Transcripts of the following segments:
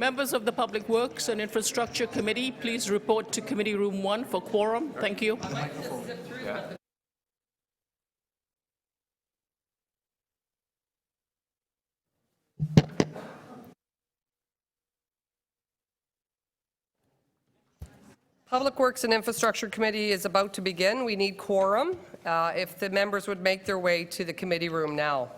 Members of the Public Works and Infrastructure Committee, please report to Committee Room 1 for quorum. Thank you. Public Works and Infrastructure Committee is about to begin. We need quorum. If the members would make their way to the committee room now.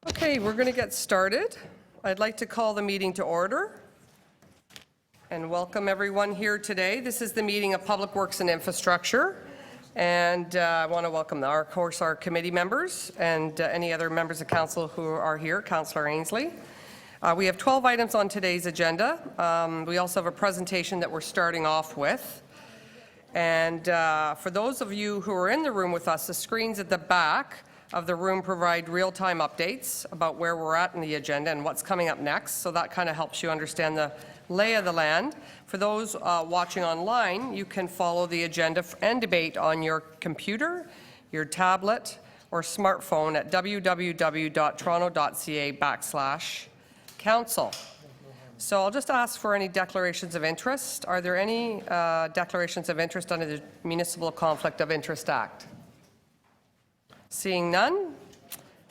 Okay, we're going to get started. I'd like to call the meeting to order and welcome everyone here today. This is the meeting of Public Works and Infrastructure, and I want to welcome, of course, our committee members and any other members of council who are here. Councillor Ainsley. We have 12 items on today's agenda. We also have a presentation that we're starting off with. And for those of you who are in the room with us, the screens at the back of the room provide real-time updates about where we're at in the agenda and what's coming up next, so that kind of helps you understand the lay of the land. For those watching online, you can follow the agenda and debate on your computer, your tablet, or smartphone at www.toronto.ca/council. So I'll just ask for any declarations of interest. Are there any declarations of interest under the Municipal Conflict of Interest Act? Seeing none,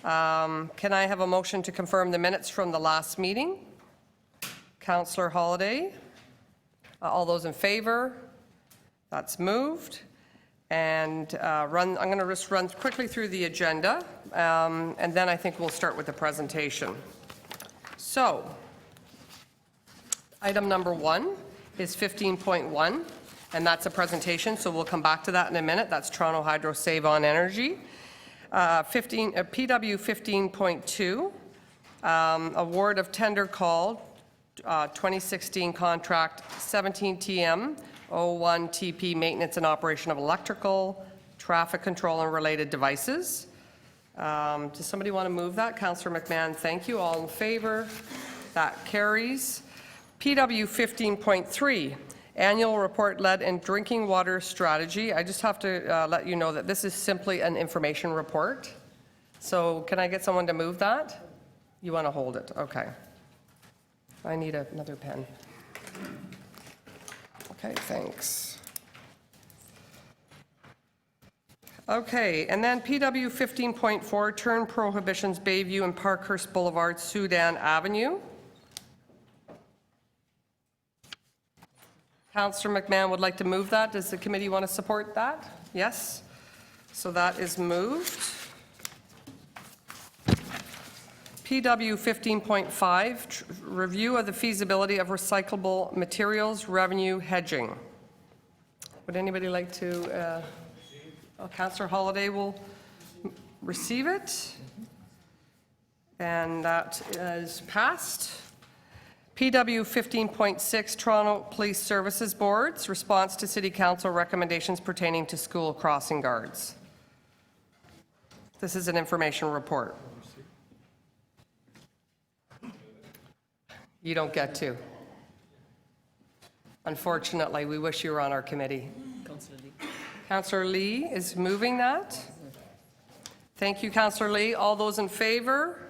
can I have a motion to confirm the minutes from the last meeting? Councillor Holyday. All those in favor? That's moved. And I'm going to just run quickly through the agenda, and then I think we'll start with the presentation. So, item number 1 is 15.1, and that's a presentation, so we'll come back to that in a minute. That's Toronto Hydro Save on Energy. PW 15.2, award of tender call 2016 contract 17 TM 01 TP maintenance and operation of electrical, traffic control and related devices. Does somebody want to move that? Councillor McMahon, thank you. All in favor? That carries. PW 15.3, annual report lead and drinking water strategy. I just have to let you know that this is simply an information report. So can I get someone to move that? You want to hold it? Okay. I need another pen. Okay, thanks. Okay, and then PW 15.4, turn prohibitions Bayview and Parkhurst Boulevard, Sudan Avenue. Councillor McMahon would like to move that. Does the committee want to support that? Yes. So that is moved. PW 15.5, review of the feasibility of recyclable materials revenue hedging. Would anybody like to, Councillor Holyday will receive it. And that is passed. PW 15.6, Toronto Police Services Boards, response to City Council recommendations pertaining to school crossing guards. This is an information report. You don't get to. Unfortunately, we wish you were on our committee. Councillor Lee is moving that. Thank you, Councillor Lee. All those in favor?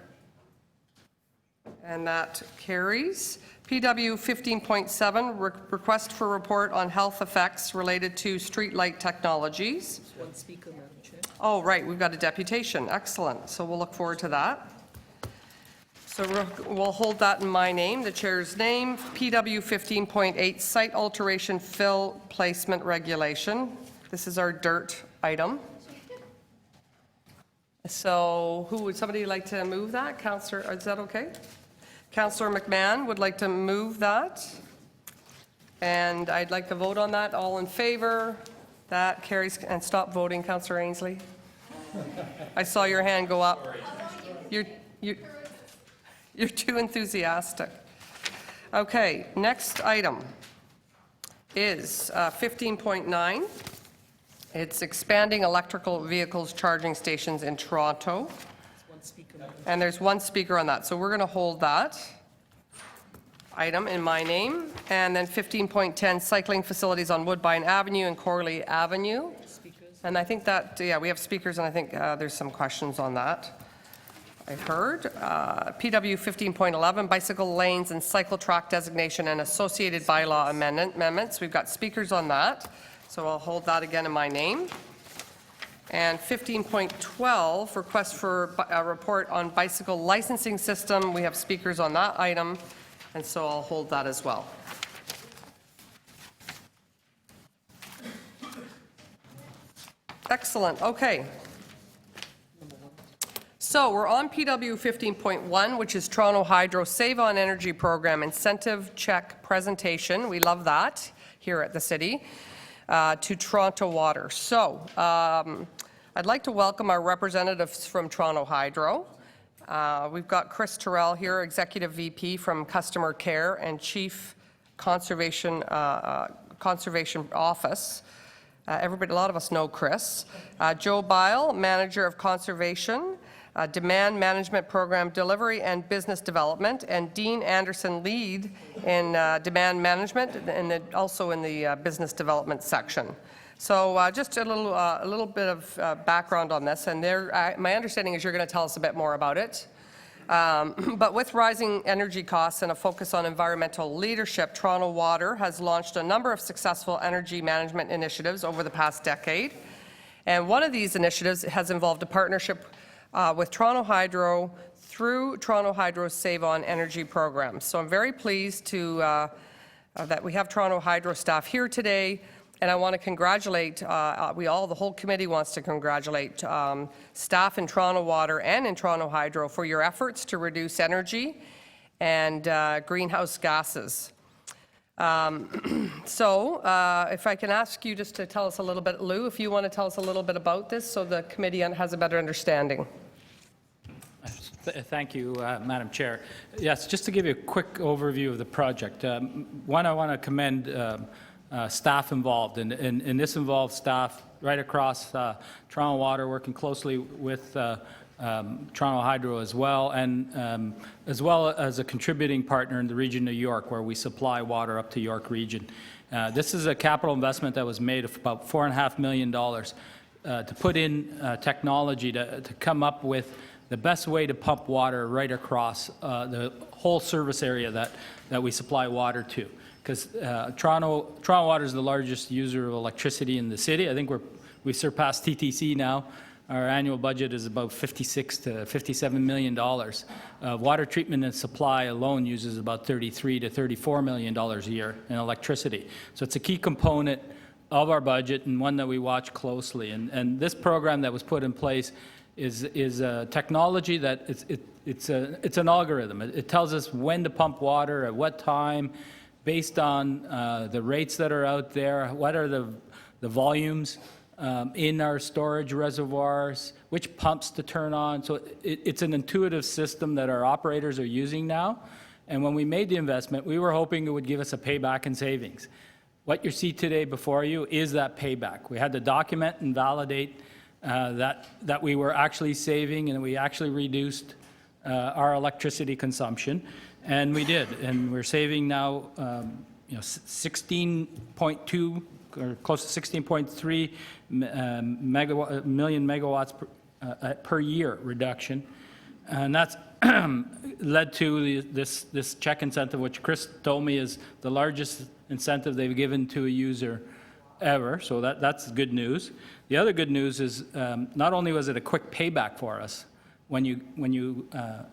And that carries. PW 15.7, request for report on health effects related to streetlight technologies. One speaker, Madam Chair. Oh, right, we've got a deputation. Excellent. So we'll look forward to that. So we'll hold that in my name, the chair's name. PW 15.8, site alteration fill placement regulation. This is our dirt item. So who would somebody like to move that? Councillor, is that okay? Councillor McMahon would like to move that. And I'd like to vote on that. All in favor? That carries. And stop voting, Councillor Ainsley. I saw your hand go up. You're too enthusiastic. Okay, next item is 15.9. It's expanding electrical vehicles charging stations in Toronto. And there's one speaker on that. So we're going to hold that item in my name. And then 15.10, cycling facilities on Woodbine Avenue and Corley Avenue. And I think that, yeah, we have speakers, and I think there's some questions on that. I heard. PW 15.11, bicycle lanes and cycle track designation and associated bylaw amendments. We've got speakers on that, so I'll hold that again in my name. And 15.12, request for a report on bicycle licensing system. We have speakers on that item, and so I'll hold that as well. Excellent. Okay. So we're on PW 15.1, which is Toronto Hydro Save on Energy Program Incentive Check Presentation. We love that here at the city, to Toronto Water. So I'd like to welcome our representatives from Toronto Hydro. We've got Chris Terrell here, Executive VP from Customer Care and Chief Conservation Office. Everybody, a lot of us know Chris. Joe Bile, Manager of Conservation, Demand Management Program Delivery and Business Development, and Dean Anderson, Lead in Demand Management, and also in the Business Development section. So just a little bit of background on this, and my understanding is you're going to tell us a bit more about it. But with rising energy costs and a focus on environmental leadership, Toronto Water has launched a number of successful energy management initiatives over the past decade. And one of these initiatives has involved a partnership with Toronto Hydro through Toronto Hydro's Save On Energy program. So I'm very pleased that we have Toronto Hydro staff here today. And I want to congratulate, the whole committee wants to congratulate staff in Toronto Water and in Toronto Hydro for your efforts to reduce energy and greenhouse gases. So if I can ask you just to tell us a little bit, Lou, if you want to tell us a little bit about this so the committee has a better understanding. Thank you, Madam Chair. Yes, just to give you a quick overview of the project. One, I want to commend staff involved, and this involves staff right across Toronto Water, working closely with Toronto Hydro as well, and as well as a contributing partner in the region of York, where we supply water up to York region. This is a capital investment that was made of about $4.5 million to put in technology to come up with the best way to pump water right across the whole service area that we supply water to. Because Toronto Water is the largest user of electricity in the city. I think we surpassed TTC now. Our annual budget is about $56 to $57 million. Water treatment and supply alone uses about $33 to $34 million a year in electricity. So it's a key component of our budget and one that we watch closely. And this program that was put in place is a technology that it's an algorithm. It tells us when to pump water, at what time, based on the rates that are out there, what are the volumes in our storage reservoirs, which pumps to turn on. So it's an intuitive system that our operators are using now. And when we made the investment, we were hoping it would give us a payback in savings. What you see today before you is that payback. We had to document and validate that we were actually saving and we actually reduced our electricity consumption. And we did, and we're saving now 16.2 or close to 16.3 million megawatts per year reduction. And that's led to this check incentive, which Chris told me is the largest incentive they've given to a user ever. So that's good news. The other good news is not only was it a quick payback for us, when you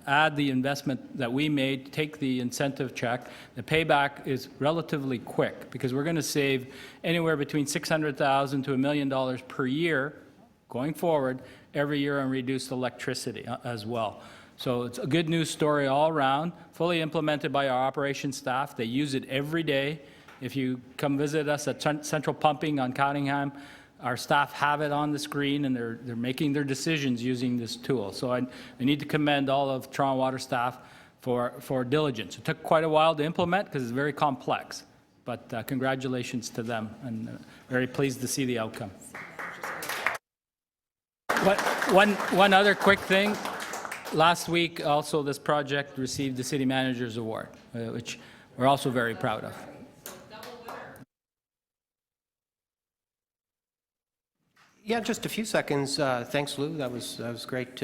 add the investment that we made, take the incentive check, the payback is relatively quick because we're going to save anywhere between $600,000 to $1 million per year going forward every year on reduced electricity as well. So it's a good news story all around, fully implemented by our operations staff. They use it every day. If you come visit us at Central Pumping on Cottingham, our staff have it on the screen, and they're making their decisions using this tool. So I need to commend all of Toronto Water staff for diligence. It took quite a while to implement because it's very complex, but congratulations to them, and very pleased to see the outcome. One other quick thing. Last week, also, this project received the City Manager's Award, which we're also very proud of. Yeah, just a few seconds. Thanks, Lou. That was a great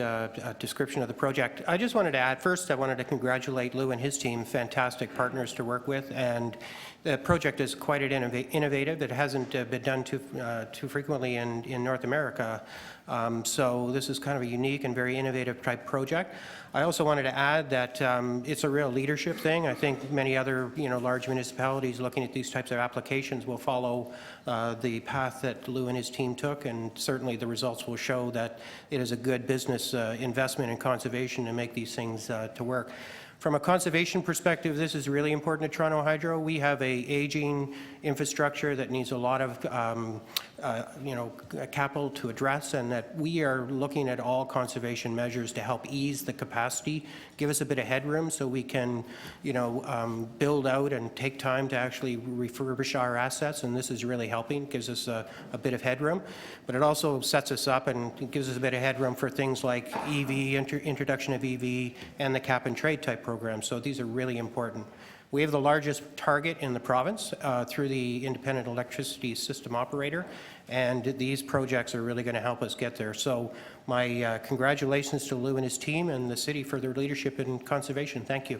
description of the project. I just wanted to add, first, I wanted to congratulate Lou and his team, fantastic partners to work with, and the project is quite innovative. It hasn't been done too frequently in North America, so this is kind of a unique and very innovative type project. I also wanted to add that it's a real leadership thing. I think many other large municipalities looking at these types of applications will follow the path that Lou and his team took, and certainly the results will show that it is a good business investment in conservation to make these things to work. From a conservation perspective, this is really important to Toronto Hydro. We have an aging infrastructure that needs a lot of capital to address, and that we are looking at all conservation measures to help ease the capacity, give us a bit of headroom so we can, build out and take time to actually refurbish our assets, and this is really helping, gives us a bit of headroom. But it also sets us up and it gives us a bit of headroom for things like EV, introduction of EV, and the cap and trade type programs. So these are really important. We have the largest target in the province through the Independent Electricity System Operator, and these projects are really going to help us get there. So my congratulations to Lou and his team and the city for their leadership in conservation. Thank you.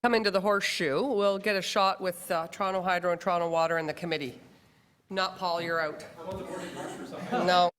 Coming to the horseshoe, we'll get a shot with Toronto Hydro and Toronto Water in the committee. Not Paul, you're out. No.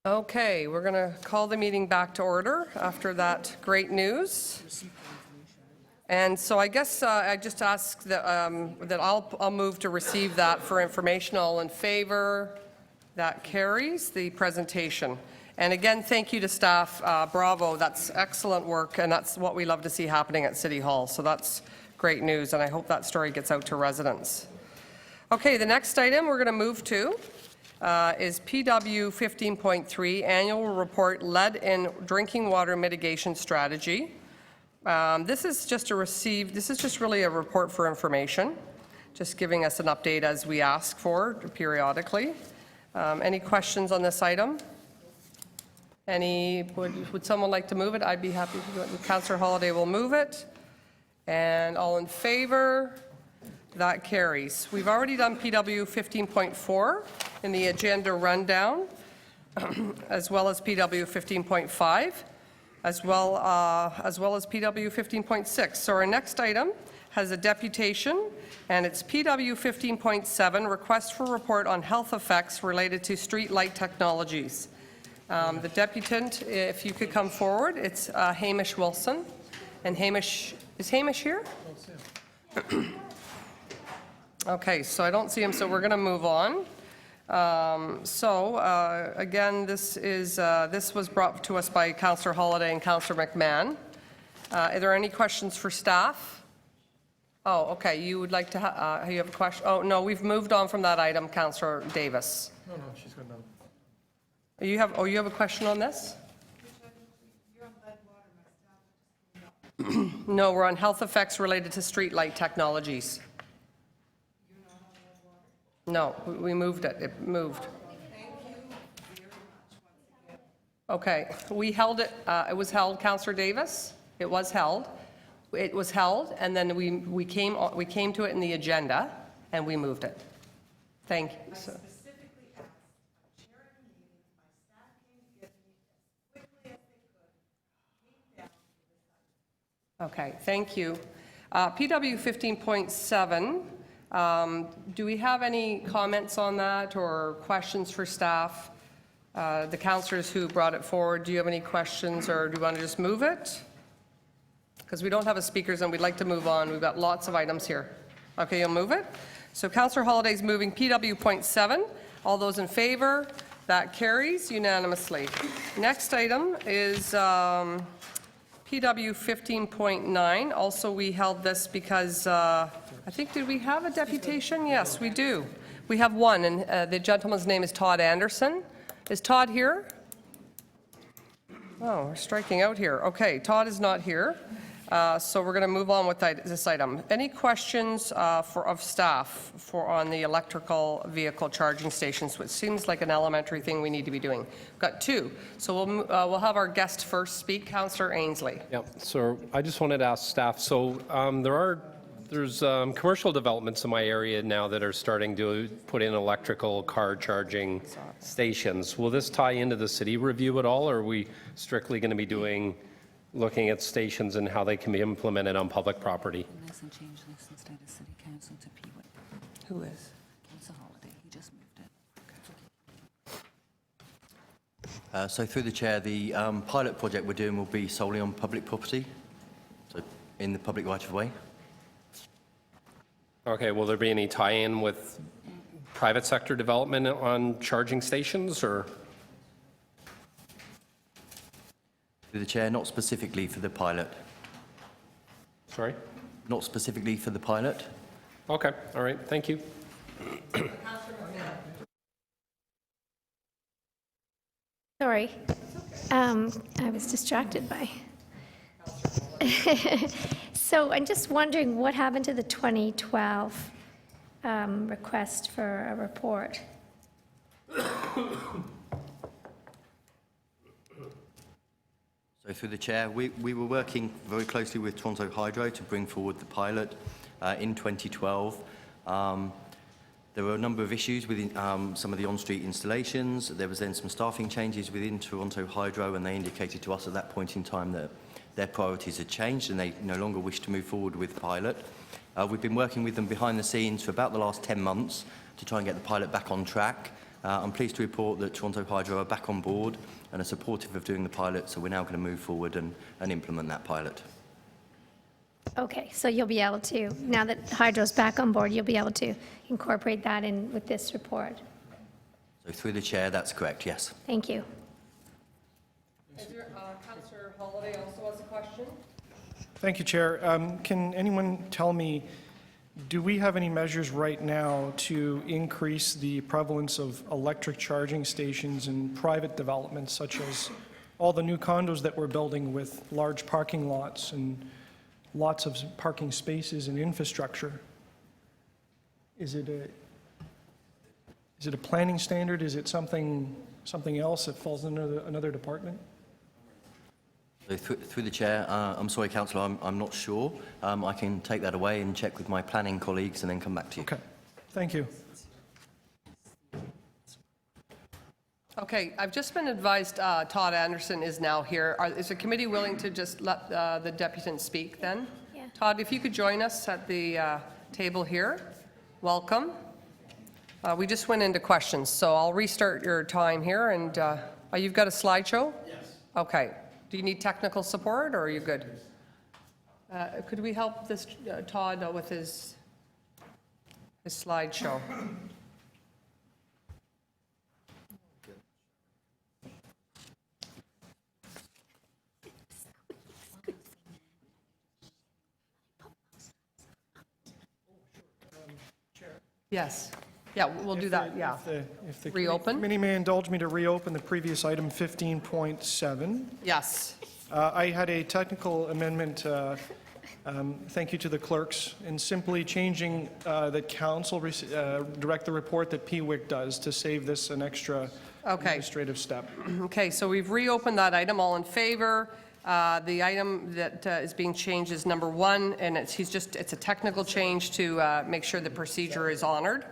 Okay, we're going to call the meeting back to order after that great news. And so I guess I just ask that, I'll move to receive that for information. All in favor? That carries the presentation. And again, thank you to staff. Bravo, that's excellent work, and that's what we love to see happening at City Hall. So that's great news, and I hope that story gets out to residents. Okay, the next item we're going to move to is PW 15.3 Annual Report Lead in Drinking Water Mitigation Strategy. This is just really a report for information, just giving us an update as we ask for periodically. Any questions on this item? Would someone like to move it? I'd be happy to do it. Councillor Holyday will move it. And all in favor? That carries. We've already done PW 15.4 in the agenda rundown, as well as PW 15.5, as well as PW 15.6. So our next item has a deputation, and it's PW 15.7, request for report on health effects related to street light technologies. The deputant, if you could come forward, it's Hamish Wilson. And Hamish, is Hamish here? Okay, so I don't see him, so we're going to move on. Again, this was brought to us by Councillor Holyday and Councillor McMahon. Are there any questions for staff? Oh, okay, you would like to, you have a question? Oh, no, we've moved on from that item, Councillor Davis. No, she's gone down. You have a question on this? No, we're on health effects related to street light technologies. No, we moved it. It moved. Okay, we held it, it was held, Councillor Davis? It was held. It was held, and then we came to it in the agenda, and we moved it. Thank you. So- Specifically asked, I'm chairing the meeting, my staff came to get me as quickly as they could, came down to this item. Okay, thank you. PW 15.7, do we have any comments on that or questions for staff? The councillors who brought it forward, do you have any questions, or do you want to just move it? Because we don't have a speakers and we'd like to move on. We've got lots of items here. Okay, you'll move it? So Councillor Holliday's moving PW.7. All those in favor? That carries unanimously. Next item is PW 15.9. Also, we held this because I think, did we have a deputation? Yes, we do. We have one, and the gentleman's name is Todd Anderson. Is Todd here? Oh, we're striking out here. Okay, Todd is not here. So we're going to move on with this item. Any questions of staff on the electrical vehicle charging stations, which seems like an elementary thing we need to be doing? We've got two. So we'll have our guest first speak, Councillor Ainsley. Yeah, so I just wanted to ask staff, so there's commercial developments in my area now that are starting to put in electrical car charging stations. Will this tie into the city review at all, or are we strictly going to be looking at stations and how they can be implemented on public property? Nice and change this instead of city council to Peewit. Who is? Council Holiday, he just moved it. So through the chair, the pilot project we're doing will be solely on public property, so in the public right of way. Okay, will there be any tie-in with private sector development on charging stations, or? Through the chair, not specifically for the pilot. Sorry? Not specifically for the pilot. Okay, all right, thank you. Sorry. I was distracted by. So I'm just wondering what happened to the 2012 request for a report? So through the chair, we were working very closely with Toronto Hydro to bring forward the pilot in 2012. There were a number of issues within some of the on-street installations. There was then some staffing changes within Toronto Hydro, and they indicated to us at that point in time that their priorities had changed and they no longer wished to move forward with the pilot. We've been working with them behind the scenes for about the last 10 months to try and get the pilot back on track. I'm pleased to report that Toronto Hydro are back on board and are supportive of doing the pilot, so we're now going to move forward and implement that pilot. Okay, so you'll be able to, now that Hydro's back on board, you'll be able to incorporate that in with this report. So through the chair, that's correct, yes. Thank you. Councillor Holloway also has a question. Thank you, Chair. Can anyone tell me, do we have any measures right now to increase the prevalence of electric charging stations in private developments, such as all the new condos that we're building with large parking lots and lots of parking spaces and infrastructure? Is it a planning standard? Is it something else that falls under another department? So through the chair, I'm sorry, Councillor, I'm not sure. I can take that away and check with my planning colleagues and then come back to you. Okay, thank you. Okay, I've just been advised Todd Anderson is now here. Is the committee willing to just let the deputant speak then? Yeah. Todd, if you could join us at the table here. Welcome. We just went into questions, so I'll restart your time here. And you've got a slideshow? Yes. Okay. Do you need technical support, or are you good? Could we help this Todd with his slideshow? Yes. Yeah, we'll do that, yeah. If the Reopen? committee may indulge me to reopen the previous item 15.7. Yes. I had a technical amendment Thank you to the clerks, and simply changing that council direct the report that PWIC does to save this an extra administrative step. Okay, so we've reopened that item. All in favor? The item that is being changed is number 1, and it's a technical change to make sure the procedure is honored.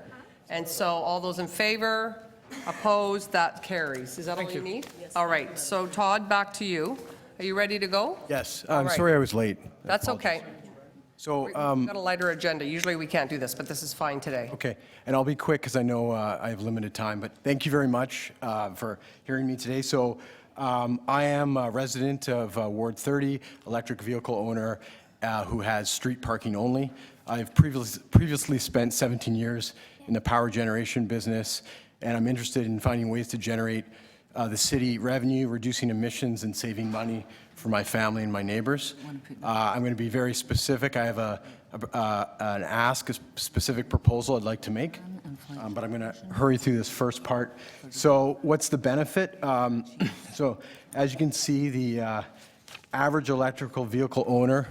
And so all those in favor, opposed, that carries. Is that all you need? All right, so Todd, back to you. Are you ready to go? Yes, All I'm right. sorry I was late. That's okay. So, We've got a lighter agenda. Usually we can't do this, but this is fine today. okay, and I'll be quick because I know I have limited time, but thank you very much for hearing me today. So, I am a resident of Ward 30, electric vehicle owner who has street parking only. I've previously spent 17 years in the power generation business, and I'm interested in finding ways to generate the city revenue, reducing emissions, and saving money for my family and my neighbors. I'm going to be very specific. I have a specific proposal I'd like to make, but I'm going to hurry through this first part. So what's the benefit? So as you can see, the average electrical vehicle owner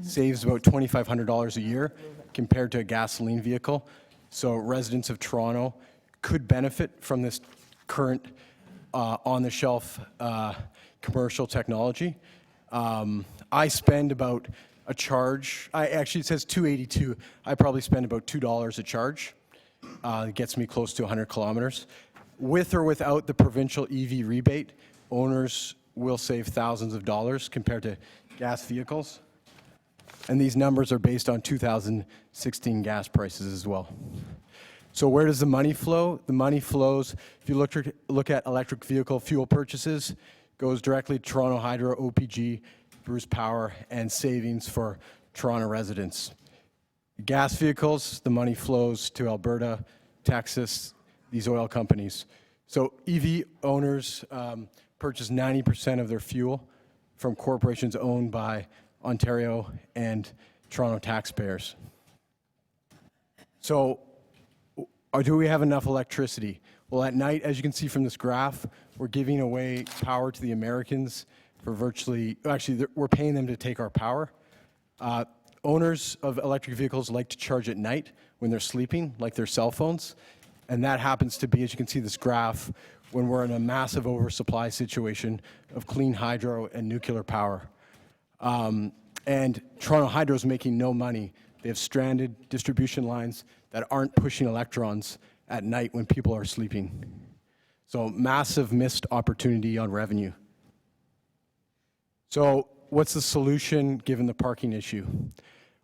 saves about $2,500 a year compared to a gasoline vehicle. So residents of Toronto could benefit from this current on-the-shelf commercial technology. I spend about a charge, actually it says $2.82. I probably spend about $2 a charge. It gets me close to 100 kilometers. With or without the provincial EV rebate, owners will save thousands of dollars compared to gas vehicles. And these numbers are based on 2016 gas prices as well. So where does the money flow? The money flows, if you look at electric vehicle fuel purchases, goes directly to Toronto Hydro, OPG, Bruce Power, and savings for Toronto residents. Gas vehicles, the money flows to Alberta, Texas, these oil companies. So EV owners purchase 90% of their fuel from corporations owned by Ontario and Toronto taxpayers. So or do we have enough electricity? Well, at night, as you can see from this graph, we're giving away power to the Americans for virtually, actually, we're paying them to take our power. Owners of electric vehicles like to charge at night when they're sleeping, like their cell phones. And that happens to be, as you can see this graph, when we're in a massive oversupply situation of clean hydro and nuclear power. And Toronto Hydro is making no money. They have stranded distribution lines that aren't pushing electrons at night when people are sleeping. So massive missed opportunity on revenue. So what's the solution given the parking issue?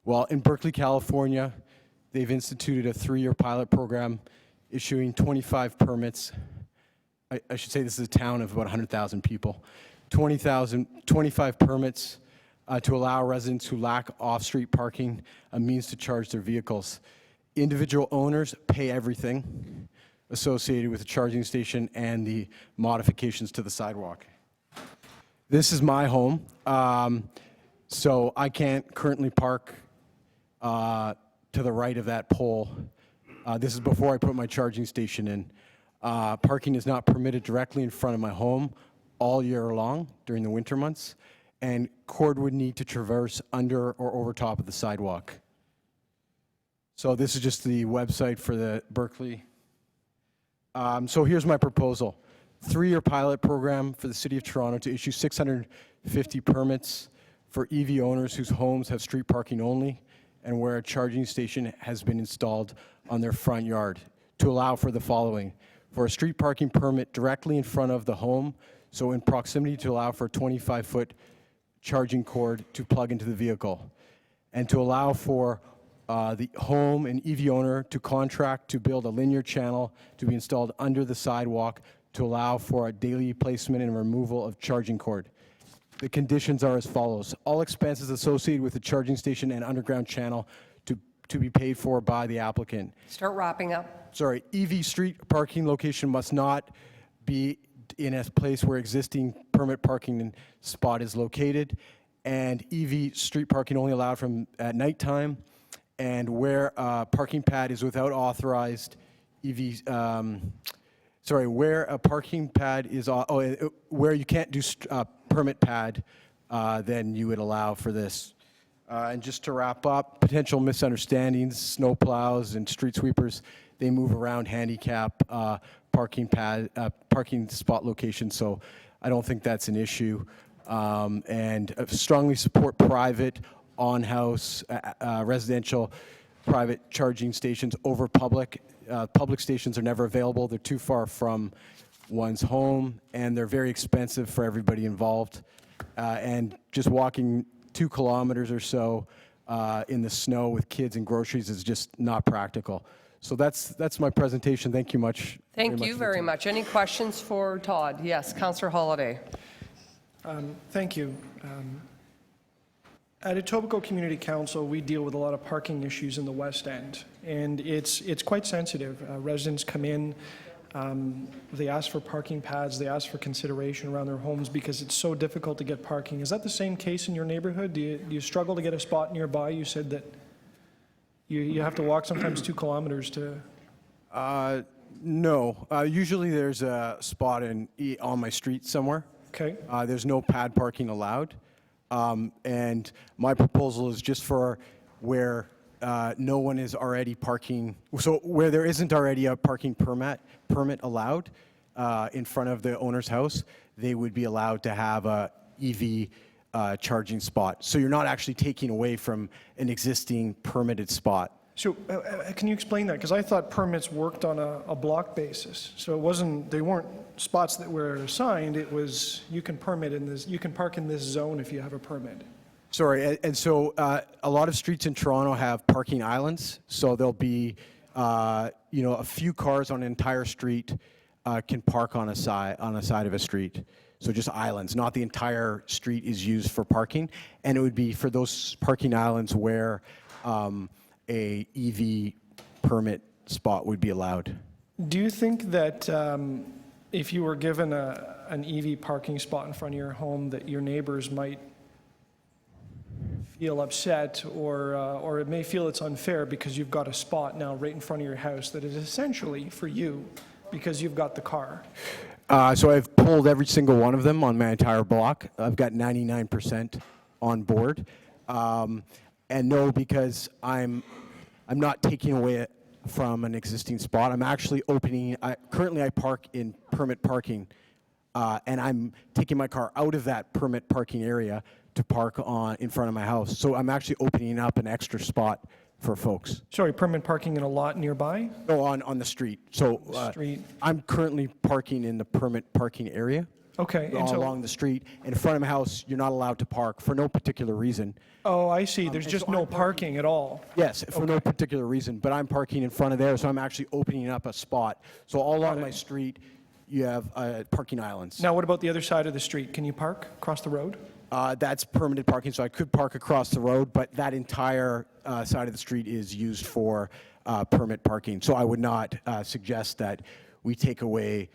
Well, in Berkeley, California, they've instituted a 3-year pilot program issuing 25 permits. I should say this is a town of about 100,000 people. 25 permits to allow residents who lack off-street parking a means to charge their vehicles. Individual owners pay everything associated with the charging station and the modifications to the sidewalk. This is my home, so I can't currently park to the right of that pole. This is before I put my charging station in. Parking is not permitted directly in front of my home all year long during the winter months, and cord would need to traverse under or over top of the sidewalk. So this is just the website for the Berkeley. So here's my proposal. 3-year pilot program for the City of Toronto to issue 650 permits for EV owners whose homes have street parking only and where a charging station has been installed on their front yard to allow for the following. For a street parking permit directly in front of the home, so in proximity to allow for a 25-foot charging cord to plug into the vehicle, and to allow for the home and EV owner to contract to build a linear channel to be installed under the sidewalk to allow for a daily placement and removal of charging cord. The conditions are as follows. All expenses associated with the charging station and underground channel to be paid for by the applicant. Start wrapping up. Sorry, EV street parking location must not be in a place where existing permit parking spot is located, and EV street parking only allowed from at nighttime, and where a parking pad is without authorized EV, where a parking pad is, where you can't do permit pad, then you would allow for this. And just to wrap up, potential misunderstandings, snow plows and street sweepers, they move around handicap parking spot locations, so I don't think that's an issue. And strongly support private, on-house, residential, private charging stations over public. Public stations are never available. They're too far from one's home, and they're very expensive for everybody involved. And just walking 2 kilometers or so in the snow with kids and groceries is just not practical. So that's my presentation. Thank you much. Thank you very much. Any questions for Todd? Yes, Councillor Holladay. Thank you. At Etobicoke Community Council, we deal with a lot of parking issues in the West End, and it's quite sensitive. Residents come in, they ask for parking pads, they ask for consideration around their homes because it's so difficult to get parking. Is that the same case in your neighborhood? Do you struggle to get a spot nearby? You said that you have to walk sometimes 2 kilometers to... No. Usually there's a spot on my street somewhere. Okay. There's no pad parking allowed. And my proposal is just for where no one is already parking, so where there isn't already a parking permit allowed in front of the owner's house, they would be allowed to have a EV charging spot. So you're not actually taking away from an existing permitted spot. So can you explain that? Because I thought permits worked on a block basis. So it wasn't, they weren't spots that were assigned. It was, you can permit in this, you can park in this zone if you have a permit. Sorry, and so a lot of streets in Toronto have parking islands. So there'll be, a few cars on an entire street can park on a side of a street. So just islands, not the entire street is used for parking. And it would be for those parking islands where a EV permit spot would be allowed. Do you think that if you were given an EV parking spot in front of your home, that your neighbors might feel upset, or it may feel it's unfair because you've got a spot now right in front of your house that is essentially for you because you've got the car? So I've pulled every single one of them on my entire block. I've got 99% on board. And no, because I'm not taking away from an existing spot. I'm actually opening, currently I park in permit parking, and I'm taking my car out of that permit parking area to park in front of my house. So I'm actually opening up an extra spot for folks. Sorry, permit parking in a lot nearby? No, on the street. So Street. I'm currently parking in the permit parking area. Okay. All along the street. In front of my house, you're not allowed to park for no particular reason. Oh, I see. There's just no parking at all. Yes, for no particular reason, but I'm parking in front of there, so I'm actually opening up a spot. So all along my street, you have parking islands. Now, what about the other side of the street? Can you park across the road? That's permitted parking, so I could park across the road, but that entire side of the street is used for permit parking. So I would not suggest that we take away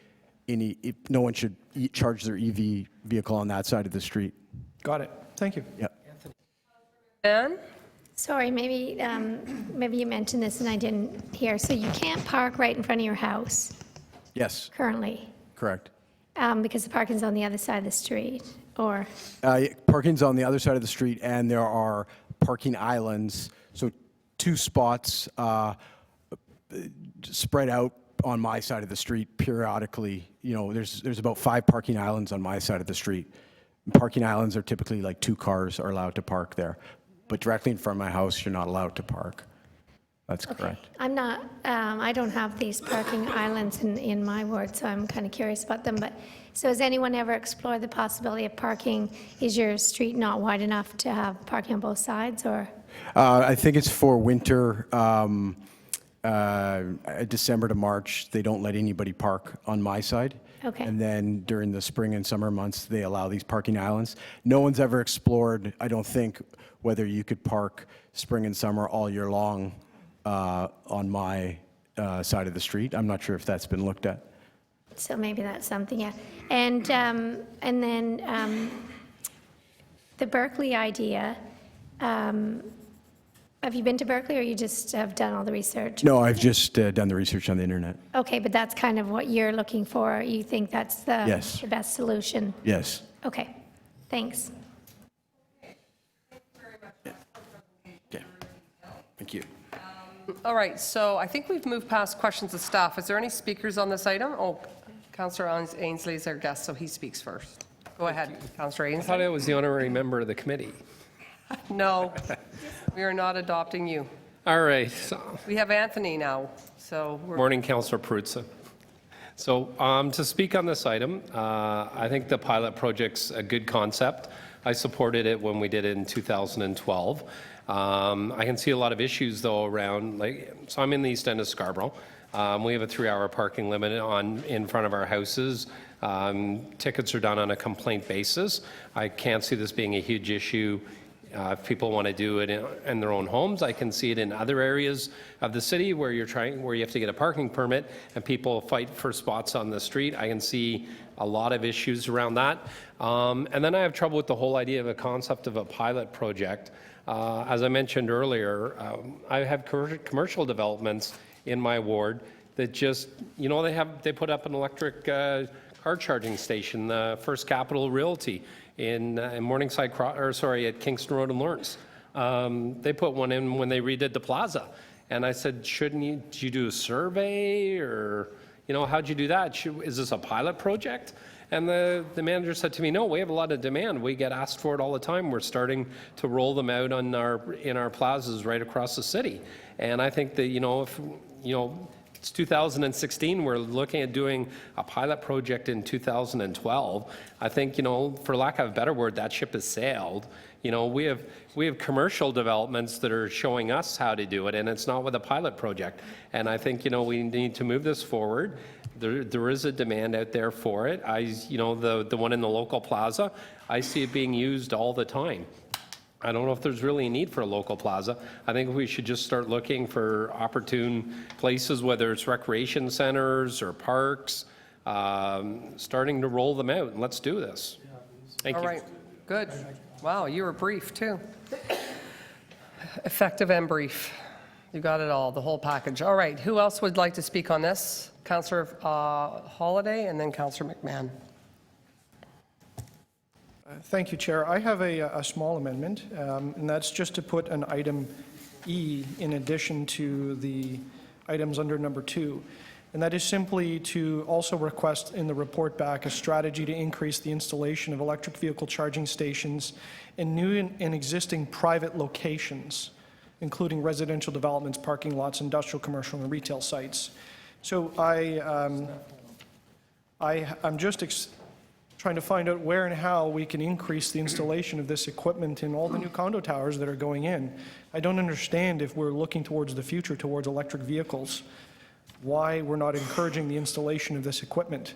no one should charge their EV vehicle on that side of the street. Got it. Thank you. Yep. Ben? Sorry, maybe you mentioned this and I didn't hear. So you can't park right in front of your house Yes, currently correct. because the parking's on the other side of the street, or? Parking's on the other side of the street, and there are parking islands, so 2 spots spread out on my side of the street periodically. There's about 5 parking islands on my side of the street. Parking islands are typically like 2 cars are allowed to park there, but directly in front of my house, you're not allowed to park. That's correct. I'm not, I don't have these parking islands in my ward, so I'm kind of curious about them. But, so has anyone ever explored the possibility of parking? Is your street not wide enough to have parking on both sides, or? I think it's for winter, December to March, they don't let anybody park on my side. Okay. And then during the spring and summer months, they allow these parking islands. No one's ever explored, I don't think, whether you could park spring and summer all year long on my side of the street. I'm not sure if that's been looked at. So maybe that's something, yeah. And then the Berkeley idea, have you been to Berkeley, or you just have done all the research? No, I've just done the research on the internet. Okay, but that's kind of what you're looking for. You think that's the Yes. the best solution? Yes. Okay, thanks. Thank you. All right, so I think we've moved past questions of staff. Is there any speakers on this item? Oh, Councillor Ainsley is our guest, so he speaks first. Go ahead, Councillor I thought Ainsley. I was the honorary member of the committee. No, we are not adopting you. All right. So, We have Anthony now, so we're... morning, Councillor Perruzza. So to speak on this item, I think the pilot project's a good concept. I supported it when we did it in 2012. I can see a lot of issues though around, so I'm in the east end of Scarborough. We have a 3-hour parking limit in front of our houses. Tickets are done on a complaint basis. I can't see this being a huge issue. If people want to do it in their own homes, I can see it in other areas of the city where you have to get a parking permit and people fight for spots on the street. I can see a lot of issues around that. And then I have trouble with the whole idea of a concept of a pilot project. As I mentioned earlier, I have commercial developments in my ward that just, they put up an electric car charging station, the First Capital Realty in Morningside, at Kingston Road in Lawrence. They put one in when they redid the plaza. And I said, shouldn't you do a survey or, how'd you do that? Is this a pilot project? And the manager said to me, no, we have a lot of demand. We get asked for it all the time. We're starting to roll them out in our plazas right across the city. And I think that, if, it's 2016, we're looking at doing a pilot project in 2012. I think, for lack of a better word, that ship has sailed. We have commercial developments that are showing us how to do it, and it's not with a pilot project. And I think, we need to move this forward. There is a demand out there for it. The one in the local plaza, I see it being used all the time. I don't know if there's really a need for a local plaza. I think we should just start looking for opportune places, whether it's recreation centers or parks, starting to roll them out. And let's do this. Thank you. All right, good. Wow, you were brief too. Effective and brief. You got it all, the whole package. All right, who else would like to speak on this? Councillor Holliday and then Councillor McMahon. Thank you, Chair. I have a small amendment, and that's just to put an item E in addition to the items under number 2. And that is simply to also request in the report back a strategy to increase the installation of electric vehicle charging stations in new and existing private locations, including residential developments, parking lots, industrial, commercial, and retail sites. So I'm just trying to find out where and how we can increase the installation of this equipment in all the new condo towers that are going in. I don't understand, if we're looking towards the future, towards electric vehicles, why we're not encouraging the installation of this equipment.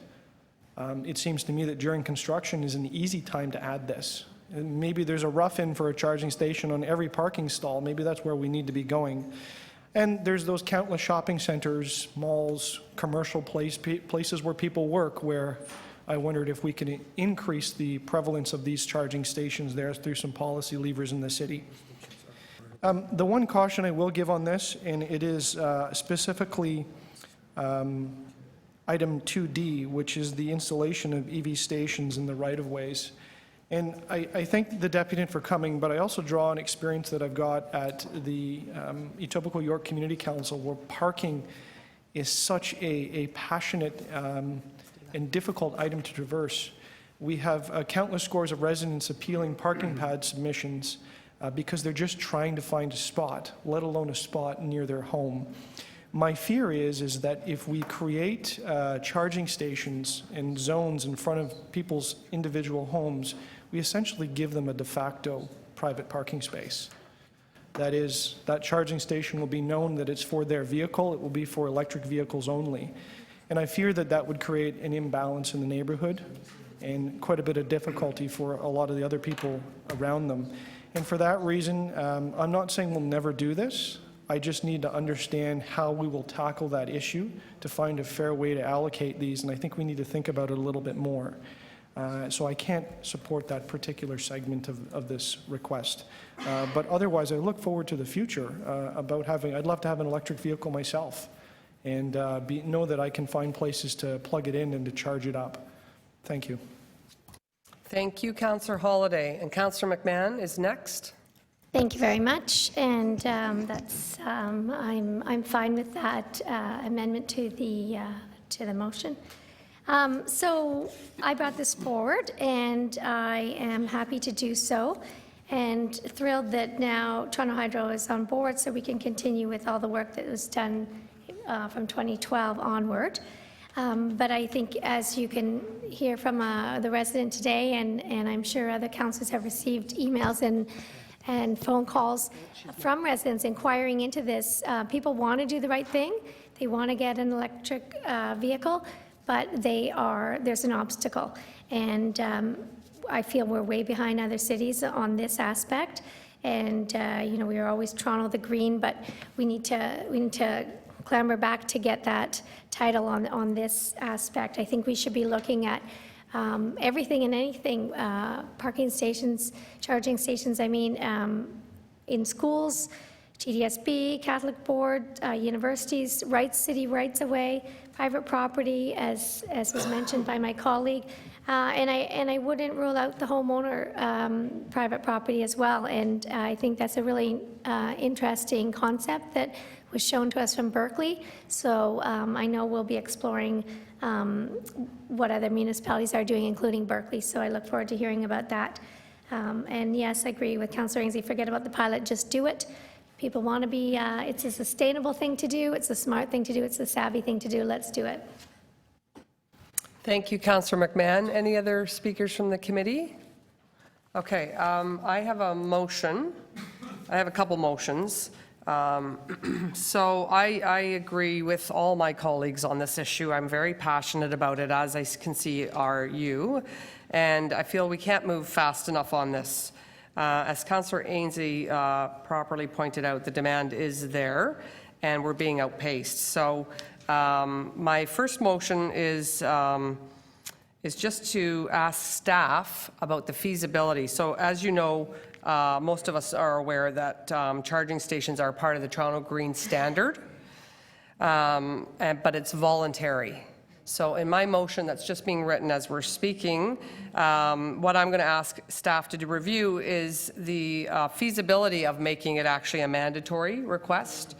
It seems to me that during construction is an easy time to add this. And maybe there's a rough-in for a charging station on every parking stall. Maybe that's where we need to be going. And there's those countless shopping centers, malls, commercial places where people work, where I wondered if we could increase the prevalence of these charging stations there through some policy levers in the city. The one caution I will give on this, and it is specifically item 2D, which is the installation of EV stations in the right-of-ways. And I thank the deputy for coming, but I also draw on experience that I've got at the Etobicoke York Community Council, where parking is such a passionate and difficult item to traverse. We have countless scores of residents appealing parking pad submissions because they're just trying to find a spot, let alone a spot near their home. My fear is that if we create charging stations and zones in front of people's individual homes, we essentially give them a de facto private parking space. That is, that charging station will be known that it's for their vehicle, it will be for electric vehicles only. And I fear that that would create an imbalance in the neighborhood and quite a bit of difficulty for a lot of the other people around them. And for that reason, I'm not saying we'll never do this. I just need to understand how we will tackle that issue to find a fair way to allocate these, and I think we need to think about it a little bit more. So I can't support that particular segment of this request. But otherwise, I look forward to the future about having, I'd love to have an electric vehicle myself and know that I can find places to plug it in and to charge it up. Thank you. Thank you, Councillor Holliday. And Councillor McMahon is next. Thank you very much, and I'm fine with that amendment to the motion. So I brought this forward, and I am happy to do so, and thrilled that now Toronto Hydro is on board, so we can continue with all the work that was done from 2012 onward. But I think, as you can hear from the resident today, and I'm sure other councillors have received emails and phone calls from residents inquiring into this, people want to do the right thing. They want to get an electric vehicle, but there's an obstacle. And I feel we're way behind other cities on this aspect. And we are always Toronto the green, but we need to clamber back to get that title on this aspect. I think we should be looking at everything and anything, parking stations, charging stations, in schools, TDSB, Catholic Board, universities, city rights of way, private property, as was mentioned by my colleague. And I wouldn't rule out the homeowner private property as well. And I think that's a really interesting concept that was shown to us from Berkeley. So I know we'll be exploring what other municipalities are doing, including Berkeley. So I look forward to hearing about that. And yes, I agree with Councillor Ainsley. Forget about the pilot, just do it. People want to be, it's a sustainable thing to do, it's a smart thing to do, it's a savvy thing to do. Let's do it. Thank you, Councillor McMahon. Any other speakers from the committee? Okay, I have a motion. I have a couple motions. So I agree with all my colleagues on this issue. I'm very passionate about it, as I can see are you. And I feel we can't move fast enough on this. As Councillor Ainsley properly pointed out, the demand is there, and we're being outpaced. So my first motion is just to ask staff about the feasibility. So as you know, most of us are aware that charging stations are part of the Toronto Green Standard, but it's voluntary. So in my motion that's just being written as we're speaking, what I'm going to ask staff to review is the feasibility of making it actually a mandatory request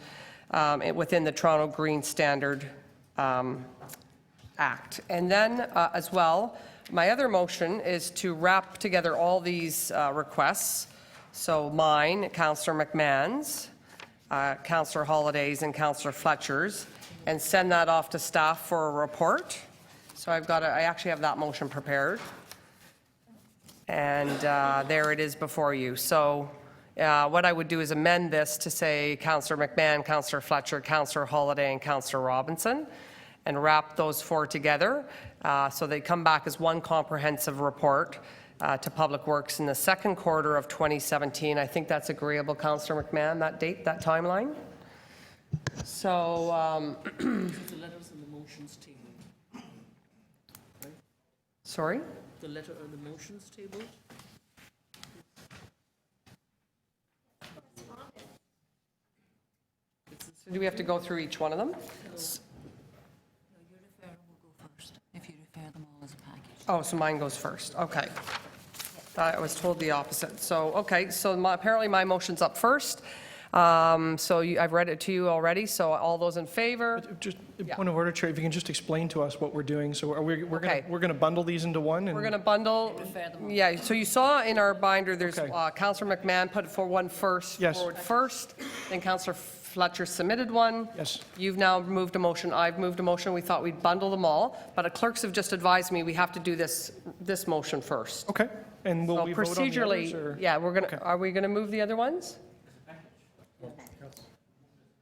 within the Toronto Green Standard Act. And then as well, my other motion is to wrap together all these requests. So mine, Councillor McMahon's, Councillor Holiday's, and Councillor Fletcher's, and send that off to staff for a report. So I actually have that motion prepared. And there it is before you. So what I would do is amend this to say Councillor McMahon, Councillor Fletcher, Councillor Holiday, and Councillor Robinson, and wrap those four together so they come back as one comprehensive report to Public Works in the second quarter of 2017. I think that's agreeable, Councillor McMahon, that date, that timeline. So, The letters and the motions table. sorry? The letter and the motions table. So do we have to go through each one of them? No, your referral will go first, if you refer them all as a package. Oh, so mine goes first. Okay. I was told the opposite. So, okay, so apparently my motion's up first. I've read it to you already, so all those in favor? Just a point of order, Chair, if you can just explain to us what we're doing. So we're going to bundle these into one? And We're going to bundle, yeah, so you saw in our binder, there's Councillor McMahon put one forward first, then Councillor Fletcher submitted one. Yes. You've now moved a motion, I've moved a motion, we thought we'd bundle them all, but the clerks have just advised me we have to do this motion first. Okay, and will So we vote on the others? procedurally, Or? yeah, are we going to move the other ones?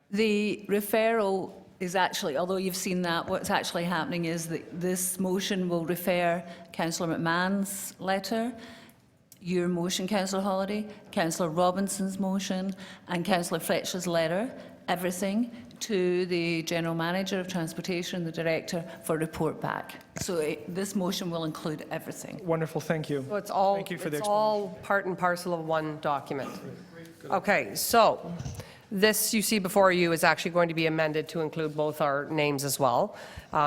The referral is actually, although you've seen that, what's actually happening is that this motion will refer Councillor McMahon's letter, your motion, Councillor Holliday, Councillor Robinson's motion, and Councillor Fletcher's letter, everything, to the General Manager of Transportation, the Director, for report back. So this motion will include everything. Wonderful, thank you. So it's all, Thank you for the it's all part and parcel of one document. Okay, so this you see before you is actually going to be amended to include both our names as well.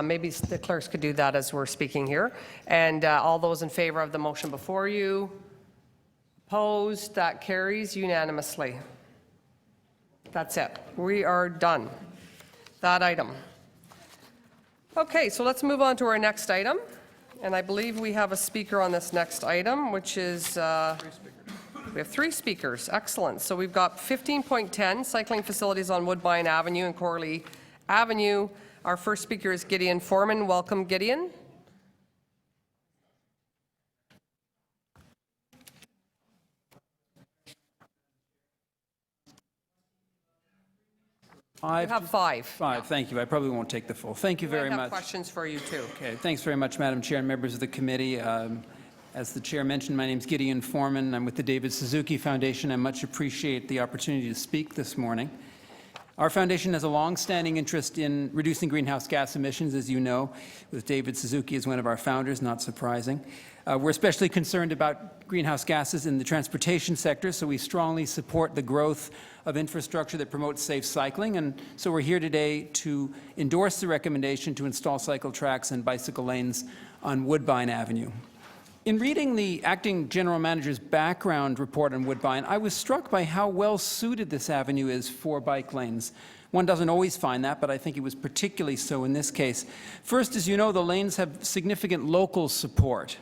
Maybe the clerks could do that as we're speaking here. And all those in favor of the motion before you? Opposed? That carries unanimously. That's it. We are done. That item. Okay, so let's move on to our next item. And I believe we have a speaker on this next item, which is, we have 3 speakers. Excellent. So we've got 15.10, cycling facilities on Woodbine Avenue and Corley Avenue. Our first speaker is Gideon Foreman. Welcome, Gideon. You have 5. 5, thank you. I probably won't take the full. Thank you very I have much. questions for you, too. Okay, thanks very much, Madam Chair and members of the committee. As the Chair mentioned, my name is Gideon Foreman. I'm with the David Suzuki Foundation. I much appreciate the opportunity to speak this morning. Our foundation has a long-standing interest in reducing greenhouse gas emissions, as you know, with David Suzuki as one of our founders, not surprising. We're especially concerned about greenhouse gases in the transportation sector, so we strongly support the growth of infrastructure that promotes safe cycling, and so we're here today to endorse the recommendation to install cycle tracks and bicycle lanes on Woodbine Avenue. In reading the acting general manager's background report on Woodbine, I was struck by how well suited this avenue is for bike lanes. One doesn't always find that, but I think it was particularly so in this case. First, as you know, the lanes have significant local support.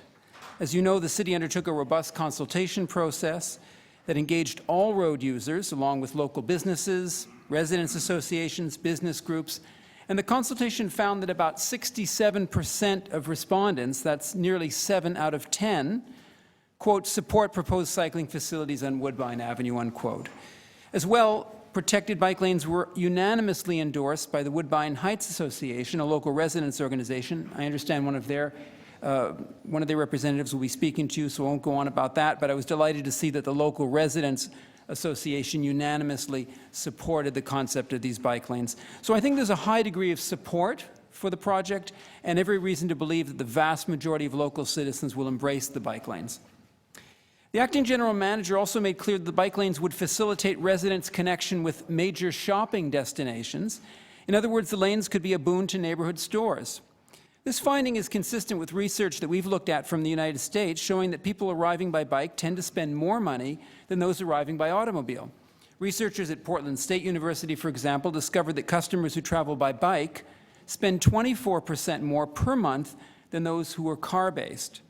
As you know, the city undertook a robust consultation process that engaged all road users, along with local businesses, residents associations, business groups, and the consultation found that about 67% of respondents, that's nearly 7 out of 10, quote, support proposed cycling facilities on Woodbine Avenue, unquote. As well, protected bike lanes were unanimously endorsed by the Woodbine Heights Association, a local residents organization. I understand one of their representatives will be speaking to you, so I won't go on about that, but I was delighted to see that the local residents association unanimously supported the concept of these bike lanes. So I think there's a high degree of support for the project and every reason to believe that the vast majority of local citizens will embrace the bike lanes. The acting general manager also made clear that the bike lanes would facilitate residents' connection with major shopping destinations. In other words, the lanes could be a boon to neighborhood stores. This finding is consistent with research that we've looked at from the United States, showing that people arriving by bike tend to spend more money than those arriving by automobile. Researchers at Portland State University, for example, discovered that customers who travel by bike spend 24% more per month than those who are car-based.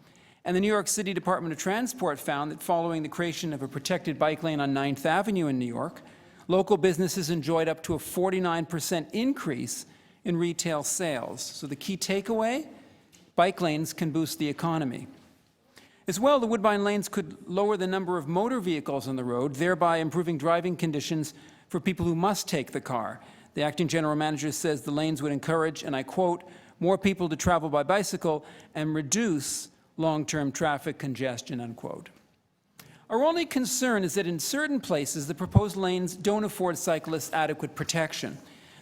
And the New York City Department of Transport found that following the creation of a protected bike lane on 9th Avenue in New York, local businesses enjoyed up to a 49% increase in retail sales. So the key takeaway, bike lanes can boost the economy. As well, the Woodbine lanes could lower the number of motor vehicles on the road, thereby improving driving conditions for people who must take the car. The acting general manager says the lanes would encourage, and I quote, more people to travel by bicycle and reduce long-term traffic congestion, unquote. Our only concern is that in certain places, the proposed lanes don't afford cyclists adequate protection.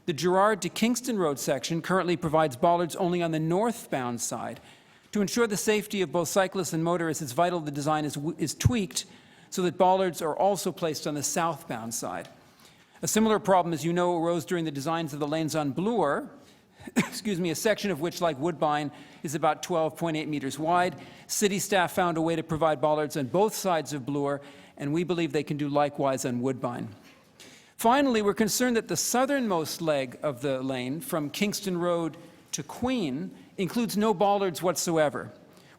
The Girard to Kingston Road section currently provides bollards only on the northbound side. To ensure the safety of both cyclists and motorists, it's vital the design is tweaked so that bollards are also placed on the southbound side. A similar problem, as you know, arose during the designs of the lanes on Bloor, a section of which, like Woodbine, is about 12.8 meters wide. City staff found a way to provide bollards on both sides of Bloor, and we believe they can do likewise on Woodbine. Finally, we're concerned that the southernmost leg of the lane, from Kingston Road to Queen, includes no bollards whatsoever.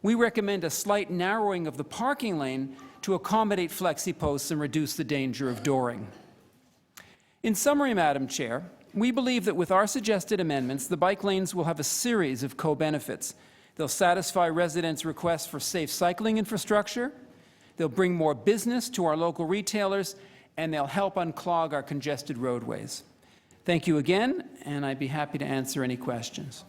We recommend a slight narrowing of the parking lane to accommodate flexi-posts and reduce the danger of dooring. In summary, Madam Chair, we believe that with our suggested amendments, the bike lanes will have a series of co-benefits. They'll satisfy residents' requests for safe cycling infrastructure, they'll bring more business to our local retailers, and they'll help unclog our congested roadways. Thank you again, and I'd be happy to answer any questions.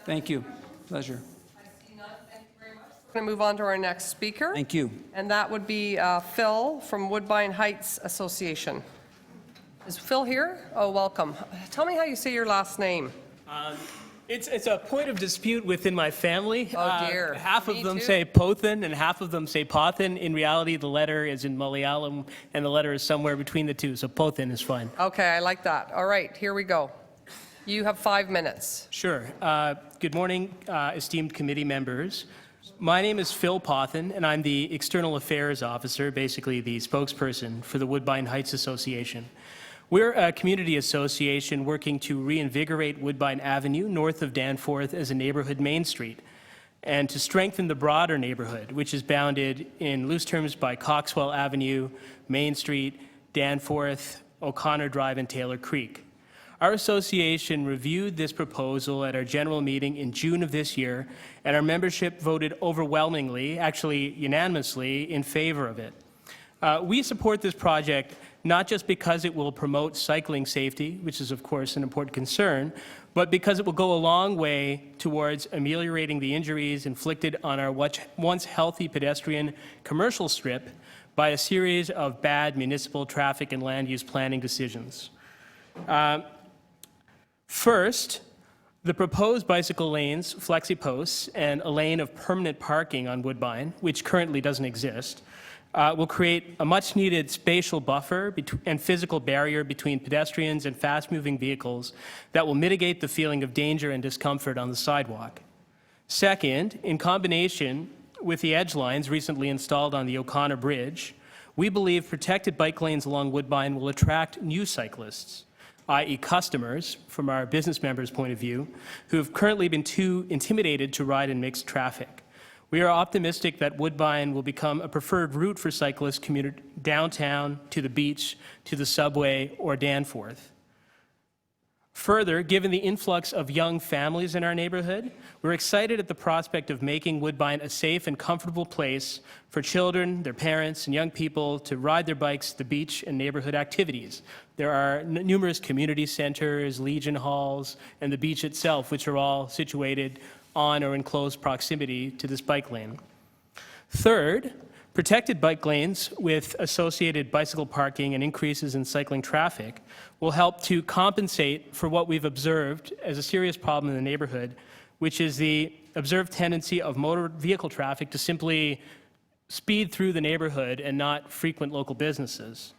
Thank you. Pleasure. I see none. Thank you very much. We're going to move on to our next speaker. Thank you. And that would be Phil from Woodbine Heights Association. Is Phil here? Oh, welcome. Tell me how you say your last name. It's a point of dispute within my family. Oh, dear. Half of Me them too. say Pothin and half of them say Pothin. In reality, the letter is in Malayalam and the letter is somewhere between the two, so Pothin is fine. Okay, I like that. All right, here we go. You have 5 minutes. Sure. Good morning, esteemed committee members. My name is Phil Pothin, and I'm the External Affairs Officer, basically the spokesperson for the Woodbine Heights Association. We're a community association working to reinvigorate Woodbine Avenue north of Danforth as a neighborhood main street, and to strengthen the broader neighborhood, which is bounded in loose terms by Coxwell Avenue, Main Street, Danforth, O'Connor Drive, and Taylor Creek. Our association reviewed this proposal at our general meeting in June of this year, and our membership voted overwhelmingly, actually unanimously, in favor of it. We support this project not just because it will promote cycling safety, which is of course an important concern, but because it will go a long way towards ameliorating the injuries inflicted on our once healthy pedestrian commercial strip by a series of bad municipal traffic and land use planning decisions. First, the proposed bicycle lanes, flexi posts, and a lane of permanent parking on Woodbine, which currently doesn't exist, will create a much-needed spatial buffer and physical barrier between pedestrians and fast-moving vehicles that will mitigate the feeling of danger and discomfort on the sidewalk. Second, in combination with the edge lines recently installed on the O'Connor Bridge, we believe protected bike lanes along Woodbine will attract new cyclists, i.e. customers, from our business members' point of view, who have currently been too intimidated to ride in mixed traffic. We are optimistic that Woodbine will become a preferred route for cyclists commuting downtown, to the beach, to the subway, or Danforth. Further, given the influx of young families in our neighborhood, we're excited at the prospect of making Woodbine a safe and comfortable place for children, their parents, and young people to ride their bikes to the beach and neighborhood activities. There are numerous community centers, Legion halls, and the beach itself, which are all situated on or in close proximity to this bike lane. Third, protected bike lanes with associated bicycle parking and increases in cycling traffic will help to compensate for what we've observed as a serious problem in the neighborhood, which is the observed tendency of motor vehicle traffic to simply speed through the neighborhood and not frequent local businesses.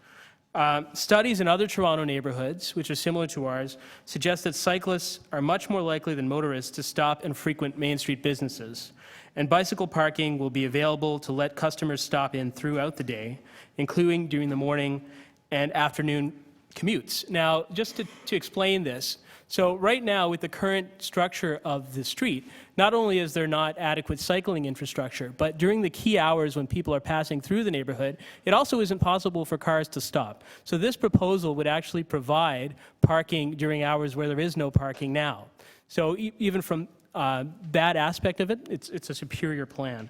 Studies in other Toronto neighborhoods, which are similar to ours, suggest that cyclists are much more likely than motorists to stop and frequent Main Street businesses. And bicycle parking will be available to let customers stop in throughout the day, including during the morning and afternoon commutes. Now, just to explain this, so right now with the current structure of the street, not only is there not adequate cycling infrastructure, but during the key hours when people are passing through the neighborhood, it also isn't possible for cars to stop. So this proposal would actually provide parking during hours where there is no parking now. So even from that aspect of it, it's a superior plan.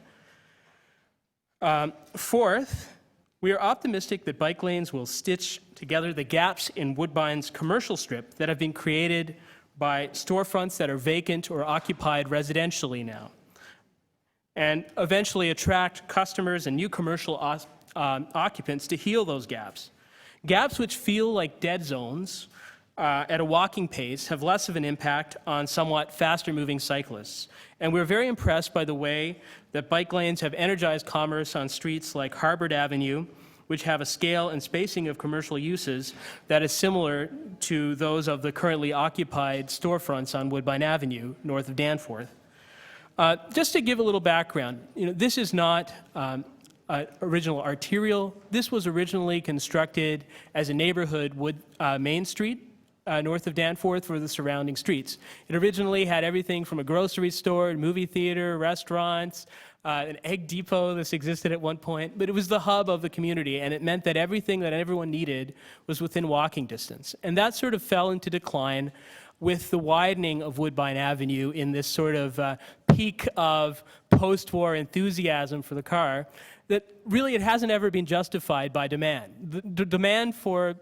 Fourth, we are optimistic that bike lanes will stitch together the gaps in Woodbine's commercial strip that have been created by storefronts that are vacant or occupied residentially now, and eventually attract customers and new commercial occupants to heal those gaps. Gaps which feel like dead zones at a walking pace have less of an impact on somewhat faster-moving cyclists. And we're very impressed by the way that bike lanes have energized commerce on streets like Harvard Avenue, which have a scale and spacing of commercial uses that is similar to those of the currently occupied storefronts on Woodbine Avenue, north of Danforth. Just to give a little background, this is not original arterial. This was originally constructed as a neighborhood Main Street, north of Danforth for the surrounding streets. It originally had everything from a grocery store, movie theater, restaurants, an egg depot. This existed at one point, but it was the hub of the community, and it meant that everything that everyone needed was within walking distance. And that sort of fell into decline with the widening of Woodbine Avenue in this sort of peak of post-war enthusiasm for the car, that really it hasn't ever been justified by demand. The demand for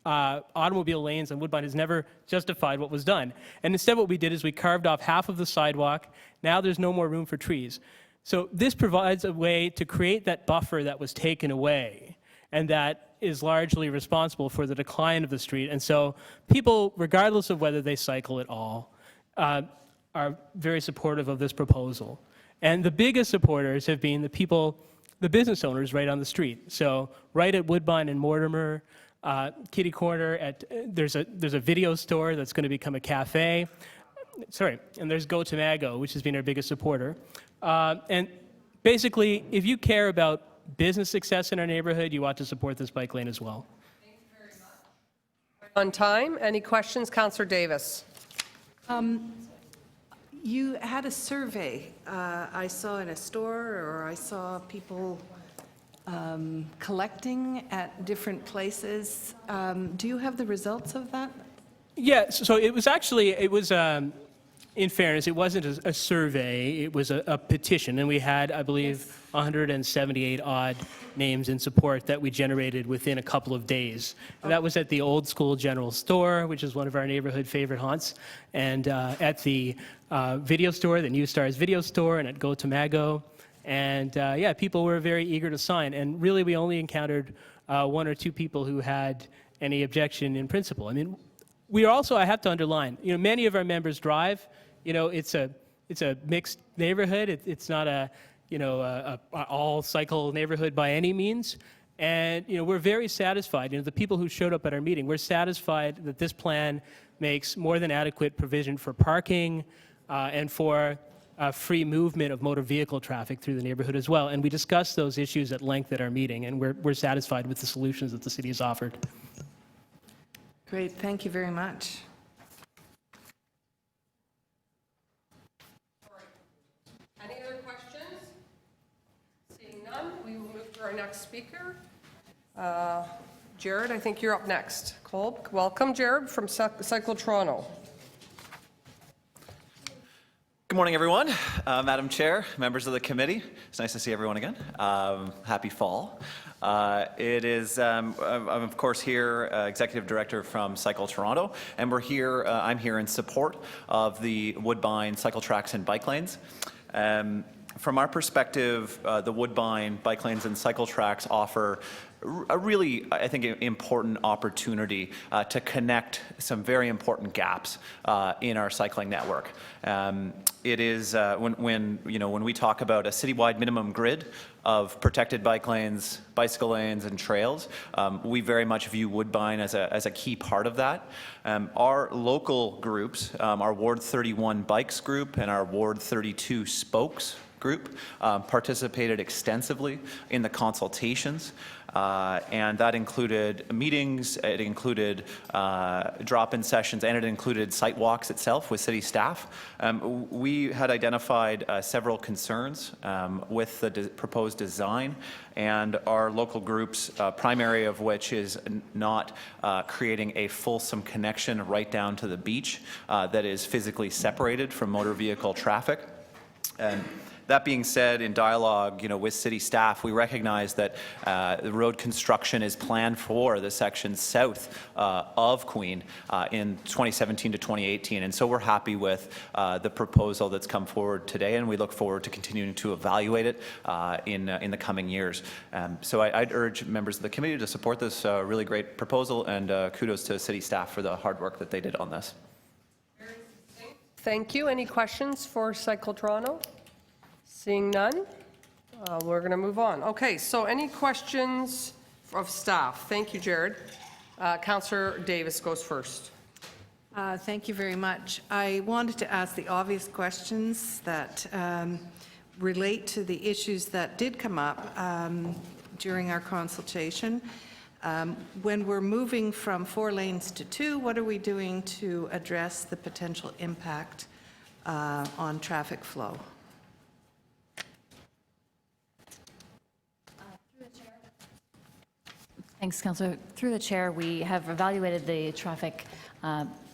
automobile lanes on Woodbine has never justified what was done. And instead what we did is we carved off half of the sidewalk. Now there's no more room for trees. So this provides a way to create that buffer that was taken away, and that is largely responsible for the decline of the street. And so people, regardless of whether they cycle at all, are very supportive of this proposal. And the biggest supporters have been the people, the business owners right on the street. So right at Woodbine and Mortimer, kitty corner, there's a video store that's going to become a cafe. And there's Go Tamago, which has been our biggest supporter. And basically, if you care about business success in our neighborhood, you ought to support this bike lane as well. On time. Any questions? Councillor Davis. You had a survey I saw in a store, or I saw people collecting at different places. Do you have the results of that? Yeah, so it was in fairness, it wasn't a survey, it was a petition, and we had, I believe, 178 odd names in support that we generated within a couple of days. And that was at the Old School General Store, which is one of our neighborhood favorite haunts, and at the video store, the New Stars Video Store, and at Go Tamago. And yeah, people were very eager to sign, and really we only encountered one or two people who had any objection in principle. I mean, we are also, I have to underline, many of our members drive. It's a mixed neighborhood. It's not a all cycle neighborhood by any means. And we're very satisfied. The people who showed up at our meeting, we're satisfied that this plan makes more than adequate provision for parking and for free movement of motor vehicle traffic through the neighborhood as well. And we discussed those issues at length at our meeting, and we're satisfied with the solutions that the city has offered. Great, thank you very much. Any other questions? Seeing none, we will move to our next speaker. Jared, I think you're up next. Kolb, welcome, Jared, from Cycle Toronto. Good morning, everyone. Madam Chair, members of the committee. It's nice to see everyone again. Happy fall. It is, I'm of course here, Executive Director from Cycle Toronto, and I'm here in support of the Woodbine cycle tracks and bike lanes. From our perspective, the Woodbine bike lanes and cycle tracks offer a really, I think, important opportunity to connect some very important gaps in our cycling network. It is when we talk about a citywide minimum grid of protected bike lanes, bicycle lanes, and trails, we very much view Woodbine as a key part of that. Our local groups, our Ward 31 Bikes group and our Ward 32 Spokes group participated extensively in the consultations, and that included meetings, it included drop-in sessions, and it included site walks itself with city staff. We had identified several concerns with the proposed design, and our local group's primary of which is not creating a fulsome connection right down to the beach that is physically separated from motor vehicle traffic. That being said, in dialogue, with city staff, we recognize that the road construction is planned for the section south of Queen in 2017 to 2018, and so we're happy with the proposal that's come forward today, and we look forward to continuing to evaluate it in the coming years. So I'd urge members of the committee to support this really great proposal, and kudos to city staff for the hard work that they did on this. Thank you. Any questions for Cycle Toronto? Seeing none, we're going to move on. Okay, so any questions of staff? Thank you, Jared. Councillor Davis goes first. Thank you very much. I wanted to ask the obvious questions that relate to the issues that did come up during our consultation. When we're moving from 4 lanes to 2, what are we doing to address the potential impact on traffic flow? Thanks, Councillor. Through the chair, we have evaluated the traffic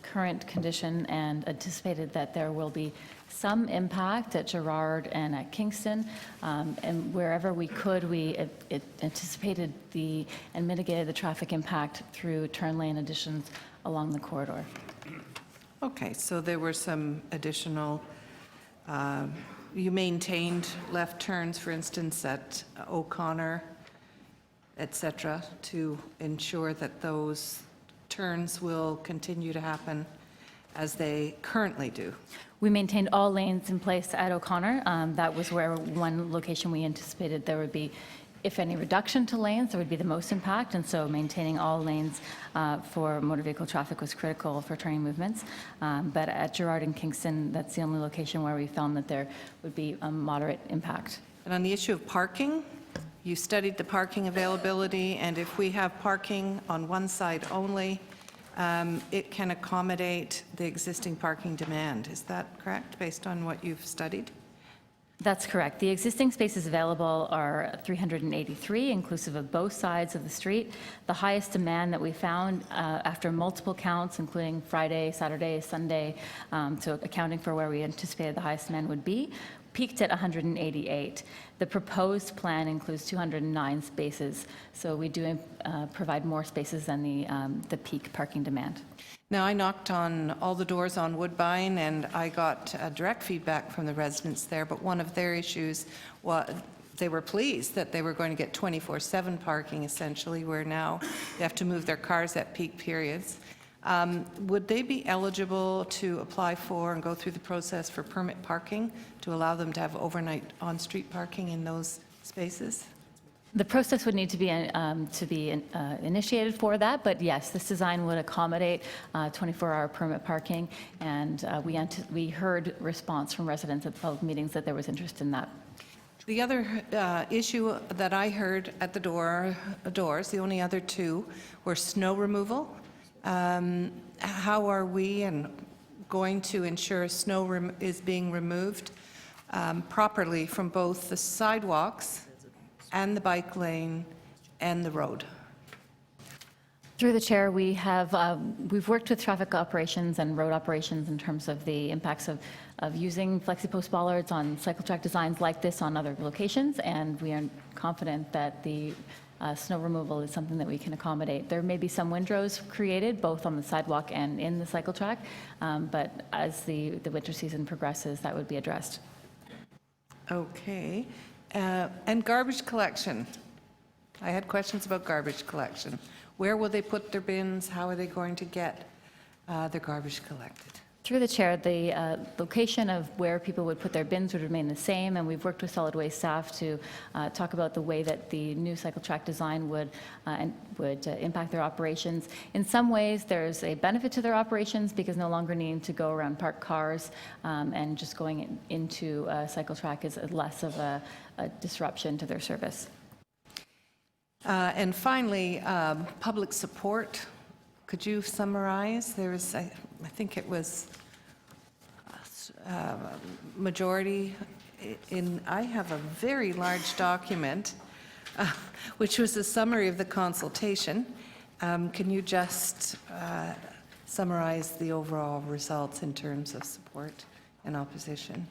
current condition and anticipated that there will be some impact at Gerrard and at Kingston, and wherever we could, we anticipated and mitigated the traffic impact through turn lane additions along the corridor. Okay, so there were some additional, you maintained left turns, for instance, at O'Connor, et cetera, to ensure that those turns will continue to happen as they currently do. We maintained all lanes in place at O'Connor. That was where one location we anticipated there would be, if any reduction to lanes, there would be the most impact, and so maintaining all lanes for motor vehicle traffic was critical for turning movements. But at Gerrard and Kingston, that's the only location where we found that there would be a moderate impact. And on the issue of parking, you studied the parking availability, and if we have parking on one side only, it can accommodate the existing parking demand. Is that correct, based on what you've studied? That's correct. The existing spaces available are 383, inclusive of both sides of the street. The highest demand that we found after multiple counts, including Friday, Saturday, Sunday, so accounting for where we anticipated the highest demand would be, peaked at 188. The proposed plan includes 209 spaces, so we do provide more spaces than the peak parking demand. Now, I knocked on all the doors on Woodbine, and I got direct feedback from the residents there, but one of their issues was they were pleased that they were going to get 24/7 parking, essentially, where now they have to move their cars at peak periods. Would they be eligible to apply for and go through the process for permit parking to allow them to have overnight on-street parking in those spaces? The process would need to be initiated for that, but yes, this design would accommodate 24-hour permit parking, and we heard response from residents at the public meetings that there was interest in that. The other issue that I heard at the doors, the only other two, were snow removal. How are we going to ensure snow is being removed properly from both the sidewalks and the bike lane and the road? Through the chair, we've worked with traffic operations and road operations in terms of the impacts of using flexi-post bollards on cycle track designs like this on other locations, and we are confident that the snow removal is something that we can accommodate. There may be some windrows created both on the sidewalk and in the cycle track, but as the winter season progresses, that would be addressed. Okay. And garbage collection. I had questions about garbage collection. Where will they put their bins? How are they going to get their garbage collected? Through the chair, the location of where people would put their bins would remain the same, and we've worked with solid waste staff to talk about the way that the new cycle track design would impact their operations. In some ways, there's a benefit to their operations because no longer needing to go around parked cars, and just going into a cycle track is less of a disruption to their service. And finally, public support. Could you summarize? There was, I think it was majority I have a very large document, which was a summary of the consultation. Can you just summarize the overall results in terms of support and opposition?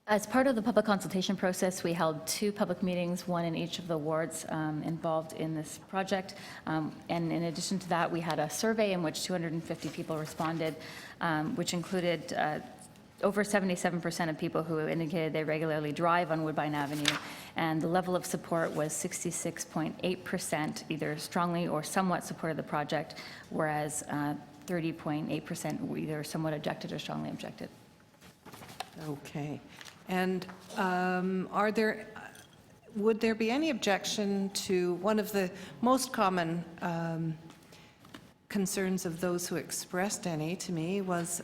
As part of the public consultation process, we held 2 public meetings, one in each of the wards involved in this project. And in addition to that, we had a survey in which 250 people responded, which included over 77% of people who indicated they regularly drive on Woodbine Avenue. And the level of support was 66.8%, either strongly or somewhat supported the project, whereas 30.8% either somewhat objected or strongly objected. Okay. And would there be any objection to one of the most common concerns of those who expressed any to me was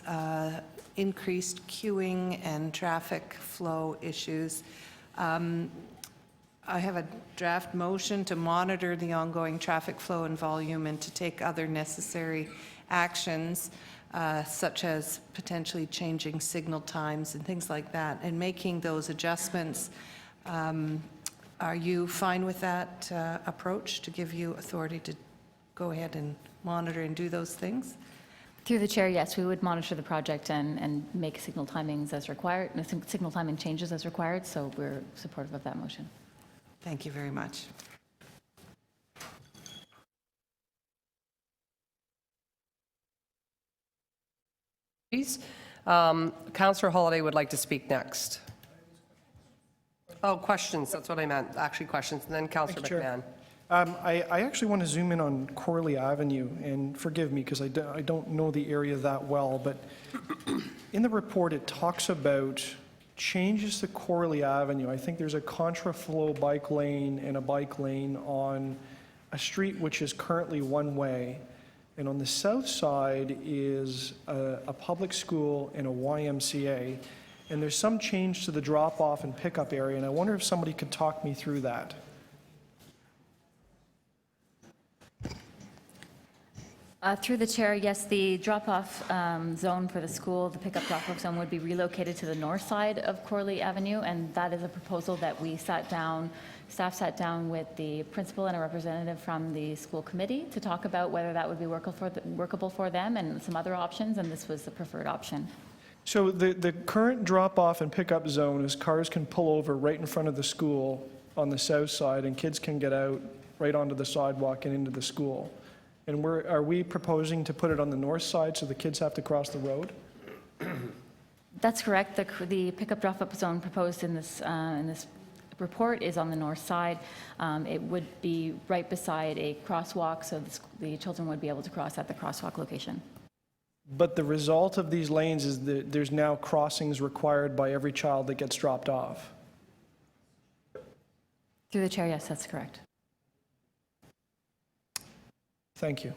increased queuing and traffic flow issues. I have a draft motion to monitor the ongoing traffic flow and volume and to take other necessary actions, such as potentially changing signal times and things like that, and making those adjustments. Are you fine with that approach, to give you authority to go ahead and monitor and do those things? Through the chair, yes, we would monitor the project and make signal timings as required, signal timing changes as required, so we're supportive of that motion. Thank you very much. Councillor Holyday would like to speak next. Oh, questions, that's what I meant, actually questions, and then Councillor McMahon. I actually want to zoom in on Corley Avenue, and forgive me because I don't know the area that well, but in the report it talks about changes to Corley Avenue. I think there's a contraflow bike lane and a bike lane on a street which is currently one way, and on the south side is a public school and a YMCA. and there's some change to the drop-off and pickup area, and I wonder if somebody could talk me through that. Through the chair, yes, the drop-off zone for the school, the pickup drop-off zone would be relocated to the north side of Corley Avenue, and that is a proposal that we staff sat down with the principal and a representative from the school committee to talk about whether that would be workable for them and some other options, and this was the preferred option. So the current drop-off and pickup zone is cars can pull over right in front of the school on the south side, and kids can get out right onto the sidewalk and into the school. And are we proposing to put it on the north side so the kids have to cross the road? That's correct. The pickup drop-up zone proposed in this report is on the north side. It would be right beside a crosswalk, so the children would be able to cross at the crosswalk location. But the result of these lanes is that there's now crossings required by every child that gets dropped off. Through the chair, yes, that's correct. Thank you.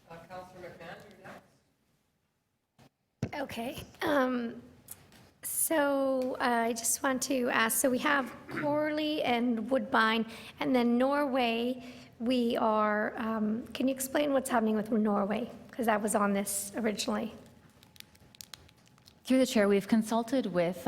Councillor McMahon, you're next. Okay. So I just want to ask, so we have Corley and Woodbine, and then Norway, we are, can you explain what's happening with Norway? Because that was on this originally. Through the chair, we've consulted with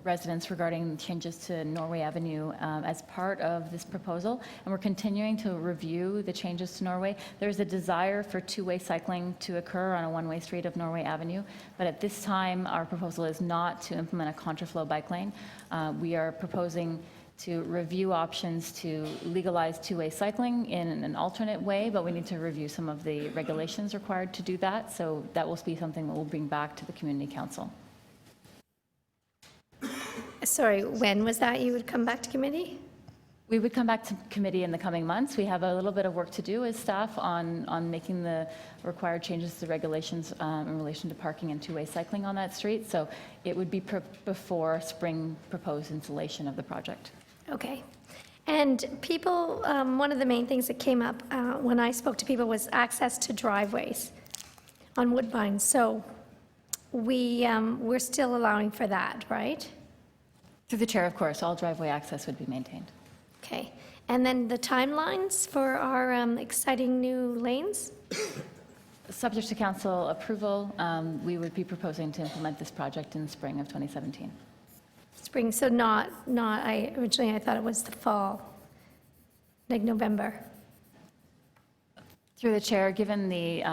residents regarding changes to Norway Avenue as part of this proposal, and we're continuing to review the changes to Norway. There's a desire for two-way cycling to occur on a one-way street of Norway Avenue, but at this time, our proposal is not to implement a contraflow bike lane. We are proposing to review options to legalize two-way cycling in an alternate way, but we need to review some of the regulations required to do that, so that will be something that we'll bring back to the Community Council. Sorry, when was that you would come back to committee? We would come back to committee in the coming months. We have a little bit of work to do as staff on making the required changes to the regulations in relation to parking and two-way cycling on that street, so it would be before spring proposed installation of the project. Okay. And people, one of the main things that came up when I spoke to people was access to driveways on Woodbine. So we're still allowing for that, right? Through the chair, of course, all driveway access would be maintained. Okay. And then the timelines for our exciting new lanes? Subject to council approval, we would be proposing to implement this project in the spring of 2017. Spring, so not, originally I thought it was the fall, like November. Through the chair, given the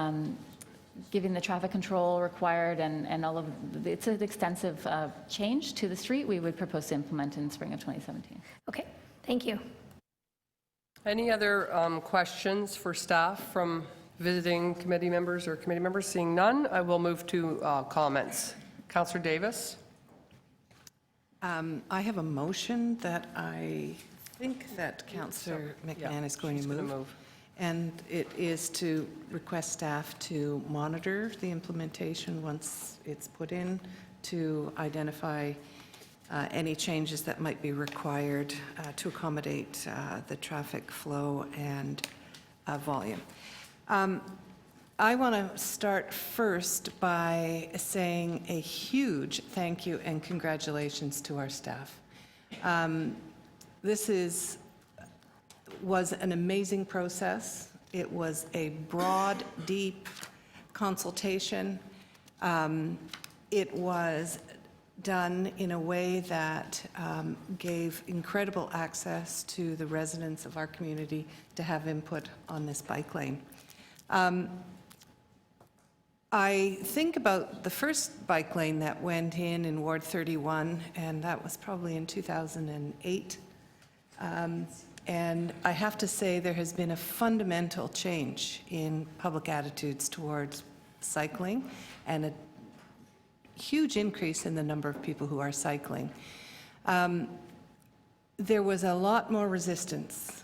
traffic control required and all of, it's an extensive change to the street, we would propose to implement in the spring of 2017. Okay, thank you. Any other questions for staff from visiting committee members or committee members? Seeing none, I will move to comments. Councillor Davis. I have a motion that I think that Councillor McMahon is going to move. And it is to request staff to monitor the implementation once it's put in, to identify any changes that might be required to accommodate the traffic flow and volume. I want to start first by saying a huge thank you and congratulations to our staff. This was an amazing process. It was a broad, deep consultation. It was done in a way that gave incredible access to the residents of our community to have input on this bike lane. I think about the first bike lane that went in Ward 31, and that was probably in 2008. And I have to say there has been a fundamental change in public attitudes towards cycling and a huge increase in the number of people who are cycling. There was a lot more resistance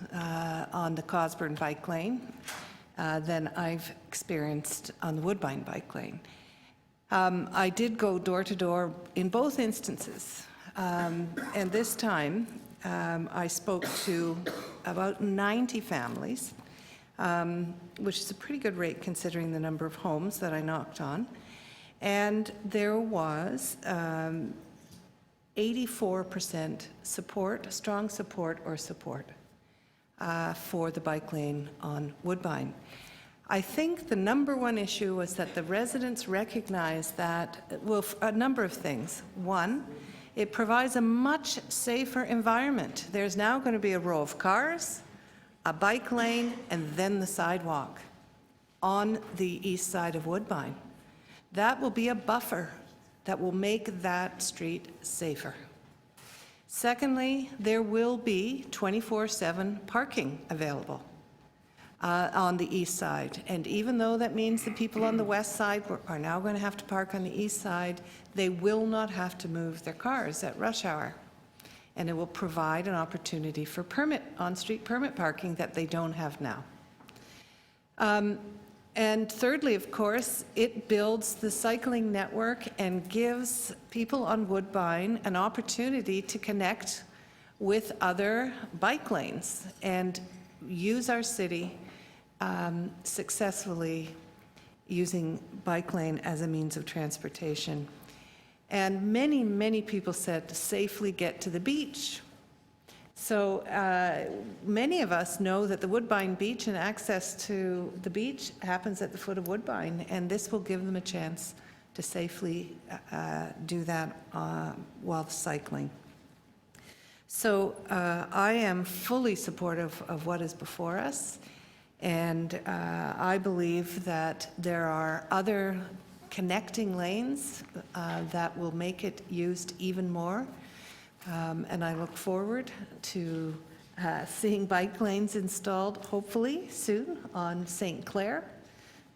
on the Cosburn bike lane than I've experienced on the Woodbine bike lane. I did go door to door in both instances, and this time I spoke to about 90 families, which is a pretty good rate considering the number of homes that I knocked on. And there was 84% support, strong support or support for the bike lane on Woodbine. I think the number one issue was that the residents recognized that, well, a number of things. One, it provides a much safer environment. There's now going to be a row of cars, a bike lane, and then the sidewalk on the east side of Woodbine. That will be a buffer that will make that street safer. Secondly, there will be 24/7 parking available on the east side. And even though that means the people on the west side are now going to have to park on the east side, they will not have to move their cars at rush hour. And it will provide an opportunity for on-street permit parking that they don't have now. And thirdly, of course, it builds the cycling network and gives people on Woodbine an opportunity to connect with other bike lanes and use our city successfully using bike lane as a means of transportation. And many, many people said to safely get to the beach. So many of us know that the Woodbine Beach and access to the beach happens at the foot of Woodbine, and this will give them a chance to safely do that while cycling. So I am fully supportive of what is before us, and I believe that there are other connecting lanes that will make it used even more. And I look forward to seeing bike lanes installed, hopefully soon, on St. Clair,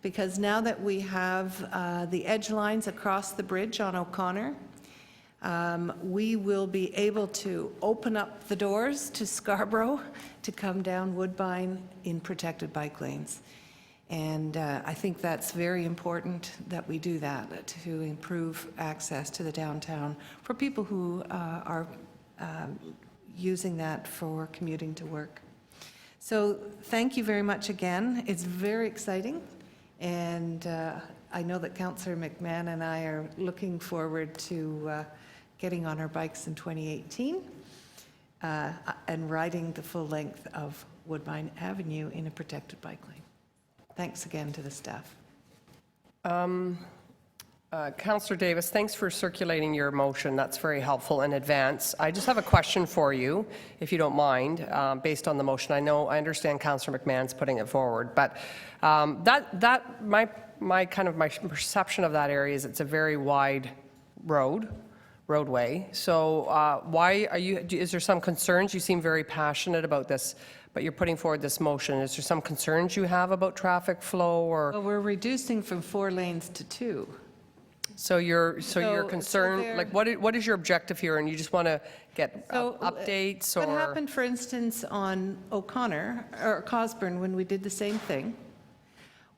because now that we have the edge lines across the bridge on O'Connor, we will be able to open up the doors to Scarborough to come down Woodbine in protected bike lanes. And I think that's very important that we do that to improve access to the downtown for people who are using that for commuting to work. So thank you very much again. It's very exciting. And I know that Councillor McMahon and I are looking forward to getting on our bikes in 2018 and riding the full length of Woodbine Avenue in a protected bike lane. Thanks again to the staff. Councillor Davis, thanks for circulating your motion. That's very helpful in advance. I just have a question for you, if you don't mind, based on the motion. I understand Councillor McMahon's putting it forward, but my perception of that area is it's a very wide roadway. So why are you? Is there some concerns? You seem very passionate about this, but you're putting forward this motion. Is there some concerns you have about traffic flow, or? Well, we're reducing from 4 lanes to 2. So you're concerned, like what is your objective here, and you just want to get updates, or? What happened, for instance, on O'Connor, or Cosburn, when we did the same thing,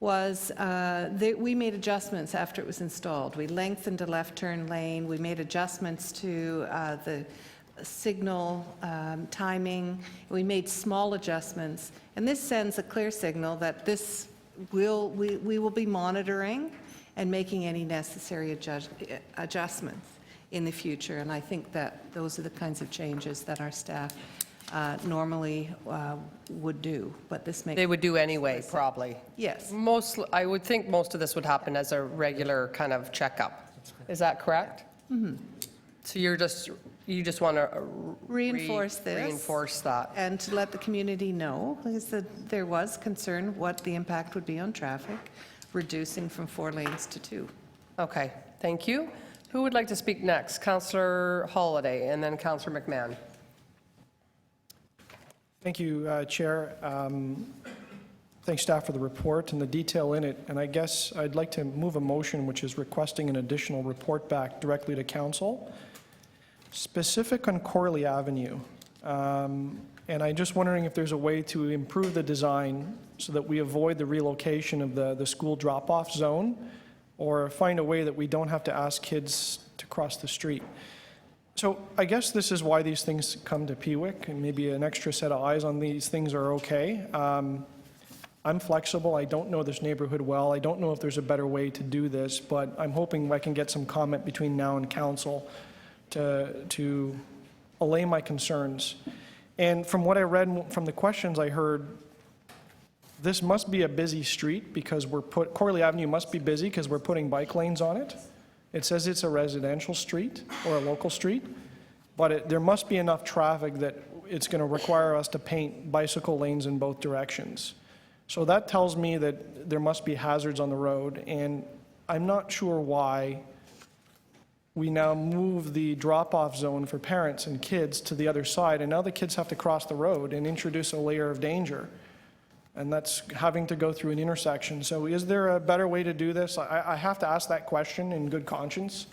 was we made adjustments after it was installed. We lengthened a left turn lane, we made adjustments to the signal timing, we made small adjustments, and this sends a clear signal that we will be monitoring and making any necessary adjustments in the future. And I think that those are the kinds of changes that our staff normally would do, but this makes... They would do anyway, probably. Yes. I would think most of this would happen as a regular kind of checkup. Is that correct? Mm-hmm. So you just want to reinforce that. And to let the community know, because there was concern what the impact would be on traffic, reducing from 4 lanes to 2. Okay, thank you. Who would like to speak next? Councillor Holladay and then Councillor McMahon. Thank you, Chair. Thanks, staff, for the report and the detail in it. And I guess I'd like to move a motion which is requesting an additional report back directly to Council, specific on Corley Avenue. And I'm just wondering if there's a way to improve the design so that we avoid the relocation of the school drop-off zone, or find a way that we don't have to ask kids to cross the street. So I guess this is why these things come to Pewick, and maybe an extra set of eyes on these things are okay. I'm flexible. I don't know this neighborhood well. I don't know if there's a better way to do this, but I'm hoping I can get some comment between now and council to allay my concerns. And from what I read, from the questions I heard, this must be a busy street because Corley Avenue must be busy because we're putting bike lanes on it. It says it's a residential street or a local street, but there must be enough traffic that it's going to require us to paint bicycle lanes in both directions. So that tells me that there must be hazards on the road, and I'm not sure why we now move the drop-off zone for parents and kids to the other side, and now the kids have to cross the road and introduce a layer of danger. And that's having to go through an intersection. So is there a better way to do this? I have to ask that question in good conscience.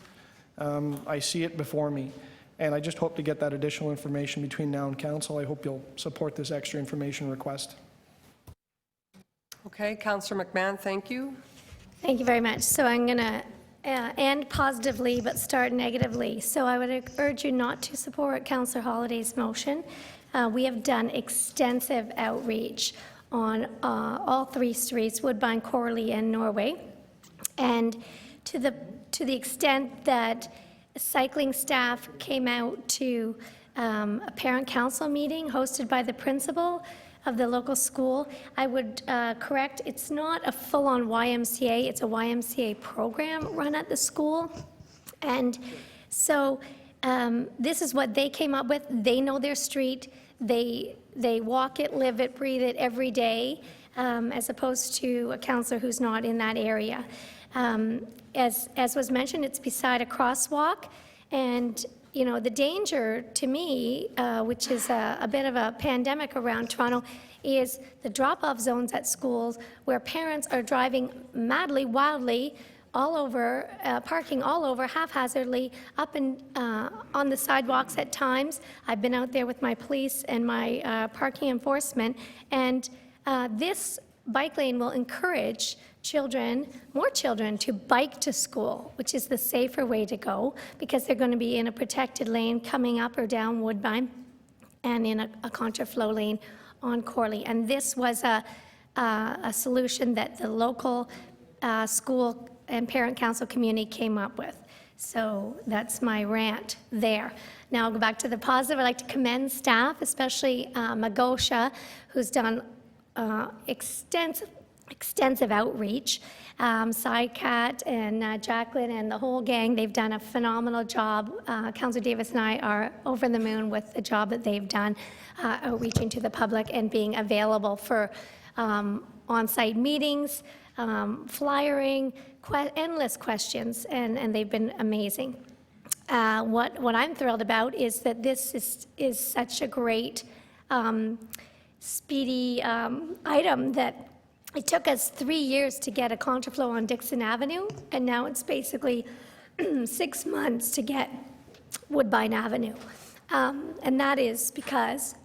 I see it before me, and I just hope to get that additional information between now and council. I hope you'll support this extra information request. Okay, Councillor McMahon, thank you. Thank you very much. So I'm going to end positively but start negatively. So I would urge you not to support Councillor Holliday's motion. We have done extensive outreach on all three streets, Woodbine, Corley, and Norway. And to the extent that cycling staff came out to a parent council meeting hosted by the principal of the local school, I would correct, it's not a full-on YMCA, it's a YMCA program run at the school. And so this is what they came up with. They know their street. They walk it, live it, breathe it every day, as opposed to a counselor who's not in that area. As was mentioned, it's beside a crosswalk, and you know, the danger to me, which is a bit of a pandemic around Toronto, is the drop-off zones at schools where parents are driving madly, wildly, all over, parking all over, haphazardly, up and on the sidewalks at times. I've been out there with my police and my parking enforcement, and this bike lane will encourage children, more children, to bike to school, which is the safer way to go because they're going to be in a protected lane coming up or down Woodbine and in a contraflow lane on Corley. And this was a solution that the local school and parent council community came up with. So that's my rant there. Now I'll go back to the positive. I'd like to commend staff, especially Magosha, who's done extensive outreach. Sidecat and Jacqueline and the whole gang, they've done a phenomenal job. Councillor Davis and I are over the moon with the job that they've done, outreaching to the public and being available for on-site meetings, flyering, endless questions, and they've been amazing. What I'm thrilled about is that this is such a great speedy item that it took us 3 years to get a contraflow on Dixon Avenue, and now it's basically 6 months to get Woodbine Avenue. And that is because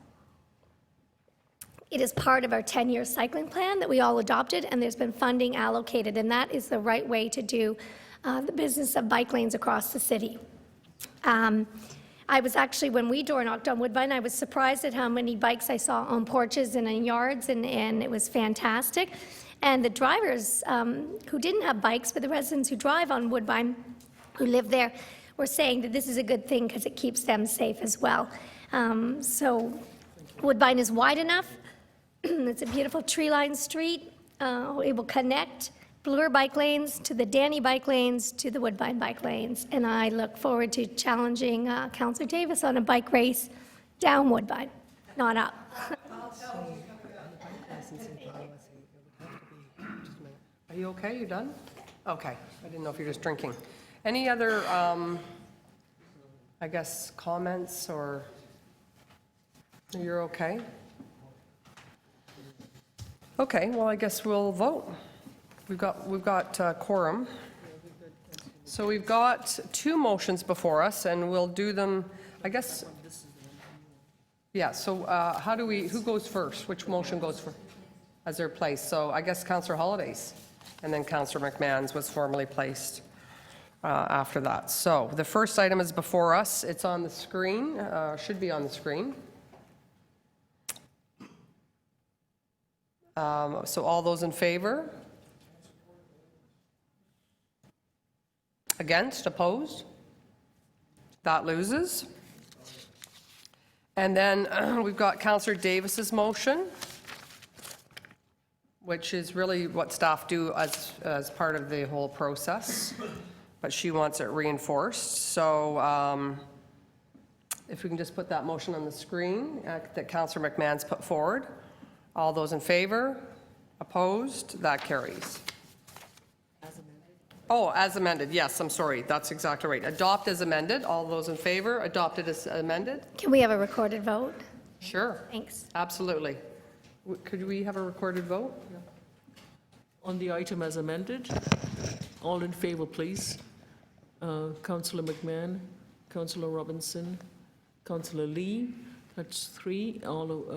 it is part of our 10-year cycling plan that we all adopted, and there's been funding allocated, and that is the right way to do the business of bike lanes across the city. I was actually, when we door knocked on Woodbine, I was surprised at how many bikes I saw on porches and in yards, and it was fantastic. And the drivers who didn't have bikes, but the residents who drive on Woodbine, who live there, were saying that this is a good thing because it keeps them safe as well. So Woodbine is wide enough. It's a beautiful tree-lined street. It will connect Bloor bike lanes to the Danny bike lanes to the Woodbine bike lanes. And I look forward to challenging Councillor Davis on a bike race down Woodbine, not up. Are you okay? You done? Okay. I didn't know if you're just drinking. Any other, I guess, comments or you're okay? Okay, well, I guess we'll vote. We've got quorum. So we've got 2 motions before us, and we'll do them, I guess. Yeah, so how do we, who goes first? Which motion goes first as their place? So I guess Councillor Holliday's, and then Councillor McMahon's was formally placed after that. So the first item is before us. It's on the screen, should be on the screen. So all those in favor? Against, opposed? That loses. And then we've got Councillor Davis's motion, which is really what staff do as part of the whole process, but she wants it reinforced. So if we can just put that motion on the screen that Councillor McMahon's put forward. All those in favor? Opposed? That carries. Oh, as amended. Yes, I'm sorry. That's exactly right. Adopt as amended. All those in favor? Adopted as amended? Can we have a recorded vote? Sure. Thanks. Absolutely. Could we have a recorded vote? On the item as amended, all in favor, please. Councillor McMahon, Councillor Robinson, Councillor Lee, that's 3. All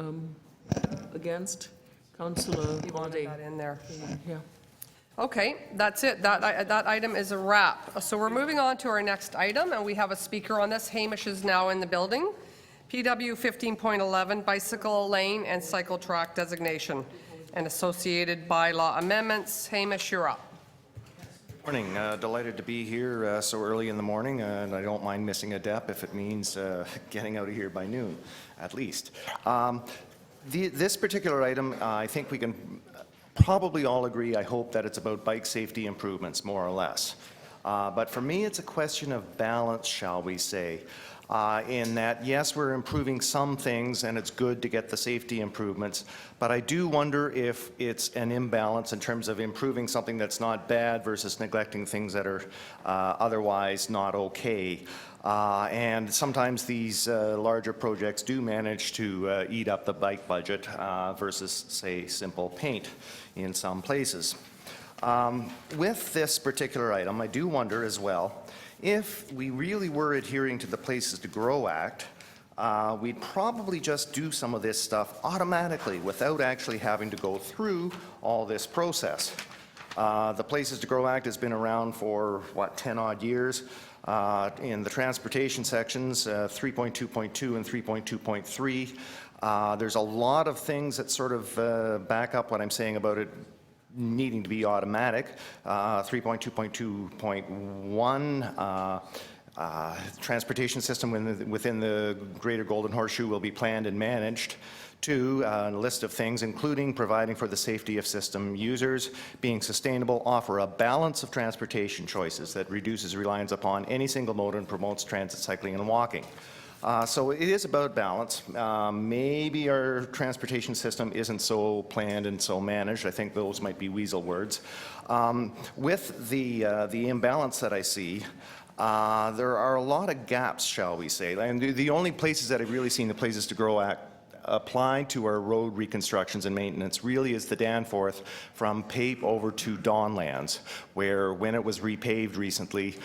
against, Councillor You wanted that in there. Yeah. Okay, that's it. That item is a wrap. So we're moving on to our next item, and we have a speaker on this. Hamish is now in the building. PW 15.11, bicycle lane and cycle track designation and associated bylaw amendments. Hamish, you're up. Morning. Delighted to be here so early in the morning, and I don't mind missing a dep if it means getting out of here by noon, at least. This particular item, I think we can probably all agree, I hope, that it's about bike safety improvements, more or less. But for me, it's a question of balance, shall we say, in that, yes, we're improving some things, and it's good to get the safety improvements, but I do wonder if it's an imbalance in terms of improving something that's not bad versus neglecting things that are otherwise not okay. And sometimes these larger projects do manage to eat up the bike budget versus, say, simple paint in some places. With this particular item, I do wonder as well, if we really were adhering to the Places to Grow Act, we'd probably just do some of this stuff automatically without actually having to go through all this process. The Places to Grow Act has been around for, what, 10-odd years. In the transportation sections, 3.2.2 and 3.2.3, there's a lot of things that sort of back up what I'm saying about it needing to be automatic. 3.2.2.1, transportation system within the Greater Golden Horseshoe will be planned and managed. 2, a list of things, including providing for the safety of system users, being sustainable, offer a balance of transportation choices that reduces reliance upon any single mode and promotes transit, cycling, and walking. So it is about balance. Maybe our transportation system isn't so planned and so managed. I think those might be weasel words. With the imbalance that I see, there are a lot of gaps, shall we say. And the only places that I've really seen the Places to Grow Act applied to our road reconstructions and maintenance really is the Danforth from Pape over to Dawnlands, where when it was repaved recently,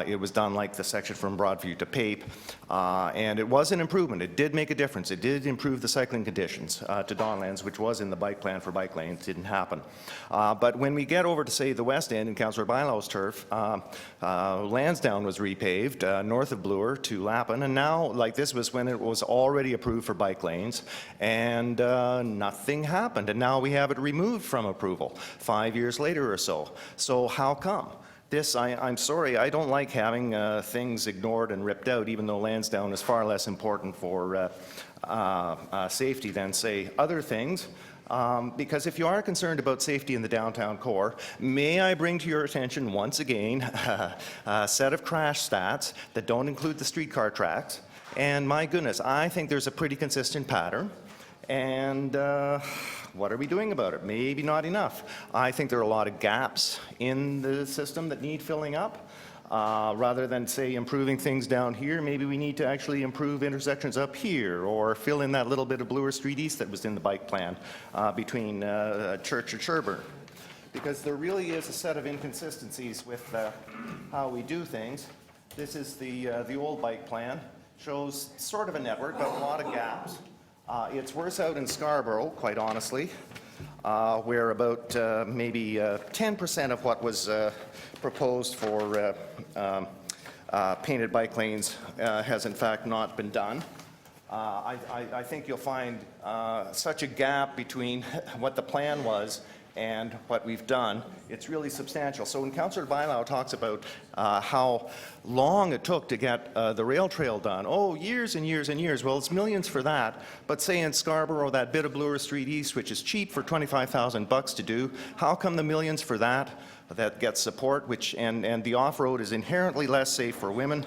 it was done like the section from Broadview to Pape, and it was an improvement. It did make a difference. It did improve the cycling conditions to Dawnlands, which was in the bike plan for bike lanes. It didn't happen. But when we get over to, say, the West End in Councillor Bailow's turf, Lansdowne was repaved north of Bloor to Lappin, and now, like, this was when it was already approved for bike lanes, and nothing happened, and now we have it removed from approval 5 years later or so. So how come? This, I'm sorry, I don't like having things ignored and ripped out, even though Lansdowne is far less important for safety than, say, other things. Because if you are concerned about safety in the downtown core, may I bring to your attention once again a set of crash stats that don't include the streetcar tracks. And my goodness, I think there's a pretty consistent pattern. And what are we doing about it? Maybe not enough. I think there are a lot of gaps in the system that need filling up. Rather than, say, improving things down here, maybe we need to actually improve intersections up here or fill in that little bit of Bloor Street East that was in the bike plan between Church and Sherburne. Because there really is a set of inconsistencies with how we do things. This is the old bike plan. Shows sort of a network, but a lot of gaps. It's worse out in Scarborough, quite honestly, where about maybe 10% of what was proposed for painted bike lanes has in fact not been done. I think you'll find such a gap between what the plan was and what we've done. It's really substantial. So when Councillor Bailão talks about how long it took to get the rail trail done, oh, years and years and years. Well, it's millions for that. But say in Scarborough, that bit of Bloor Street East, which is cheap for $25,000 to do, how come the millions for that gets support, and the off-road is inherently less safe for women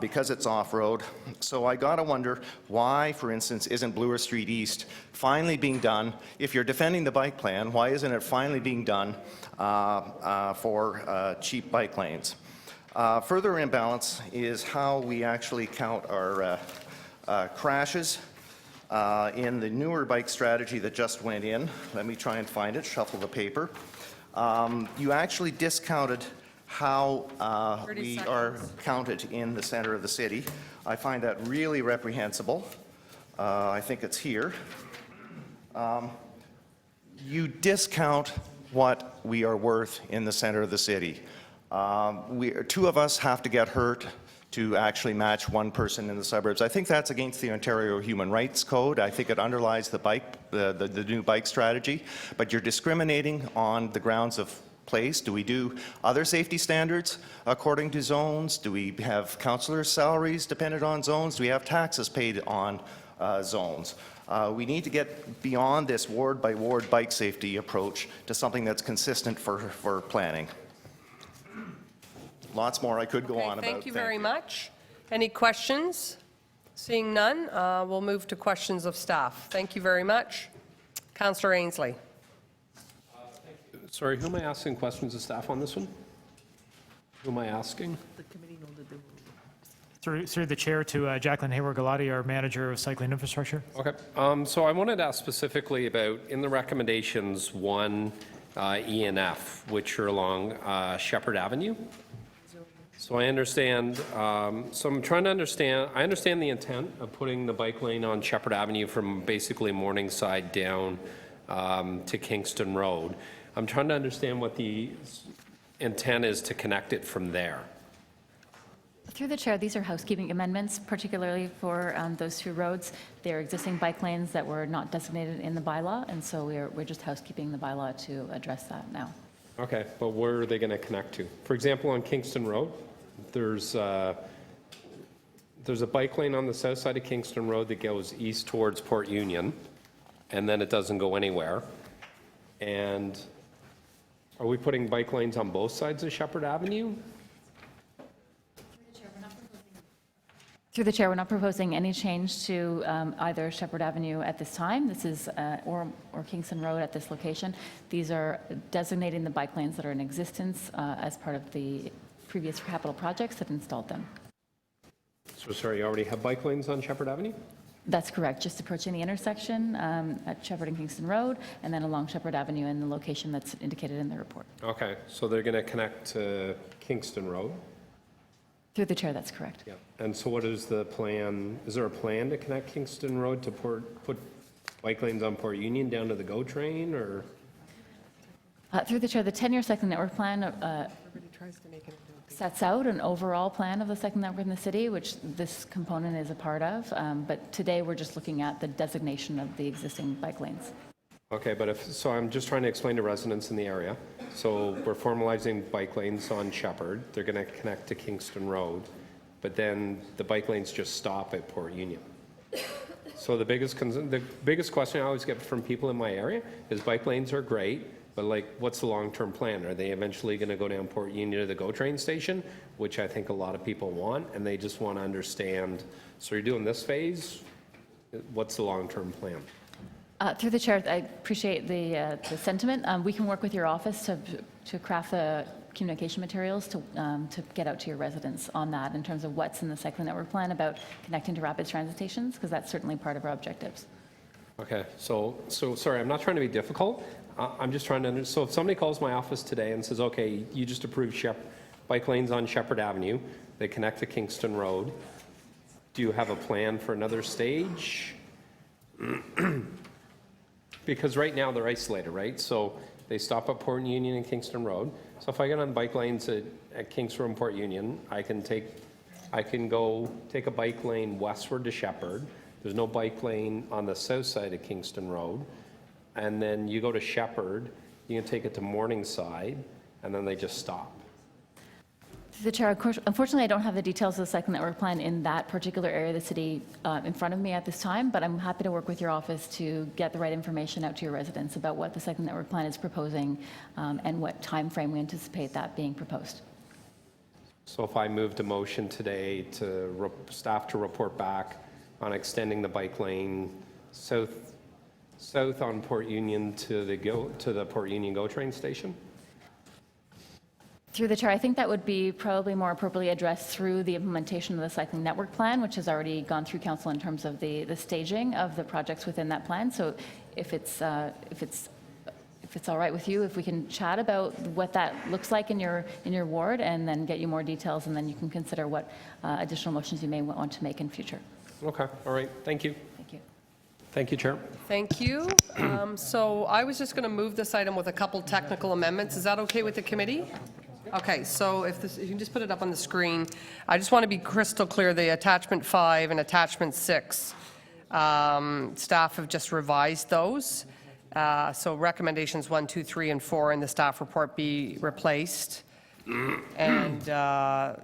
because it's off-road. So I gotta wonder why, for instance, isn't Bloor Street East finally being done? If you're defending the bike plan, why isn't it finally being done for cheap bike lanes? Further imbalance is how we actually count our crashes. In the newer bike strategy that just went in, let me try and find it, shuffle the paper. You actually discounted how we are counted in the center of the city. I find that really reprehensible. I think it's here. You discount what we are worth in the center of the city. Two of us have to get hurt to actually match one person in the suburbs. I think that's against the Ontario Human Rights Code. I think it underlies the new bike strategy, but you're discriminating on the grounds of place. Do we do other safety standards according to zones? Do we have councillors' salaries dependent on zones? Do we have taxes paid on zones? We need to get beyond this ward-by-ward bike safety approach to something that's consistent for planning. Lots more I could go on about. Thank you very much. Any questions? Seeing none, we'll move to questions of staff. Thank you very much. Councillor Ainsley. Sorry, who am I asking questions of staff on this one? Who am I asking? Through the chair to Jacqueline Hayward-Galati, our manager of cycling infrastructure. Okay. So I wanted to ask specifically about, in the recommendations 1, E and F, which are along Shepherd Avenue. So I understand, so I'm trying to understand, I understand the intent of putting the bike lane on Shepherd Avenue from basically Morningside down to Kingston Road. I'm trying to understand what the intent is to connect it from there. Through the chair, these are housekeeping amendments, particularly for those two roads. They're existing bike lanes that were not designated in the bylaw, and so we're just housekeeping the bylaw to address that now. Okay, but where are they going to connect to? For example, on Kingston Road, there's a bike lane on the south side of Kingston Road that goes east towards Port Union, and then it doesn't go anywhere. And are we putting bike lanes on both sides of Shepherd Avenue? Through the chair, we're not proposing any change to either Shepherd Avenue at this time. This is or Kingston Road at this location. These are designating the bike lanes that are in existence as part of the previous capital projects that installed them. So sorry, you already have bike lanes on Shepherd Avenue? That's correct. Just approaching the intersection at Shepherd and Kingston Road, and then along Shepherd Avenue in the location that's indicated in the report. Okay, so they're going to connect to Kingston Road? Through the chair, that's correct. Yeah. And so what is the plan? Is there a plan to connect Kingston Road to put bike lanes on Port Union down to the GO train, or? Through the chair, the 10-year cycling network plan sets out an overall plan of the cycling network in the city, which this component is a part of. But today, we're just looking at the designation of the existing bike lanes. Okay, but so I'm just trying to explain to residents in the area. So we're formalizing bike lanes on Shepherd. They're going to connect to Kingston Road, but then the bike lanes just stop at Port Union. So the biggest question I always get from people in my area is bike lanes are great, but like, what's the long-term plan? Are they eventually going to go down Port Union to the GO train station, which I think a lot of people want, and they just want to understand, so you're doing this phase, what's the long-term plan? Through the chair, I appreciate the sentiment. We can work with your office to craft the communication materials to get out to your residents on that in terms of what's in the cycling network plan about connecting to rapid transit stations, because that's certainly part of our objectives. Okay, so sorry, I'm not trying to be difficult. I'm just trying to understand. So if somebody calls my office today and says, okay, you just approved bike lanes on Shepherd Avenue, they connect to Kingston Road, do you have a plan for another stage? Because right now they're isolated, right? So they stop at Port Union and Kingston Road. So if I get on bike lanes at Kingston Road and Port Union, I can go take a bike lane westward to Shepherd, There's no bike lane on the south side of Kingston Road. And then you go to Shepherd, you can take it to Morningside, and then they just stop. Through the chair, unfortunately, I don't have the details of the cycling network plan in that particular area of the city in front of me at this time, but I'm happy to work with your office to get the right information out to your residents about what the cycling network plan is proposing and what time frame we anticipate that being proposed. So if I moved a motion today to staff to report back on extending the bike lane south on Port Union to the Port Union GO train station? Through the chair, I think that would be probably more appropriately addressed through the implementation of the cycling network plan, which has already gone through council in terms of the staging of the projects within that plan. So if it's all right with you, if we can chat about what that looks like in your ward and then get you more details, and then you can consider what additional motions you may want to make in future. Okay, all right, thank you. Thank you. Thank you, Chair. Thank you. So I was just going to move this item with a couple technical amendments. Is that okay with the committee? Okay, so if you can just put it up on the screen. I just want to be crystal clear, the attachment 5 and attachment 6, staff have just revised those. So recommendations 1, 2, 3, and 4 in the staff report be replaced. And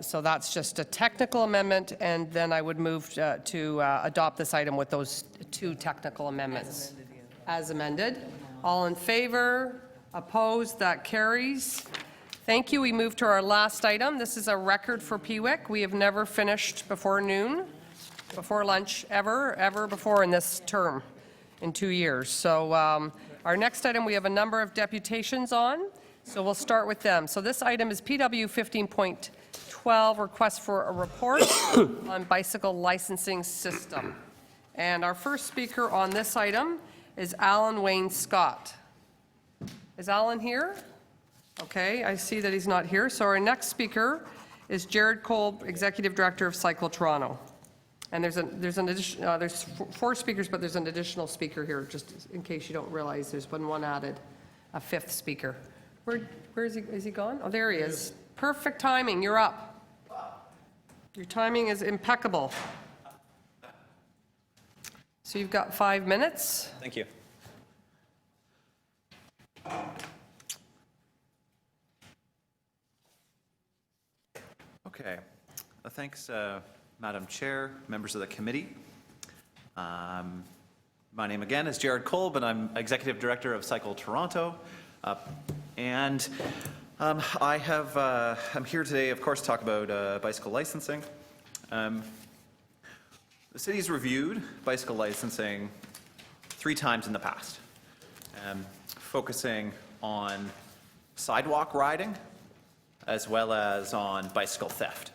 so that's just a technical amendment, and then I would move to adopt this item with those 2 technical amendments. As amended. All in favor? Opposed? That carries. Thank you. We move to our last item. This is a record for PWIC. We have never finished before noon, before lunch, ever before in this term, in 2 years. So our next item, we have a number of deputations on. So we'll start with them. So this item is PW 15.12, request for a report on bicycle licensing system. And our first speaker on this item is Alan Wayne Scott. Is Alan here? Okay, I see that he's not here. So our next speaker is Jared Kolb, Executive Director of Cycle Toronto. And there's 4 speakers, but there's an additional speaker here, just in case you don't realize there's been one added, a 5th speaker. Where is he? Is he gone? Oh, there he is. Perfect timing. You're up. Your timing is impeccable. So you've got 5 minutes. Thank you. Okay. Thanks, Madam Chair, members of the committee. My name again is Jared Kolb, and I'm Executive Director of Cycle Toronto. I'm here today, of course, to talk about bicycle licensing. The city's reviewed bicycle licensing 3 times in the past, focusing on sidewalk riding as well as on bicycle theft.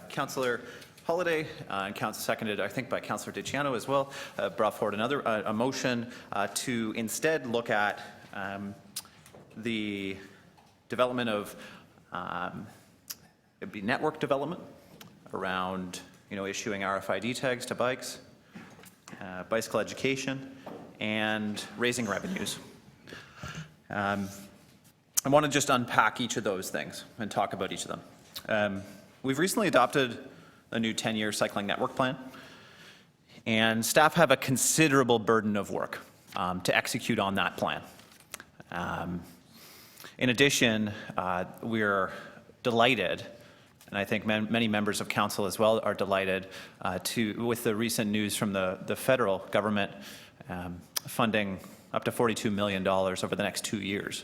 Councillor Holiday, and seconded, I think, by Councillor DiCiano as well, brought forward a motion to instead look at the development of it'd be network development around, issuing RFID tags to bikes, bicycle education, and raising revenues. I want to just unpack each of those things and talk about each of them. We've recently adopted a new 10-year cycling network plan, and staff have a considerable burden of work to execute on that plan. In addition, we're delighted, and I think many members of council as well are delighted with the recent news from the federal government funding up to $42 million over the next 2 years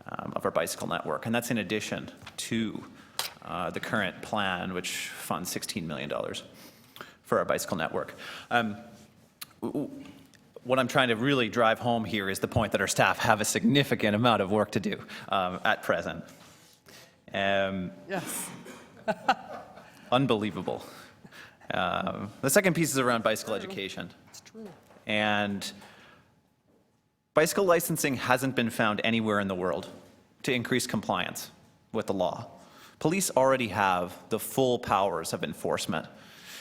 of our bicycle network, and that's in addition to the current plan, which funds $16 million for our bicycle network. What I'm trying to really drive home here is the point that our staff have a significant amount of work to do at present. Yes. Unbelievable. The second piece is around bicycle education. It's true. And bicycle licensing hasn't been found anywhere in the world to increase compliance with the law. Police already have the full powers of enforcement.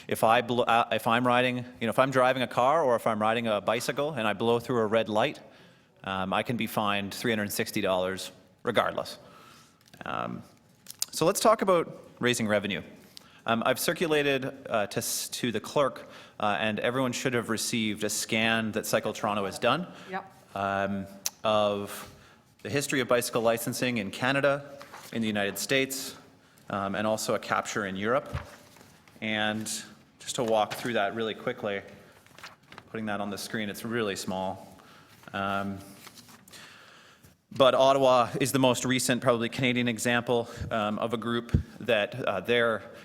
If I'm riding, if I'm driving a car or if I'm riding a bicycle and I blow through a red light, I can be fined $360 regardless. So let's talk about raising revenue. I've circulated to the clerk, and everyone should have received a scan that Cycle Toronto has done of the history of bicycle licensing in Canada, in the United States, and also a capture in Europe. And just to walk through that really quickly, putting that on the screen, it's really small. But Ottawa is the most recent, probably Canadian example of a group that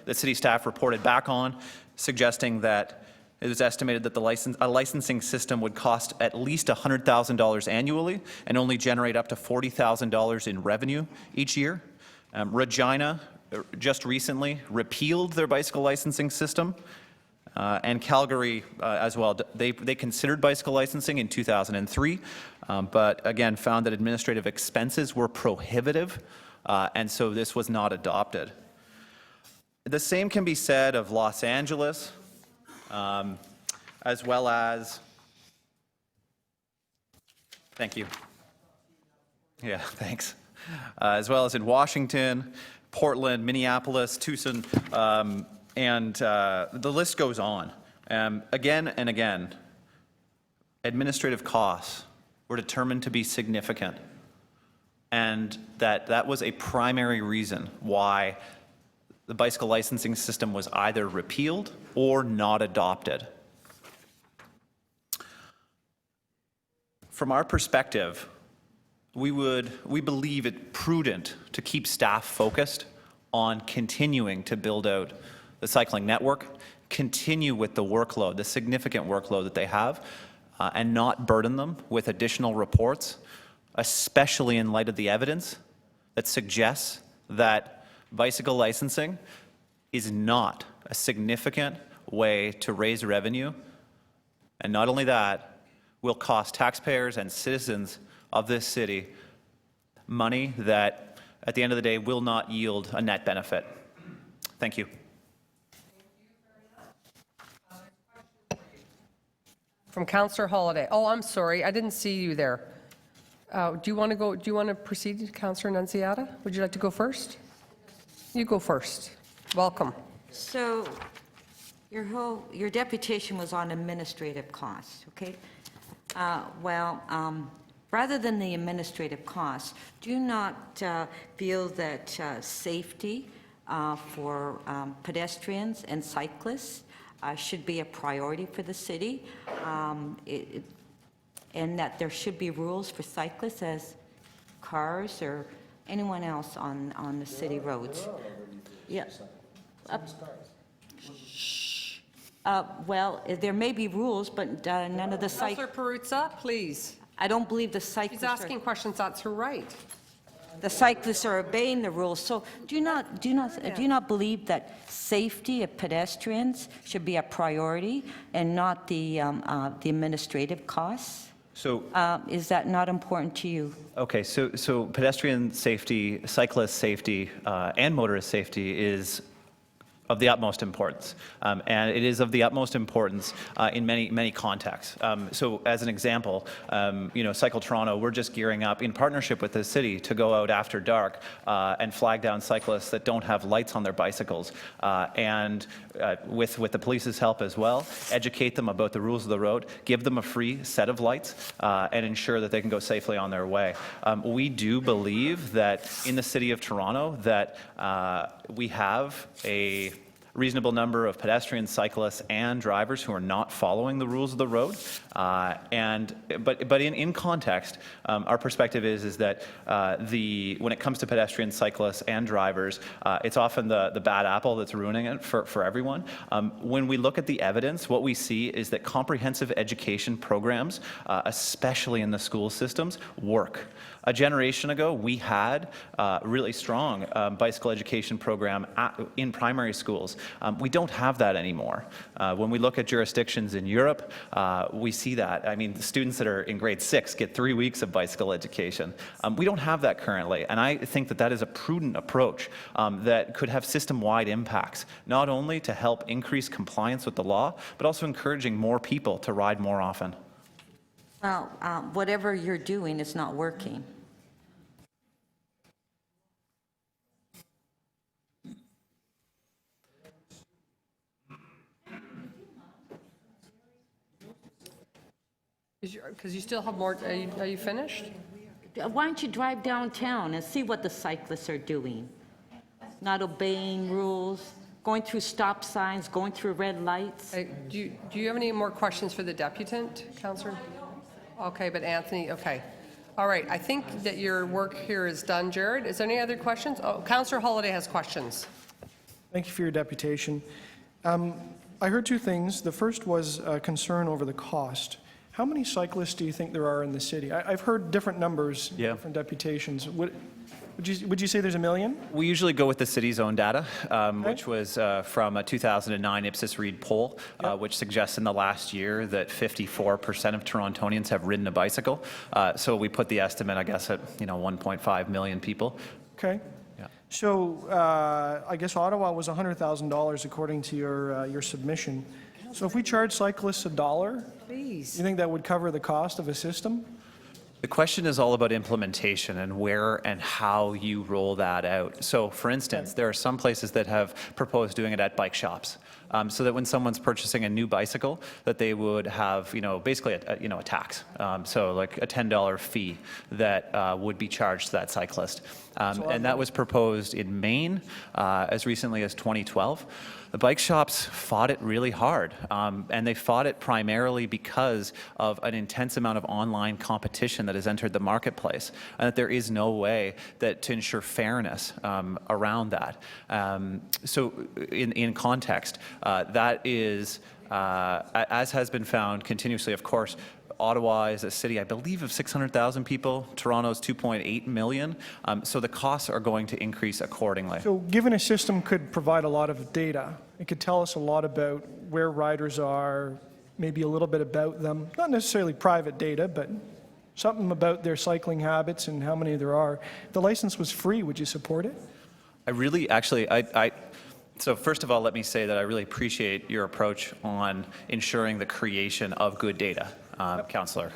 the city staff reported back on, suggesting that it was estimated that a licensing system would cost at least $100,000 annually and only generate up to $40,000 in revenue each year. Regina just recently repealed their bicycle licensing system, and Calgary as well. They considered bicycle licensing in 2003, but again found that administrative expenses were prohibitive, and so this was not adopted. The same can be said of Los Angeles, as well as, thank you. Yeah, thanks. As well as in Washington, Portland, Minneapolis, Tucson, and the list goes on. Again and again, administrative costs were determined to be significant, and that was a primary reason why the bicycle licensing system was either repealed or not adopted. From our perspective, we believe it prudent to keep staff focused on continuing to build out the cycling network, continue with the workload, the significant workload that they have, and not burden them with additional reports, especially in light of the evidence that suggests that bicycle licensing is not a significant way to raise revenue. And not only that, will cost taxpayers and citizens of this city money that, at the end of the day, will not yield a net benefit. Thank you. From Councillor Holiday. Oh, I'm sorry, I didn't see you there. Do you want to proceed, Councillor Nunziata? Would you like to go first? You go first. Welcome. So your deputation was on administrative costs, okay? Rather than the administrative costs, do you not feel that safety for pedestrians and cyclists should be a priority for the city, and that there should be rules for cyclists as cars or anyone else on the city roads? Yeah. Well, there may be rules, but none of the Councillor Perruzza, please. I don't believe the cyclists. She's asking questions. That's her right. The cyclists are obeying the rules. So do you not believe that safety of pedestrians should be a priority and not the administrative costs? So is that not important to you? okay, so pedestrian safety, cyclist safety, and motorist safety is of the utmost importance, and it is of the utmost importance in many contexts. So, as an example, Cycle Toronto, we're just gearing up in partnership with the city to go out after dark and flag down cyclists that don't have lights on their bicycles, and with the police's help as well, educate them about the rules of the road, give them a free set of lights, and ensure that they can go safely on their way. We do believe that in the city of Toronto that we have a reasonable number of pedestrians, cyclists, and drivers who are not following the rules of the road. But in context, our perspective is that when it comes to pedestrians, cyclists, and drivers, it's often the bad apple that's ruining it for everyone. When we look at the evidence, what we see is that comprehensive education programs, especially in the school systems, work. A generation ago, we had a really strong bicycle education program in primary schools. We don't have that anymore. When we look at jurisdictions in Europe, we see that. I mean, the students that are in grade 6 get 3 weeks of bicycle education. We don't have that currently, and I think that is a prudent approach that could have system-wide impacts, not only to help increase compliance with the law, but also encouraging more people to ride more often. Well, whatever you're doing is not working. Because you still have more, are you finished? Why don't you drive downtown and see what the cyclists are doing? Not obeying rules, going through stop signs, going through red lights. Do you have any more questions for the deputant, Councillor? Okay, but Anthony, okay. All right, I think that your work here is done, Jared. Is there any other questions? Oh, Councillor Holyday has questions. Thank you for your deputation. I heard two things. The first was a concern over the cost. How many cyclists do you think there are in the city? I've heard different numbers, different deputations. Would you say there's 1 million? We usually go with the city's own data, which was from a 2009 Ipsos Reid poll, which suggests in the last year that 54% of Torontonians have ridden a bicycle. So we put the estimate, I guess, at 1.5 million people. Okay. Yeah. So I guess Ottawa was $100,000 according to your submission. So if we charge cyclists $1, please, you think that would cover the cost of a system? The question is all about implementation and where and how you roll that out. So, for instance, there are some places that have proposed doing it at bike shops, so that when someone's purchasing a new bicycle, that they would have, basically a tax. So, like a $10 fee that would be charged to that cyclist, and that was proposed in Maine as recently as 2012. The bike shops fought it really hard, and they fought it primarily because of an intense amount of online competition that has entered the marketplace, and that there is no way that to ensure fairness around that. So in context, that is, as has been found continuously, of course, Ottawa is a city, I believe, of 600,000 people. Toronto's 2.8 million. So the costs are going to increase accordingly. So given a system could provide a lot of data, it could tell us a lot about where riders are, maybe a little bit about them, not necessarily private data, but something about their cycling habits and how many there are. If the license was free, would you support it? I really, actually, so first of all, let me say that I really appreciate your approach on ensuring the creation of good data, Councillor.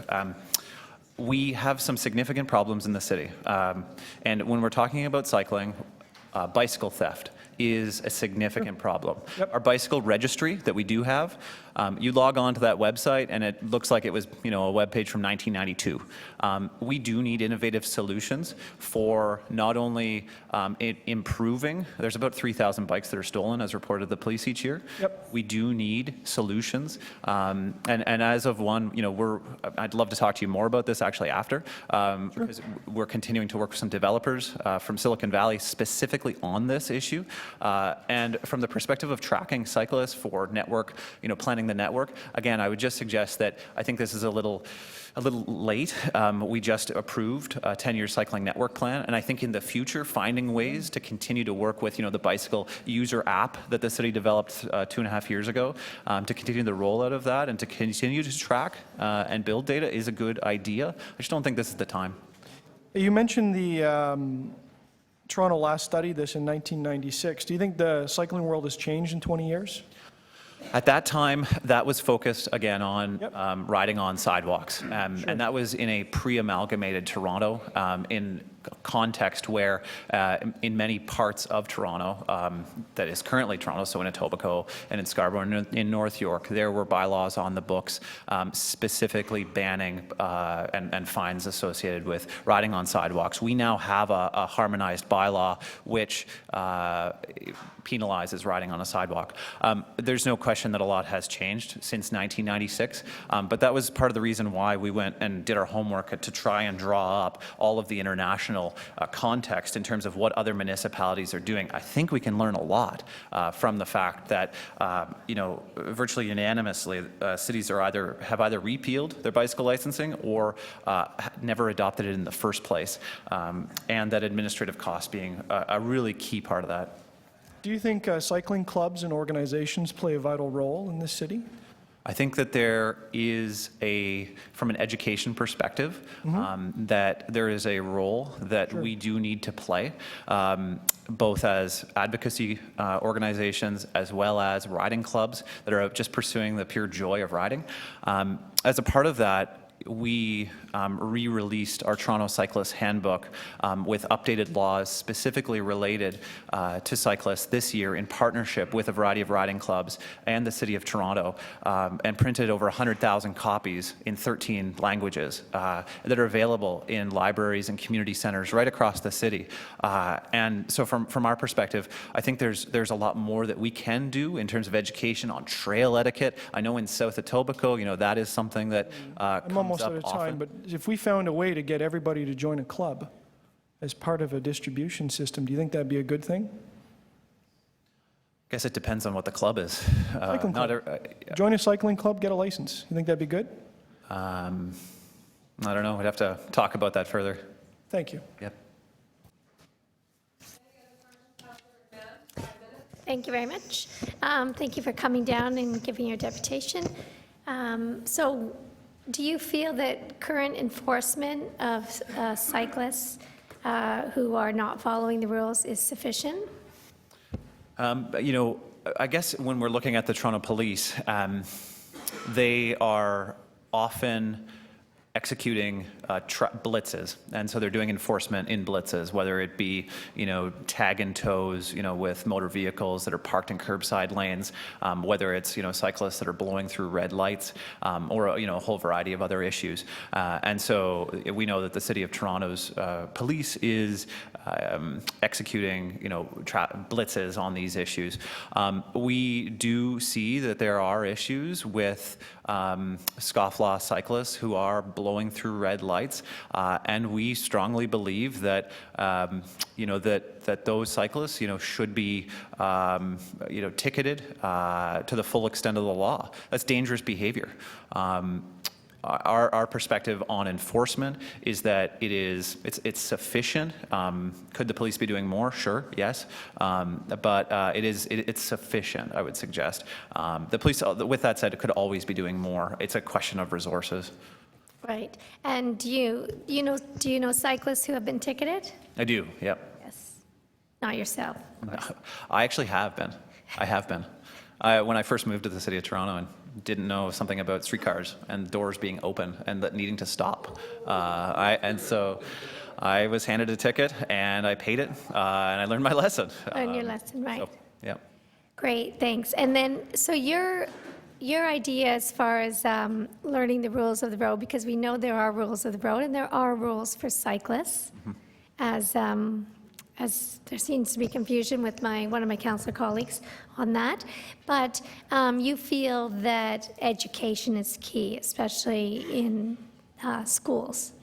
We have some significant problems in the city. And when we're talking about cycling, bicycle theft is a significant problem. Our bicycle registry that we do have, you log on to that website and it looks like it was, a web page from 1992. We do need innovative solutions for not only improving, there's about 3,000 bikes that are stolen as reported to the police each year. We do need solutions. And as of one, I'd love to talk to you more about this actually after, because we're continuing to work with some developers from Silicon Valley specifically on this issue. And from the perspective of tracking cyclists for network, planning the network, again, I would just suggest that I think this is a little late. We just approved a 10-year cycling network plan, and I think in the future, finding ways to continue to work with, the bicycle user app that the city developed 2.5 years ago, to continue the rollout of that and to continue to track and build data is a good idea. I just don't think this is the time. You mentioned the Toronto last studied this in 1996. Do you think the cycling world has changed in 20 years? At that time, that was focused again on riding on sidewalks, and that was in a pre-amalgamated Toronto in context where in many parts of Toronto, that is currently Toronto, so in Etobicoke and in Scarborough and in North York, there were bylaws on the books specifically banning and fines associated with riding on sidewalks. We now have a harmonized bylaw which penalizes riding on a sidewalk. There's no question that a lot has changed since 1996, but that was part of the reason why we went and did our homework to try and draw up all of the international context in terms of what other municipalities are doing. I think we can learn a lot from the fact that, virtually unanimously, cities are have either repealed their bicycle licensing or never adopted it in the first place, and that administrative cost being a really key part of that. Do you think cycling clubs and organizations play a vital role in this city? I think that there is from an education perspective, that there is a role that we do need to play, both as advocacy organizations as well as riding clubs that are out just pursuing the pure joy of riding. As a part of that, we re-released our Toronto Cyclist Handbook with updated laws specifically related to cyclists this year in partnership with a variety of riding clubs and the City of Toronto, and printed over 100,000 copies in 13 languages that are available in libraries and community centers right across the city. And so from our perspective, I think there's a lot more that we can do in terms of education on trail etiquette. I know in South Etobicoke, that is something that I'm almost out of time, often. but if we found a way to get everybody to join a club as part of a distribution system, do you think that'd be a good thing? I guess it depends on what the club is. Cycling club. Join a cycling club, get a license. You think that'd be good? I don't know. We'd have to talk about that further. Thank you. Yep. Thank you very much. Thank you for coming down and giving your deputation. So do you feel that current enforcement of cyclists who are not following the rules is sufficient? I guess when we're looking at the Toronto Police, they are often executing blitzes, and so they're doing enforcement in blitzes, whether it be tag and tows with motor vehicles that are parked in curbside lanes, whether it's cyclists that are blowing through red lights, or a whole variety of other issues. And so we know that the City of Toronto's police is executing blitzes on these issues. We do see that there are issues with scofflaw cyclists who are blowing through red lights, and we strongly believe that that those cyclists should be ticketed to the full extent of the law. That's dangerous behavior. Our perspective on enforcement is that it's sufficient. Could the police be doing more? Sure, yes, but it's sufficient, I would suggest. The police, with that said, could always be doing more. It's a question of resources. Right. And do you know cyclists who have been ticketed? I do. Yep. Yes. Not yourself. I actually have been. I have been. When I first moved to the City of Toronto and didn't know something about streetcars and doors being open and that needing to stop. And so I was handed a ticket and I paid it and I learned my lesson. Learned your lesson, right. So, yeah. Great, thanks. And then, so your idea as far as learning the rules of the road, because we know there are rules of the road and there are rules for cyclists, as there seems to be confusion with one of my councillor colleagues on that. But you feel that education is key, especially in schools.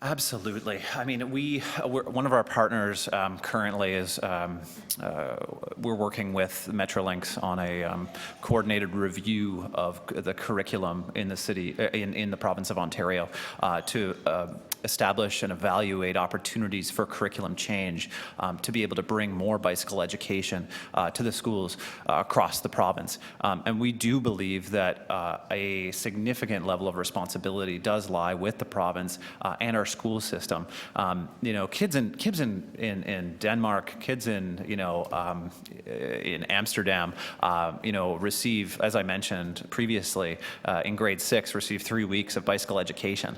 Absolutely. I mean, one of our partners currently is, we're working with Metrolinx on a coordinated review of the curriculum in the city, in the province of Ontario, to establish and evaluate opportunities for curriculum change to be able to bring more bicycle education to the schools across the province. And we do believe that a significant level of responsibility does lie with the province and our school system. Kids in Denmark, kids in Amsterdam, receive, as I mentioned previously, in grade 6, receive 3 weeks of bicycle education.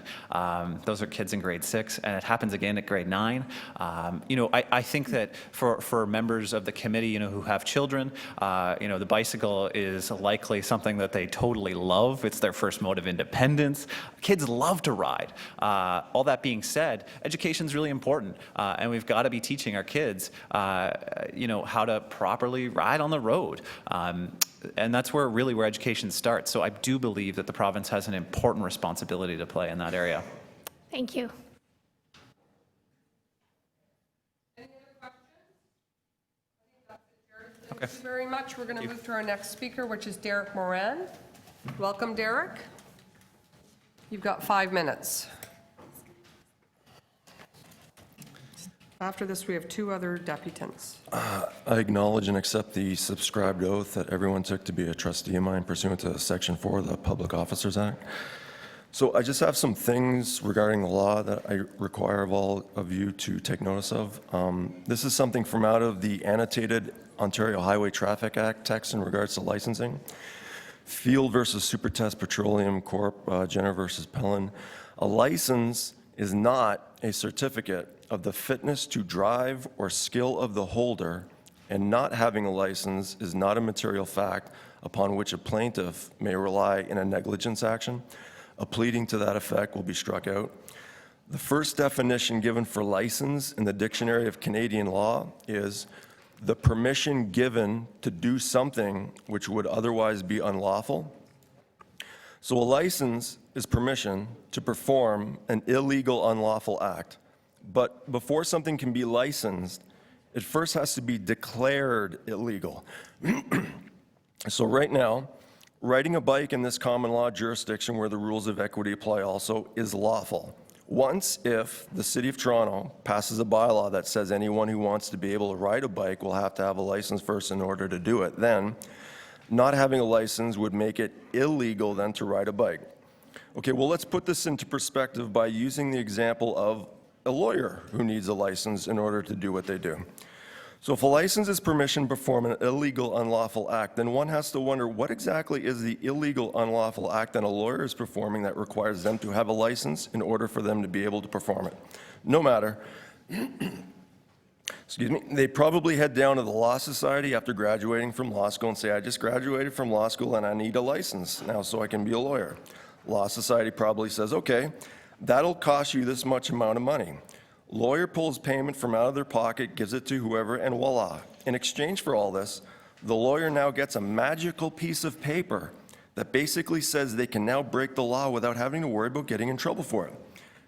Those are kids in grade 6, and it happens again at grade 9. I think that for members of the committee, who have children, the bicycle is likely something that they totally love. It's their first mode of independence. Kids love to ride. All that being said, education is really important, and we've got to be teaching our kids, how to properly ride on the road. And that's where education starts. So I do believe that the province has an important responsibility to play in that area. Thank you. Any other questions? Thank you very much. We're going to move to our next speaker, which is Derek Moran. Welcome, Derek. You've got 5 minutes. After this, we have 2 other deputants. I acknowledge and accept the subscribed oath that everyone took to be a trustee of mine pursuant to Section 4 of the Public Officers Act. So I just have some things regarding the law that I require of all of you to take notice of. This is something from out of the annotated Ontario Highway Traffic Act text in regards to licensing. Field versus Supertest Petroleum Corp., Jenner versus Pellin. A license is not a certificate of the fitness to drive or skill of the holder, and not having a license is not a material fact upon which a plaintiff may rely in a negligence action. A pleading to that effect will be struck out. The first definition given for license in the Dictionary of Canadian Law is the permission given to do something which would otherwise be unlawful. So a license is permission to perform an illegal, unlawful act. But before something can be licensed, it first has to be declared illegal. So right now, riding a bike in this common law jurisdiction where the rules of equity apply also is lawful. Once, if the City of Toronto passes a bylaw that says anyone who wants to be able to ride a bike will have to have a license first in order to do it, then not having a license would make it illegal then to ride a bike. Okay, well, let's put this into perspective by using the example of a lawyer who needs a license in order to do what they do. So if a license is permission to perform an illegal, unlawful act, then one has to wonder what exactly is the illegal, unlawful act that a lawyer is performing that requires them to have a license in order for them to be able to perform it. No matter, excuse me, they probably head down to the Law Society after graduating from law school and say, I just graduated from law school and I need a license now so I can be a lawyer. Law Society probably says, okay, that'll cost you this much amount of money. Lawyer pulls payment from out of their pocket, gives it to whoever, and voila. In exchange for all this, the lawyer now gets a magical piece of paper that basically says they can now break the law without having to worry about getting in trouble for it.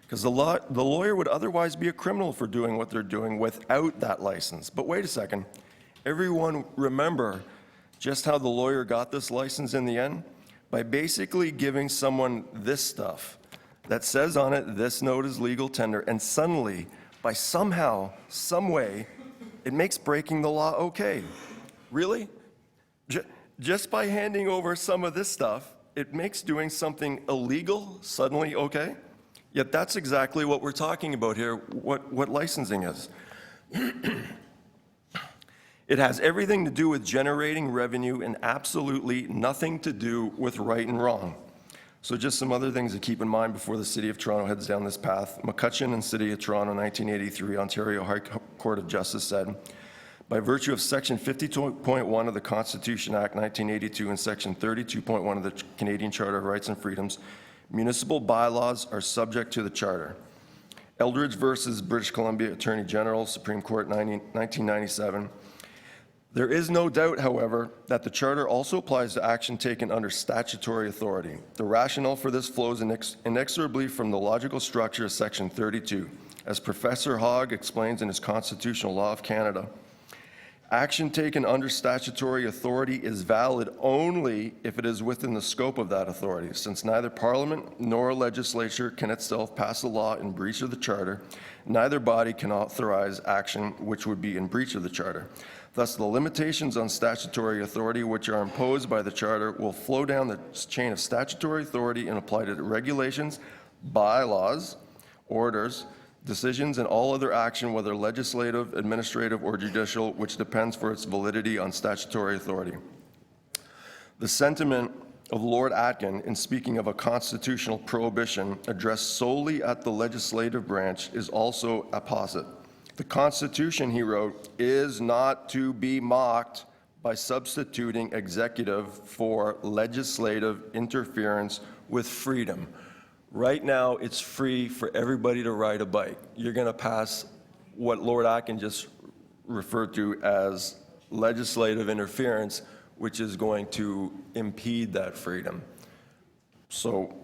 Because the lawyer would otherwise be a criminal for doing what they're doing without that license. But wait a second. Everyone remember just how the lawyer got this license in the end? By basically giving someone this stuff that says on it, this note is legal tender, and suddenly, by somehow, some way, it makes breaking the law okay. Really? Just by handing over some of this stuff, it makes doing something illegal suddenly okay? Yet that's exactly what we're talking about here, what licensing is. It has everything to do with generating revenue and absolutely nothing to do with right and wrong. So just some other things to keep in mind before the City of Toronto heads down this path. McCutcheon and City of Toronto, 1983, Ontario High Court of Justice said, by virtue of Section 52.1 of the Constitution Act 1982 and Section 32.1 of the Canadian Charter of Rights and Freedoms, municipal bylaws are subject to the Charter. Eldridge versus British Columbia Attorney General, Supreme Court, 1997. There is no doubt, however, that the Charter also applies to action taken under statutory authority. The rationale for this flows inexorably from the logical structure of Section 32. As Professor Hogg explains in his Constitutional Law of Canada, action taken under statutory authority is valid only if it is within the scope of that authority, since neither Parliament nor a legislature can itself pass a law in breach of the Charter. Neither body can authorize action which would be in breach of the Charter. Thus, the limitations on statutory authority which are imposed by the Charter will flow down the chain of statutory authority and apply to regulations, bylaws, orders, decisions, and all other action, whether legislative, administrative, or judicial, which depends for its validity on statutory authority. The sentiment of Lord Atkin in speaking of a constitutional prohibition addressed solely at the legislative branch is also apposite. The Constitution, he wrote, is not to be mocked by substituting executive for legislative interference with freedom. Right now, it's free for everybody to ride a bike. You're going to pass what Lord Atkin just referred to as legislative interference, which is going to impede that freedom. So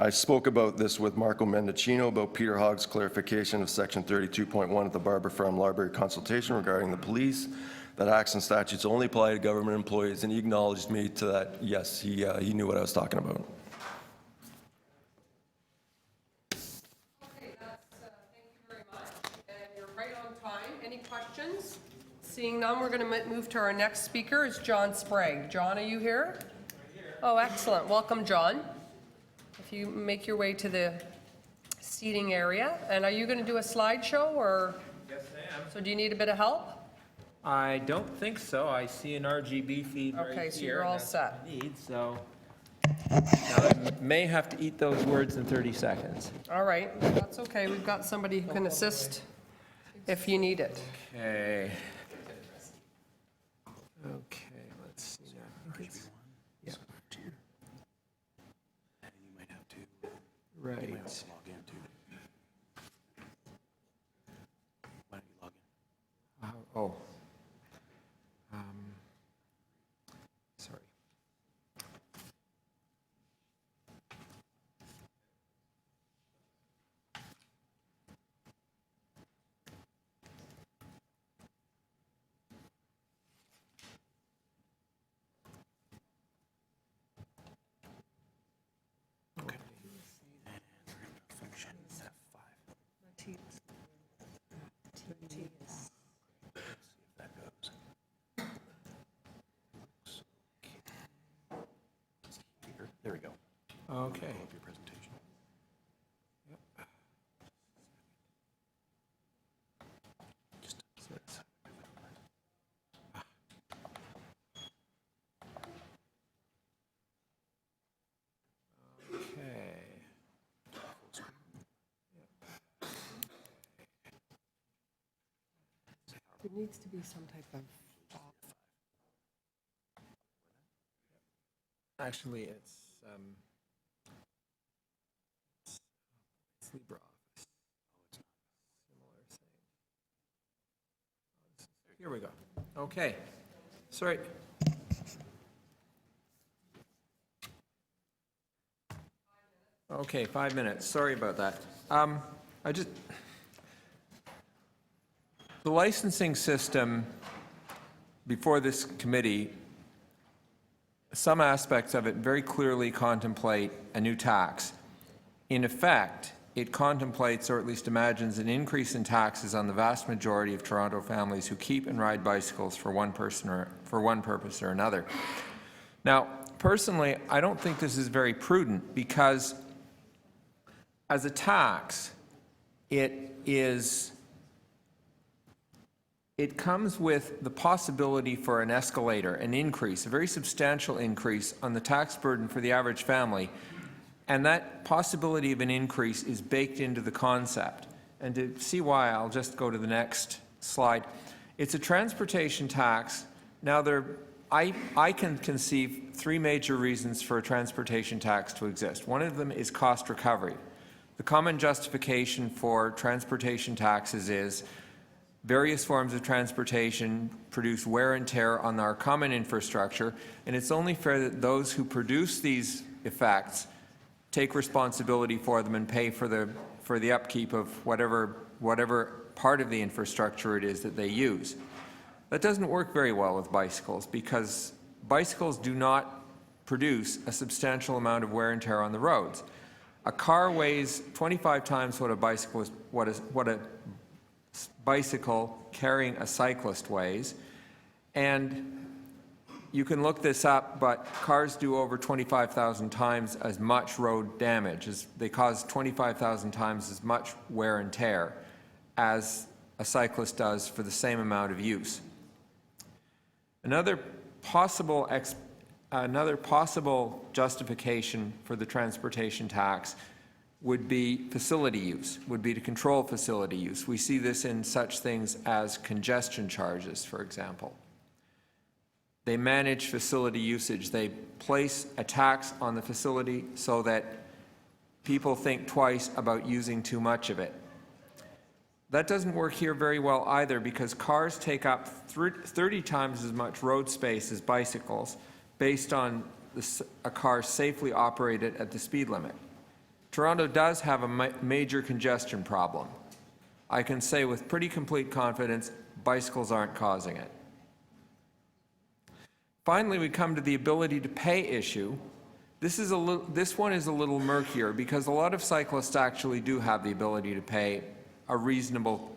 I spoke about this with Marco Mendocino about Peter Hogg's clarification of Section 32.1 of the Barber Farm Library consultation regarding the police, that acts and statutes only apply to government employees, and he acknowledged me to that. Yes, he knew what I was talking about. Okay, thank you very much. And you're right on time. Any questions? Seeing none, we're going to move to our next speaker, is John Sprague. John, are you here? I'm here. Oh, excellent. Welcome, John. If you make your way to the seating area. And are you going to do a slideshow, or? Yes, I am. So do you need a bit of help? I don't think so. I see an RGB feed right here. Okay, so you're all and that's set. what I need, so Now, I may have to eat those words in 30 seconds. All right, that's okay. We've got somebody who can assist if you need it. Okay. Okay, let's see now. I think it's- yeah. Right. Oh. Sorry. Okay. There we go. Okay. Your presentation. Okay. There needs to be some type of. Actually, it's LibreOffice. Similar thing. Here we go. Okay. Sorry. Okay, 5 minutes. Sorry about that. The licensing system before this committee, some aspects of it very clearly contemplate a new tax. In effect, it contemplates, or at least imagines, an increase in taxes on the vast majority of Toronto families who keep and ride bicycles for one purpose or another. Now, personally, I don't think this is very prudent because as a tax, it comes with the possibility for an escalator, an increase, a very substantial increase on the tax burden for the average family. And that possibility of an increase is baked into the concept. And to see why, I'll just go to the next slide. It's a transportation tax. Now, I can conceive three major reasons for a transportation tax to exist. One of them is cost recovery. The common justification for transportation taxes is various forms of transportation produce wear and tear on our common infrastructure, and it's only fair that those who produce these effects take responsibility for them and pay for the upkeep of whatever part of the infrastructure it is that they use. That doesn't work very well with bicycles because bicycles do not produce a substantial amount of wear and tear on the roads. A car weighs 25 times what a bicycle carrying a cyclist weighs, and you can look this up, but cars do over 25,000 times as much road damage. They cause 25,000 times as much wear and tear as a cyclist does for the same amount of use. Another possible justification for the transportation tax would be facility use, would be to control facility use. We see this in such things as congestion charges, for example. They manage facility usage. They place a tax on the facility so that people think twice about using too much of it. That doesn't work here very well either because cars take up 30 times as much road space as bicycles based on a car safely operated at the speed limit. Toronto does have a major congestion problem. I can say with pretty complete confidence, bicycles aren't causing it. Finally, we come to the ability to pay issue. This one is a little murkier because a lot of cyclists actually do have the ability to pay a reasonable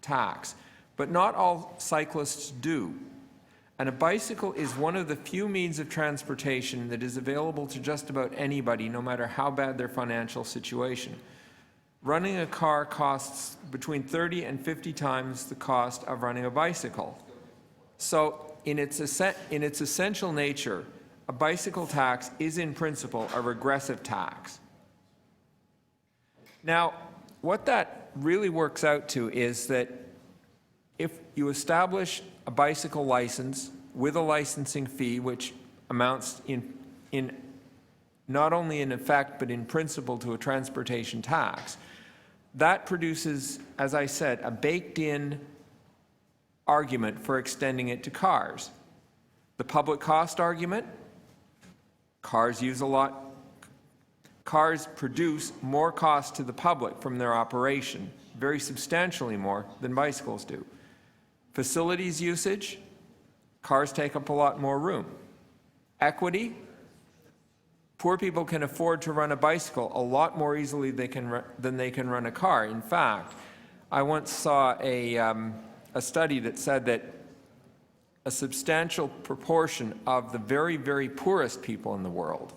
tax, but not all cyclists do. And a bicycle is one of the few means of transportation that is available to just about anybody, no matter how bad their financial situation. Running a car costs between 30 and 50 times the cost of running a bicycle. So in its essential nature, a bicycle tax is in principle a regressive tax. Now, what that really works out to is that if you establish a bicycle license with a licensing fee, which amounts in not only in effect but in principle to a transportation tax, that produces, as I said, a baked-in argument for extending it to cars. The public cost argument, cars produce more cost to the public from their operation, very substantially more than bicycles do. Facilities usage, cars take up a lot more room. Equity, poor people can afford to run a bicycle a lot more easily than they can run a car. In fact, I once saw a study that said that a substantial proportion of the very, very poorest people in the world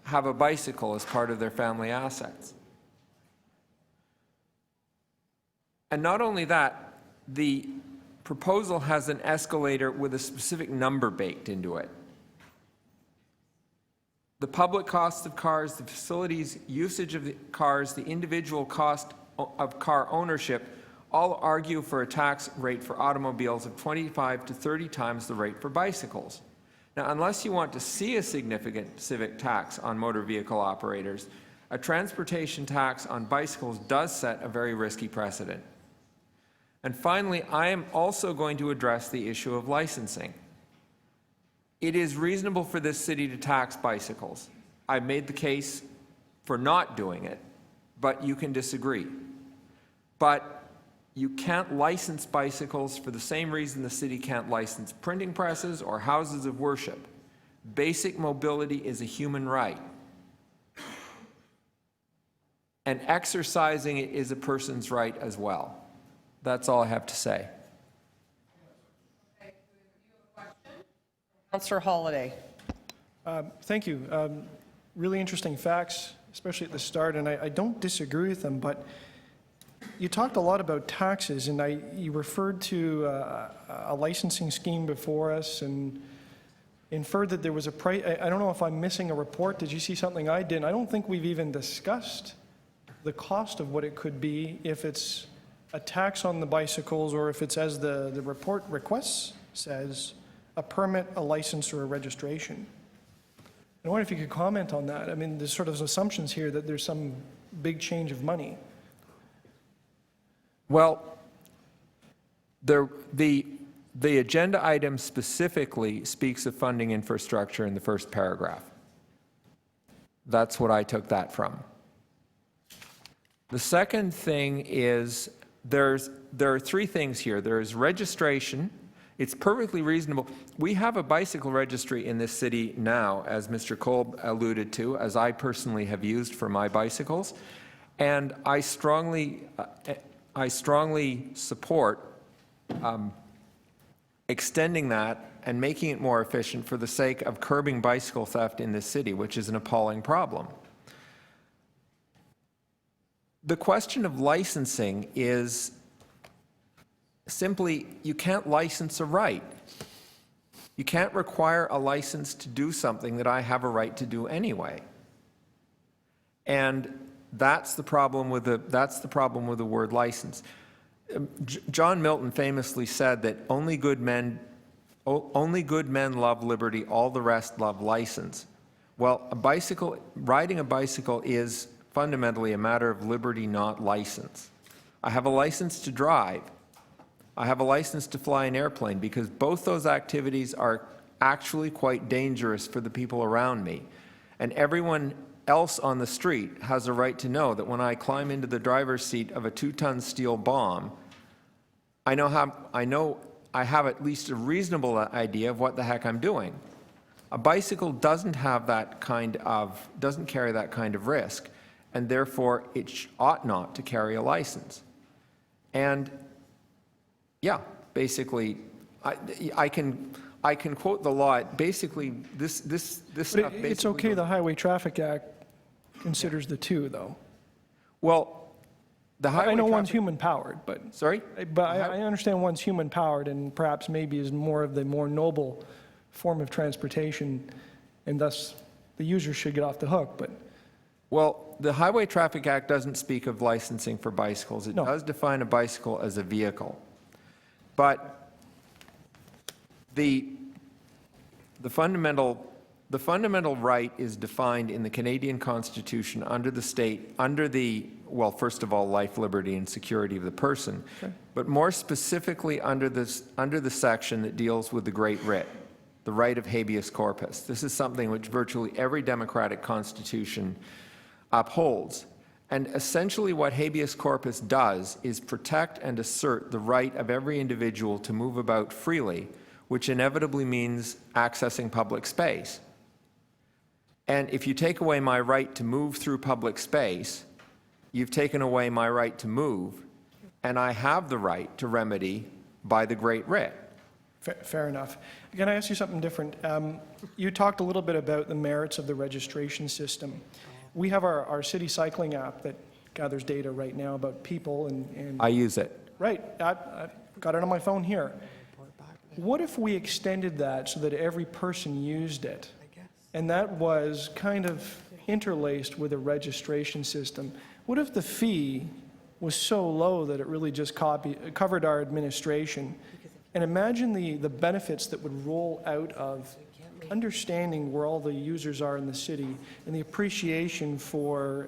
have a bicycle as part of their family assets. And not only that, the proposal has an escalator with a specific number baked into it. The public cost of cars, the facilities usage of the cars, the individual cost of car ownership all argue for a tax rate for automobiles of 25 to 30 times the rate for bicycles. Now, unless you want to see a significant civic tax on motor vehicle operators, a transportation tax on bicycles does set a very risky precedent. And finally, I am also going to address the issue of licensing. It is reasonable for this city to tax bicycles. I've made the case for not doing it, but you can disagree. But you can't license bicycles for the same reason the city can't license printing presses or houses of worship. Basic mobility is a human right. And exercising it is a person's right as well. That's all I have to say. Councillor Holliday. Thank you. Really interesting facts, especially at the start, and I don't disagree with them, but you talked a lot about taxes, and you referred to a licensing scheme before us and inferred that there was a price. I don't know if I'm missing a report. Did you see something I didn't? I don't think we've even discussed the cost of what it could be if it's a tax on the bicycles or if it's, as the report requests says, a permit, a license, or a registration. I wonder if you could comment on that. I mean, there's sort of assumptions here that there's some big change of money. Well, the agenda item specifically speaks of funding infrastructure in the first paragraph. That's what I took that from. The second thing is there are three things here. There is registration. It's perfectly reasonable. We have a bicycle registry in this city now, as Mr. Kolb alluded to, as I personally have used for my bicycles, and I strongly support extending that and making it more efficient for the sake of curbing bicycle theft in this city, which is an appalling problem. The question of licensing is simply, you can't license a right. You can't require a license to do something that I have a right to do anyway. And that's the problem with the word license. John Milton famously said that only good men love liberty, all the rest love license. Well, riding a bicycle is fundamentally a matter of liberty, not license. I have a license to drive. I have a license to fly an airplane because both those activities are actually quite dangerous for the people around me. And everyone else on the street has a right to know that when I climb into the driver's seat of a 2-ton steel bomb, I have at least a reasonable idea of what the heck I'm doing. A bicycle doesn't carry that kind of risk, and therefore it ought not to carry a license. And yeah, basically, I can quote the law. Basically, this stuff. It's okay. The Highway Traffic Act considers the two, though. Well, the highway. I know one's human-powered, but sorry. But I understand one's human-powered, and perhaps maybe is more of the more noble form of transportation, and thus the user should get off the hook, but Well, the Highway Traffic Act doesn't speak of licensing for bicycles. It does define a bicycle as a vehicle. But the fundamental right is defined in the Canadian Constitution under well, first of all, life, liberty, and security of the person, but more specifically under the section that deals with the Great Writ, the right of habeas corpus. This is something which virtually every democratic constitution upholds. And essentially what habeas corpus does is protect and assert the right of every individual to move about freely, which inevitably means accessing public space. And if you take away my right to move through public space, you've taken away my right to move, and I have the right to remedy by the Great Writ. fair enough. Can I ask you something different? You talked a little bit about the merits of the registration system. We have our city cycling app that gathers data right now about people and I use it. Right. I've got it on my phone here. What if we extended that so that every person used it? And that was kind of interlaced with a registration system. What if the fee was so low that it really just covered our administration? And imagine the benefits that would roll out of understanding where all the users are in the city and the appreciation for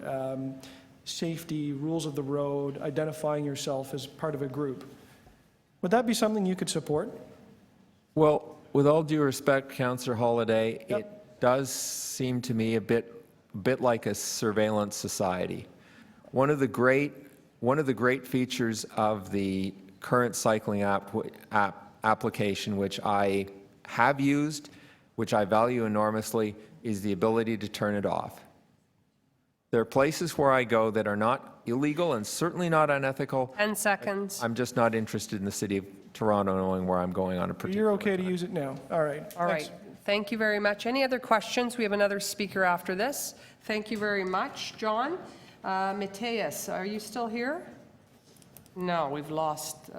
safety, rules of the road, identifying yourself as part of a group. Would that be something you could support? Well, with all due respect, Councillor Holliday, it does seem to me a bit like a surveillance society. One of the great features of the current cycling application, which I have used, which I value enormously, is the ability to turn it off. There are places where I go that are not illegal and certainly not unethical. 10 seconds. I'm just not interested in the city of Toronto knowing where I'm going on a particular. You're okay to use it now. All right. All right. Thank you very much. Any other questions? We have another speaker after this. Thank you very much. John, Mateus, are you still here? No, we've lost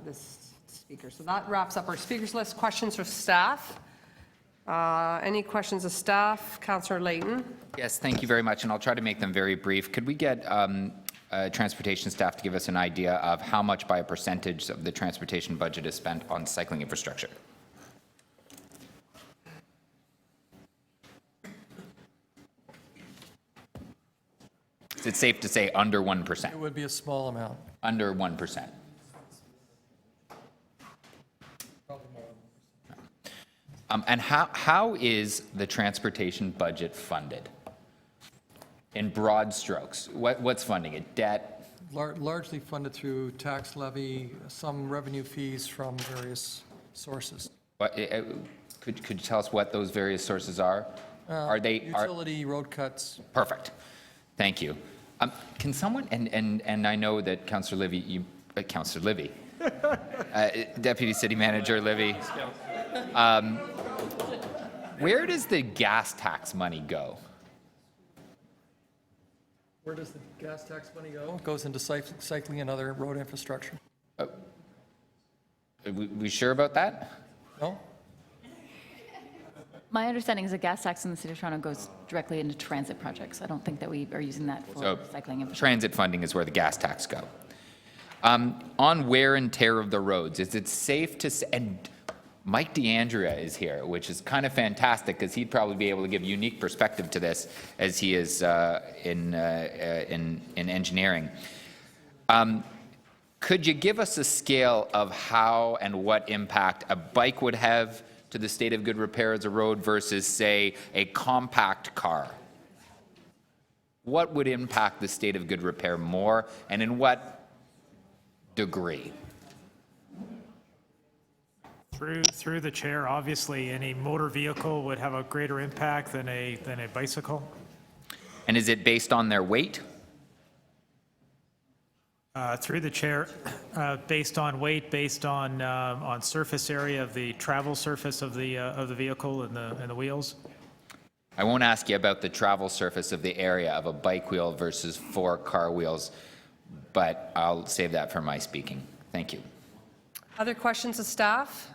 this speaker. So that wraps up our speakers list. Questions for staff? Any questions of staff? Councillor Layton. Yes, thank you very much, and I'll try to make them very brief. Could we get transportation staff to give us an idea of how much by a percentage of the transportation budget is spent on cycling infrastructure? Is it safe to say under 1%? It would be a small amount. Under 1%. And how is the transportation budget funded? In broad strokes, what's funding it? Debt? Largely funded through tax levy, some revenue fees from various sources. Could you tell us what those various sources are? Are they utility, road cuts? Perfect. Thank you. Can someone, and I know that Councillor Livy, Councillor Livy, Deputy City Manager Livy, where does the gas tax money go? Where does the gas tax money go? It goes into cycling and other road infrastructure. We sure about that? No. My understanding is the gas tax in the City of Toronto goes directly into transit projects. I don't think that we are using that for cycling infrastructure. Transit funding is where the gas tax go. On wear and tear of the roads, is it safe to say, and Mike DeAndrea is here, which is kind of fantastic because he'd probably be able to give unique perspective to this as he is in engineering. Could you give us a scale of how and what impact a bike would have to the state of good repair as a road versus, say, a compact car? What would impact the state of good repair more, and in what degree? Through the chair, obviously, any motor vehicle would have a greater impact than a bicycle. And is it based on their weight? Through the chair, based on weight, based on surface area of the travel surface of the vehicle and the wheels. I won't ask you about the travel surface of the area of a bike wheel versus 4 car wheels, but I'll save that for my speaking. Thank you. Other questions of staff?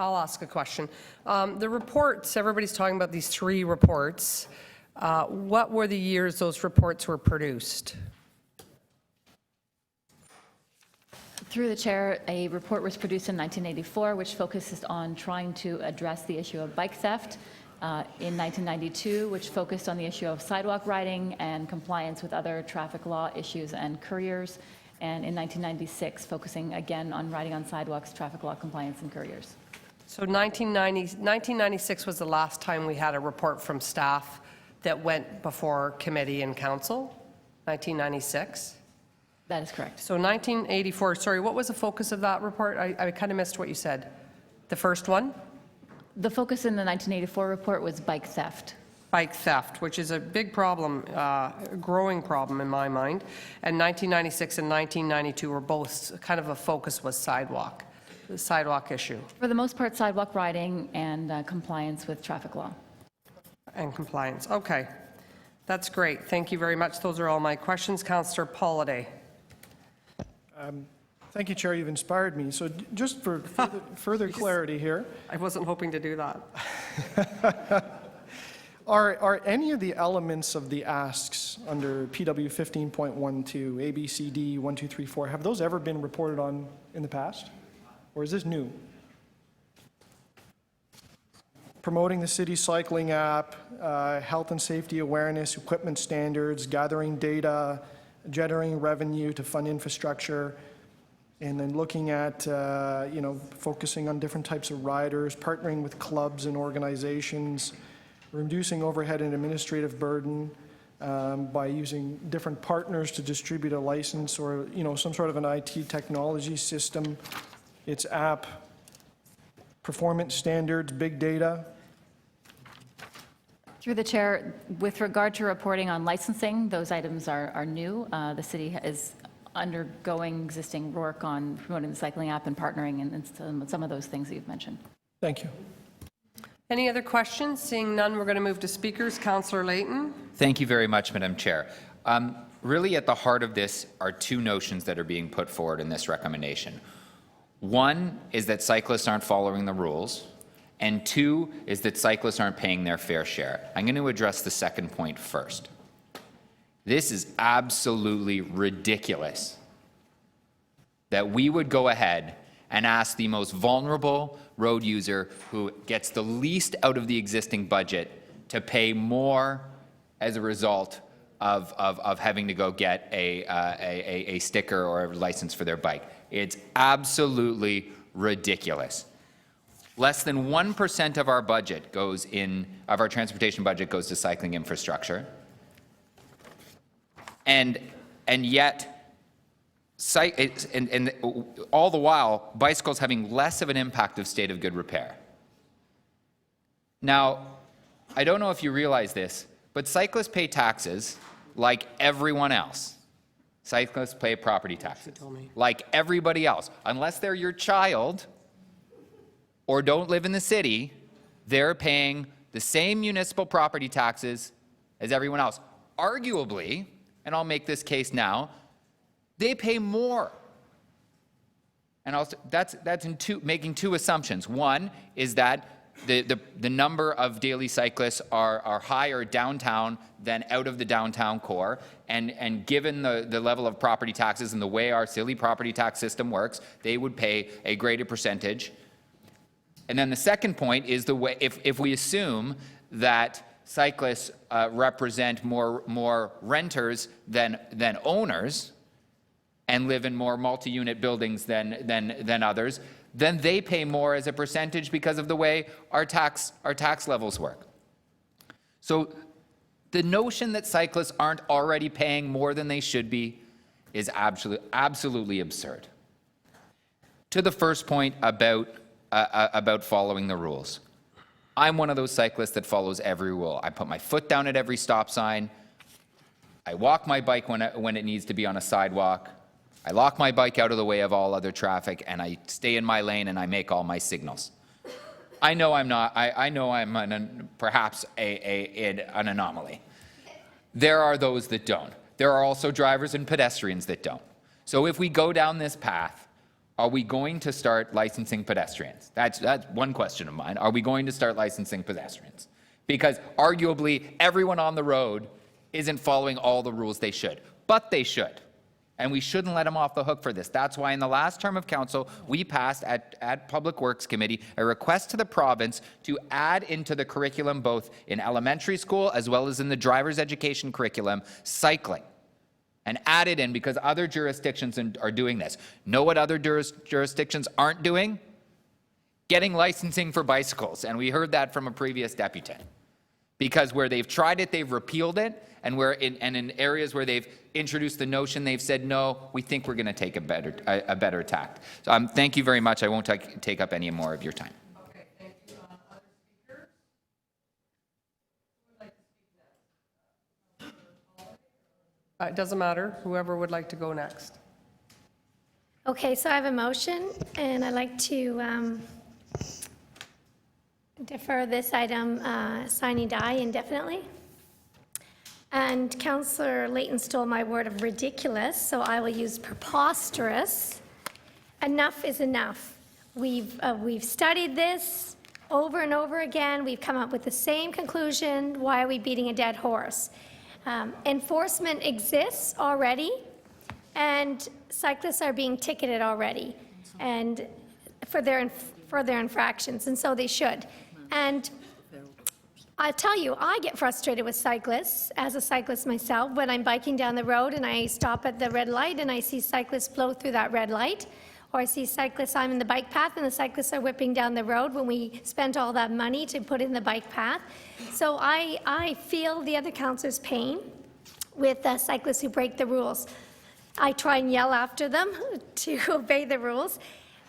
I'll ask a question. The reports, everybody's talking about these 3 reports. What were the years those reports were produced? Through the chair, a report was produced in 1984, which focuses on trying to address the issue of bike theft. In 1992, which focused on the issue of sidewalk riding and compliance with other traffic law issues and couriers. And in 1996, focusing again on riding on sidewalks, traffic law compliance, and couriers. So 1996 was the last time we had a report from staff that went before committee and council? 1996? That is correct. So 1984, sorry, what was the focus of that report? I kind of missed what you said. The first one? The focus in the 1984 report was bike theft. Bike theft, which is a big problem, a growing problem in my mind. And 1996 and 1992 were both, kind of a focus was sidewalk, the sidewalk issue. For the most part, sidewalk riding and compliance with traffic law. And compliance, okay. That's great, thank you very much. Those are all my questions. Councillor Pauliday. Thank you, Chair. You've inspired me. So just for further clarity here. I wasn't hoping to do that. Are any of the elements of the asks under PW 15.12, A, B, C, D, 1, 2, 3, 4, have those ever been reported on in the past? Or is this new? Promoting the city cycling app, health and safety awareness, equipment standards, gathering data, generating revenue to fund infrastructure, and then looking at, focusing on different types of riders, partnering with clubs and organizations, reducing overhead and administrative burden by using different partners to distribute a license or, some sort of an IT technology system, its app, performance standards, big data. Through the chair, with regard to reporting on licensing, those items are new. The city is undergoing existing work on promoting the cycling app and partnering and some of those things that you've mentioned. Thank you. Any other questions? Seeing none, we're going to move to speakers. Councillor Layton. Thank you very much, Madam Chair. Really at the heart of this are 2 notions that are being put forward in this recommendation. One is that cyclists aren't following the rules, and 2 is that cyclists aren't paying their fair share. I'm going to address the second point first. This is absolutely ridiculous that we would go ahead and ask the most vulnerable road user who gets the least out of the existing budget to pay more as a result of having to go get a sticker or a license for their bike. It's absolutely ridiculous. Less than 1% of our budget of our transportation budget goes to cycling infrastructure. And yet, all the while, bicycles having less of an impact of state of good repair. Now, I don't know if you realize this, but cyclists pay taxes like everyone else. Cyclists pay property taxes like everybody else. Unless they're your child or don't live in the city, they're paying the same municipal property taxes as everyone else. Arguably, and I'll make this case now, they pay more. And also, that's making 2 assumptions. One is that the number of daily cyclists are higher downtown than out of the downtown core, and given the level of property taxes and the way our silly property tax system works, they would pay a greater percentage. And then the second point is the way, if we assume that cyclists represent more renters than owners and live in more multi-unit buildings than others, then they pay more as a percentage because of the way our tax levels work. So the notion that cyclists aren't already paying more than they should be is absolutely absurd. To the first point about following the rules. I'm one of those cyclists that follows every rule. I put my foot down at every stop sign. I walk my bike when it needs to be on a sidewalk. I lock my bike out of the way of all other traffic, and I stay in my lane and I make all my signals. I know I'm not. I know I'm perhaps an anomaly. There are those that don't. There are also drivers and pedestrians that don't. So if we go down this path, Are we going to start licensing pedestrians? That's one question of mine. Are we going to start licensing pedestrians? Because arguably everyone on the road isn't following all the rules they should, but they should. And we shouldn't let them off the hook for this. That's why in the last term of council, we passed at Public Works Committee a request to the province to add into the curriculum, both in elementary school as well as in the driver's education curriculum, cycling. And add it in because other jurisdictions are doing this. Know what other jurisdictions aren't doing? Getting licensing for bicycles. And we heard that from a previous deputy. Because where they've tried it, they've repealed it. And in areas where they've introduced the notion, they've said, no, we think we're going to take a better tact. So thank you very much. I won't take up any more of your time. Okay, thank you. Other speakers? Who would like to speak next? It doesn't matter. Whoever would like to go next. Okay, so I have a motion, and I'd like to defer this item sine die indefinitely. And Councillor Layton stole my word of ridiculous, so I will use preposterous. Enough is enough. We've studied this over and over again. We've come up with the same conclusion. Why are we beating a dead horse? Enforcement exists already, and cyclists are being ticketed already, and for their infractions, and so they should. And I tell you, I get frustrated with cyclists, as a cyclist myself, when I'm biking down the road and I stop at the red light and I see cyclists blow through that red light, or I see cyclists, I'm in the bike path and the cyclists are whipping down the road when we spent all that money to put in the bike path. So I feel the other councillors' pain with cyclists who break the rules. I try and yell after them to obey the rules.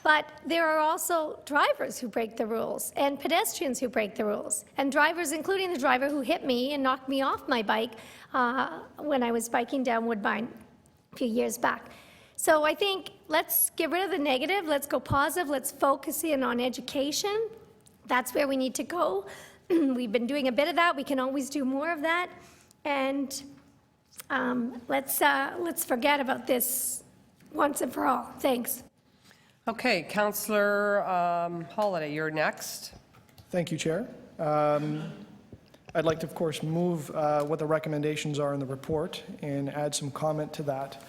But there are also drivers who break the rules and pedestrians who break the rules, and drivers, including the driver who hit me and knocked me off my bike when I was biking down Woodbine a few years back. So I think let's get rid of the negative, let's go positive, let's focus in on education. That's where we need to go. We've been doing a bit of that, we can always do more of that, and let's forget about this once and for all. Thanks. Okay, Councillor Holiday, you're next. Thank you, Chair. I'd like to, of course, move what the recommendations are in the report and add some comment to that.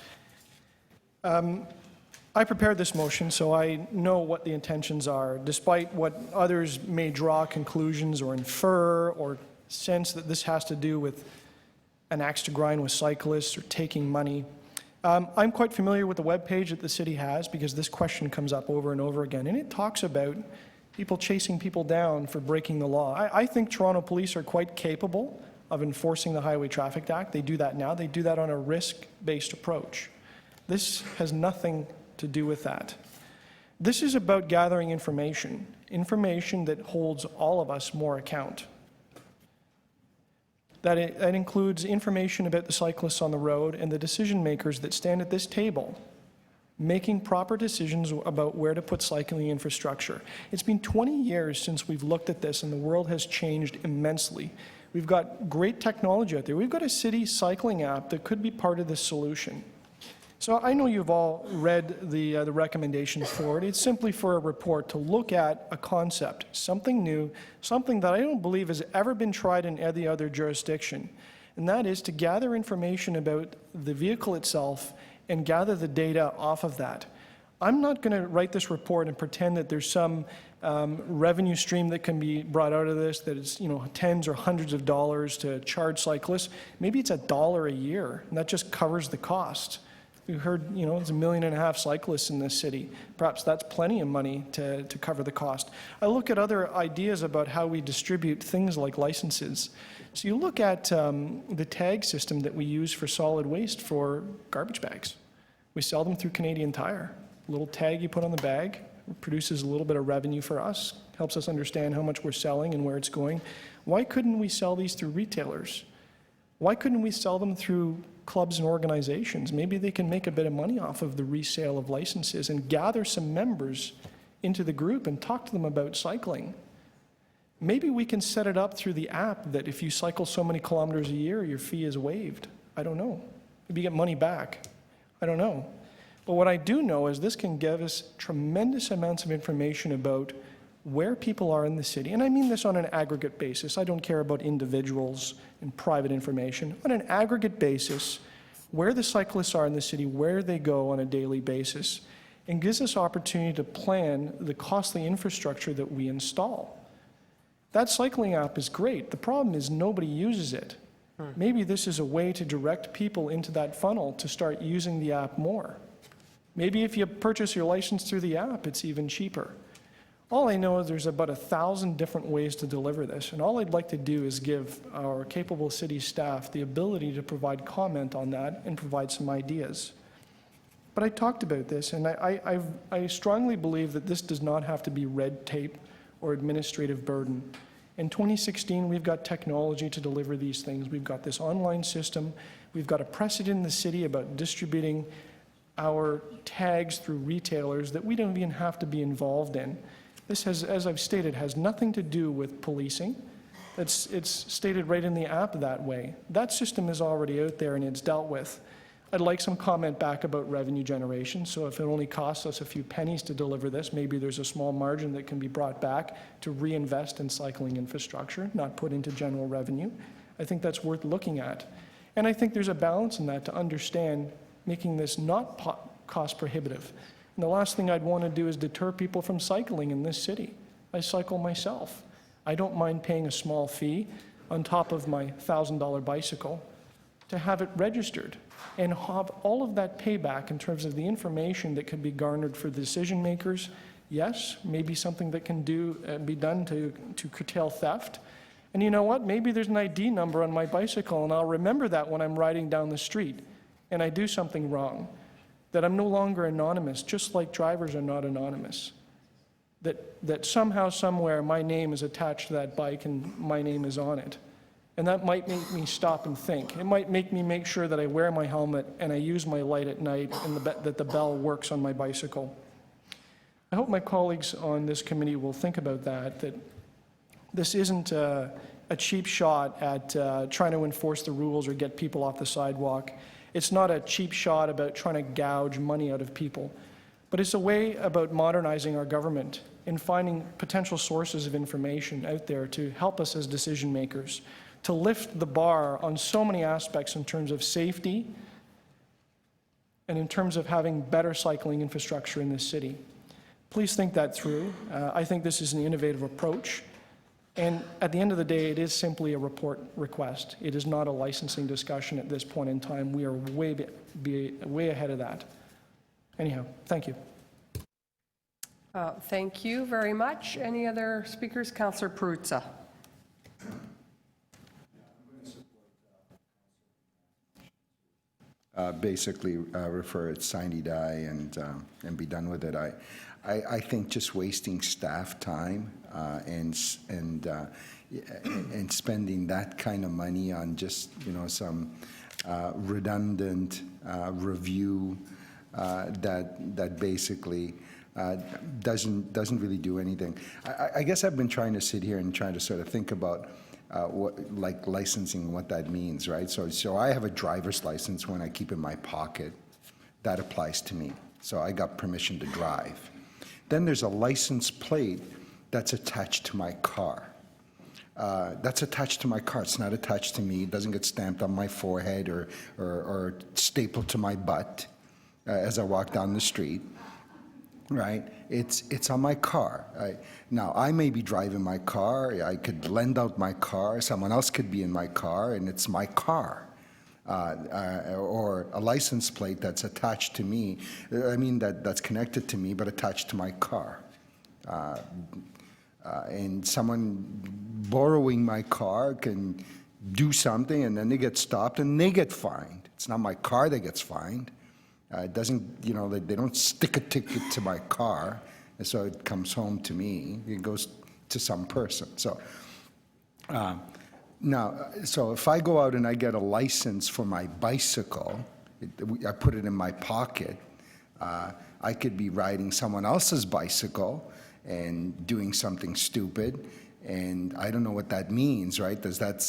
I prepared this motion, so I know what the intentions are, despite what others may draw conclusions or infer or sense that this has to do with an axe to grind with cyclists or taking money. I'm quite familiar with the webpage that the city has because this question comes up over and over again, and it talks about people chasing people down for breaking the law. I think Toronto police are quite capable of enforcing the Highway Traffic Act. They do that now. They do that on a risk-based approach. This has nothing to do with that. This is about gathering information that holds all of us more account. That includes information about the cyclists on the road and the decision makers that stand at this table making proper decisions about where to put cycling infrastructure. It's been 20 years since we've looked at this, and the world has changed immensely. We've got great technology out there. We've got a city cycling app that could be part of this solution. So I know you've all read the recommendations for it. It's simply for a report to look at a concept, something new, something that I don't believe has ever been tried in any other jurisdiction, and that is to gather information about the vehicle itself and gather the data off of that. I'm not going to write this report and pretend that there's some revenue stream that can be brought out of this, that it's tens or hundreds of dollars to charge cyclists. Maybe it's $1 a year, and that just covers the cost. We heard, it's 1.5 million cyclists in this city. Perhaps that's plenty of money to cover the cost. I look at other ideas about how we distribute things like licenses. So you look at the tag system that we use for solid waste for garbage bags. We sell them through Canadian Tire. A little tag you put on the bag produces a little bit of revenue for us, helps us understand how much we're selling and where it's going. Why couldn't we sell these through retailers? Why couldn't we sell them through clubs and organizations? Maybe they can make a bit of money off of the resale of licenses and gather some members into the group and talk to them about cycling. Maybe we can set it up through the app that if you cycle so many kilometers a year, your fee is waived. I don't know. Maybe you get money back. I don't know. But what I do know is this can give us tremendous amounts of information about where people are in the city. And I mean this on an aggregate basis. I don't care about individuals and private information. On an aggregate basis, where the cyclists are in the city, where they go on a daily basis, and gives us opportunity to plan the costly infrastructure that we install. That cycling app is great. The problem is nobody uses it. Maybe this is a way to direct people into that funnel to start using the app more. Maybe if you purchase your license through the app, it's even cheaper. All I know is there's about 1,000 different ways to deliver this, and all I'd like to do is give our capable city staff the ability to provide comment on that and provide some ideas. But I talked about this, and I strongly believe that this does not have to be red tape or administrative burden. In 2016, we've got technology to deliver these things. We've got this online system. We've got a precedent in the city about distributing our tags through retailers that we don't even have to be involved in. This has, as I've stated, has nothing to do with policing. It's stated right in the app that way. That system is already out there and it's dealt with. I'd like some comment back about revenue generation. So if it only costs us a few pennies to deliver this, maybe there's a small margin that can be brought back to reinvest in cycling infrastructure, not put into general revenue. I think that's worth looking at. And I think there's a balance in that to understand making this not cost prohibitive. And the last thing I'd want to do is deter people from cycling in this city. I cycle myself. I don't mind paying a small fee on top of my $1,000 bicycle to have it registered and have all of that payback in terms of the information that can be garnered for decision makers. Yes, maybe something that can be done to curtail theft. And you know what? Maybe there's an ID number on my bicycle, and I'll remember that when I'm riding down the street and I do something wrong, that I'm no longer anonymous, just like drivers are not anonymous. That somehow, somewhere, my name is attached to that bike and my name is on it. And that might make me stop and think. It might make me make sure that I wear my helmet and I use my light at night and that the bell works on my bicycle. I hope my colleagues on this committee will think about that this isn't a cheap shot at trying to enforce the rules or get people off the sidewalk. It's not a cheap shot about trying to gouge money out of people, but it's a way about modernizing our government and finding potential sources of information out there to help us as decision makers, to lift the bar on so many aspects in terms of safety and in terms of having better cycling infrastructure in this city. Please think that through. I think this is an innovative approach. And at the end of the day, it is simply a report request. It is not a licensing discussion at this point in time. We are way ahead of that. Anyhow, thank you. Thank you very much. Any other speakers? Councillor Perruzza. Basically refer it sine die and be done with it. I think just wasting staff time and spending that kind of money on just some redundant review that basically doesn't really do anything. I guess I've been trying to sit here and trying to sort of think about like licensing, what that means, right? So I have a driver's license when I keep in my pocket. That applies to me. So I got permission to drive. Then there's a license plate that's attached to my car. That's attached to my car. It's not attached to me. It doesn't get stamped on my forehead or stapled to my butt as I walk down the street. Right? It's on my car. Now, I may be driving my car. I could lend out my car. Someone else could be in my car, and it's my car. Or a license plate that's attached to me. I mean, that's connected to me, but attached to my car. And someone borrowing my car can do something, and then they get stopped, and they get fined. It's not my car that gets fined. It doesn't, they don't stick a ticket to my car, and so it comes home to me. It goes to some person. So so if I go out and I get a license for my bicycle, I put it in my pocket, I could be riding someone else's bicycle and doing something stupid, and I don't know what that means, right? Does that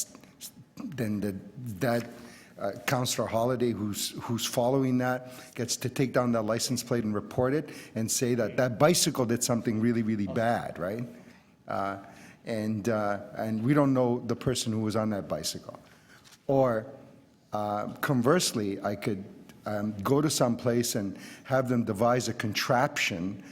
Councillor Holliday, who's following that, gets to take down that license plate and report it and say that that bicycle did something really, really bad, right? And we don't know the person who was on that bicycle. Or conversely, I could go to some place and have them devise a contraption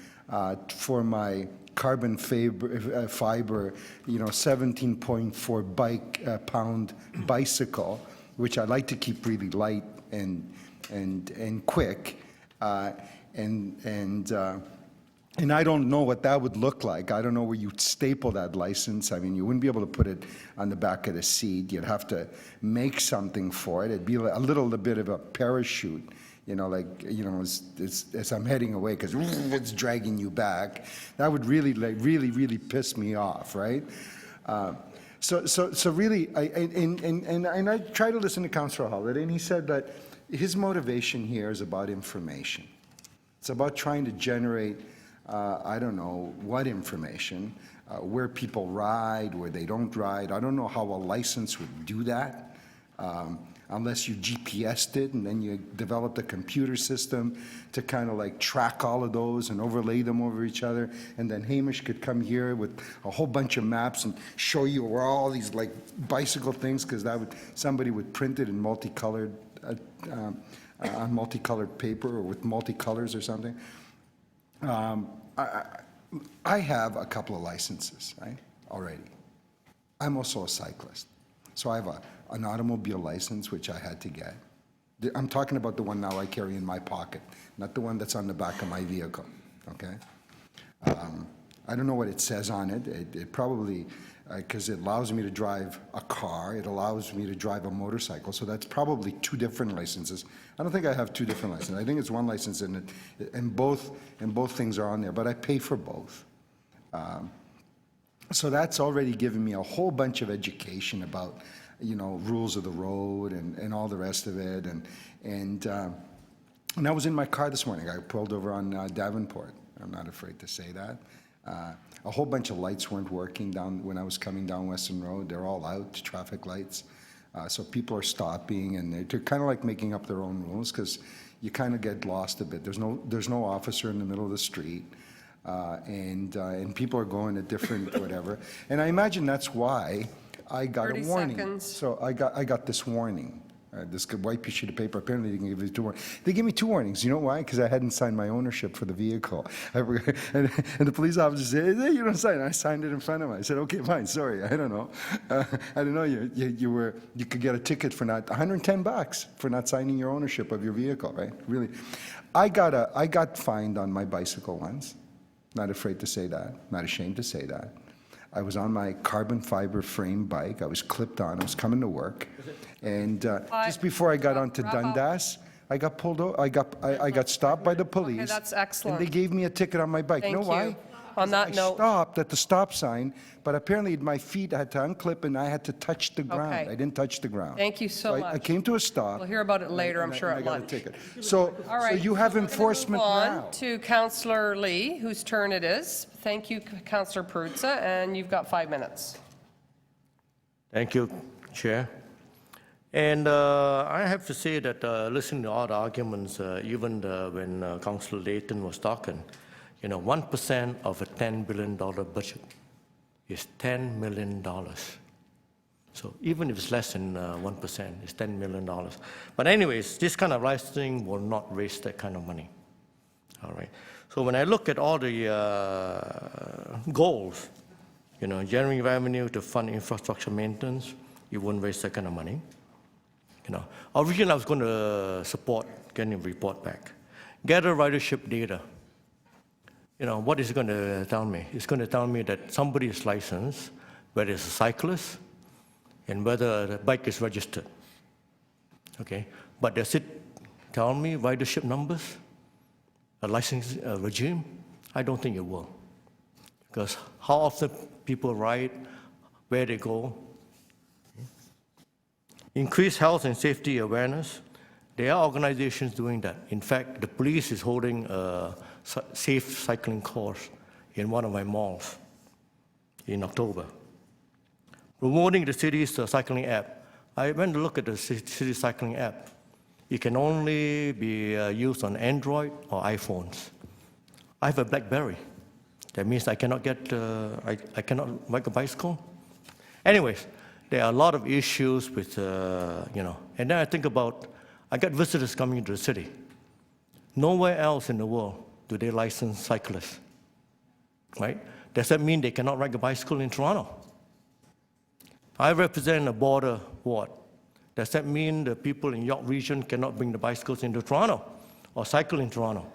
for my carbon fiber, 17.4 pound bicycle, which I like to keep really light and quick, and I don't know what that would look like. I don't know where you'd staple that license. I mean, you wouldn't be able to put it on the back of the seat. You'd have to make something for it. It'd be a little bit of a parachute, as I'm heading away, because it's dragging you back. That would really piss me off, right? So really, I try to listen to Councillor Holliday, and he said that his motivation here is about information. It's about trying to generate I don't know what information, where people ride, where they don't ride. I don't know how a license would do that, unless you GPSed it and then you developed a computer system to kind of like track all of those and overlay them over each other. And then Hamish could come here with a whole bunch of maps and show you where all these like bicycle things, because somebody would print it in multicolored, on multicolored paper or with multicolors or something. I have a couple of licenses, right, already. I'm also a cyclist. So I have an automobile license, which I had to get. I'm talking about the one now I carry in my pocket, not the one that's on the back of my vehicle, okay? I don't know what it says on it. It probably, because it allows me to drive a car, it allows me to drive a motorcycle, so that's probably two different licenses. I don't think I have two different licenses. I think it's one license, and both things are on there, but I pay for both. So that's already given me a whole bunch of education about, rules of the road and all the rest of it. And I was in my car this morning. I pulled over on Davenport. I'm not afraid to say that. A whole bunch of lights weren't working down when I was coming down Western Road. They're all out, traffic lights. So people are stopping, and they're kind of like making up their own rules, because you kind of get lost a bit. There's no officer in the middle of the street, and people are going a different whatever. And I imagine that's why I got a warning. 30 seconds. So I got this warning. This white sheet of paper. Apparently, they can give you 2 warnings. They gave me 2 warnings. You know why? Because I hadn't signed my ownership for the vehicle. And the police officer said, "Hey, you don't sign it." I signed it in front of him. I said, "Okay, fine. Sorry, I don't know. I didn't know you could get a ticket for not $110 for not signing your ownership of your vehicle." Right? Really, I got fined on my bicycle once. Not afraid to say that. Not ashamed to say that. I was on my carbon fiber frame bike. I was clipped on. I was coming to work, and just before I got onto Dundas, I got pulled over. I got stopped by the police. Okay, that's excellent. And they gave me a ticket on my bike. Thank you know why? you. On that note, I stopped at the stop sign, but apparently my feet had to unclip and I had to touch the ground. Okay. I didn't touch the ground. Thank you so much. I came to a stop. We'll hear about it later, I'm sure, and at I got a lunch. ticket. So you have enforcement Move now. on to Councillor Lee, whose turn it is. Thank you, Councillor Perruzza, and you've got 5 minutes. Thank you, Chair. And I have to say that listening to all the arguments, even when Councillor Layton was talking, 1% of a $10 billion budget is $10 million. So even if it's less than 1%, it's $10 million. But anyways, this kind of licensing will not raise that kind of money. All right. So when I look at all the goals, generating revenue to fund infrastructure maintenance, it won't raise that kind of money. Originally I was going to support getting a report back. Gather ridership data. What is it going to tell me? It's going to tell me that somebody is licensed, whether it's a cyclist, and whether the bike is registered. Okay? But does it tell me ridership numbers, a license regime? I don't think it will. Because how often people ride, where they go. Increase health and safety awareness. There are organizations doing that. In fact, the police is holding a safe cycling course in one of my malls in October. Promoting the city's cycling app. I went to look at the city cycling app. It can only be used on Android or iPhones. I have a BlackBerry. That means I cannot I cannot ride a bicycle. Anyways, there are a lot of issues with, and then I think about, I got visitors coming into the city. Nowhere else in the world do they license cyclists, right? Does that mean they cannot ride a bicycle in Toronto? I represent a border ward. Does that mean the people in York Region cannot bring the bicycles into Toronto or cycle in Toronto?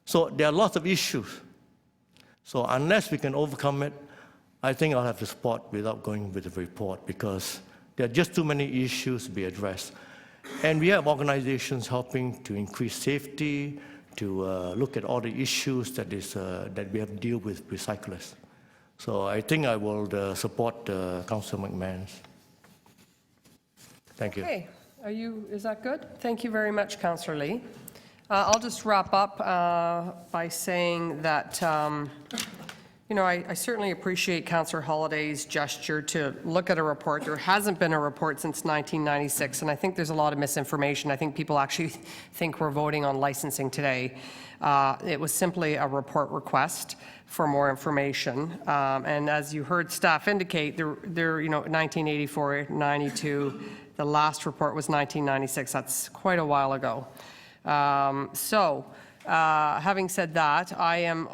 So there are lots of issues. So unless we can overcome it, I think I'll have to support without going with the report because there are just too many issues to be addressed. And we have organizations helping to increase safety, to look at all the issues that we have to deal with cyclists. So I think I will support Councillor McMahon's. Thank you. Okay, is that good? Thank you very much, Councillor Lee. I'll just wrap up by saying that, I certainly appreciate Councillor Holliday's gesture to look at a report. There hasn't been a report since 1996, and I think there's a lot of misinformation. I think people actually think we're voting on licensing today. It was simply a report request for more information. And as you heard staff indicate, 1984, 92, the last report was 1996. That's quite a while ago. Having said that, I am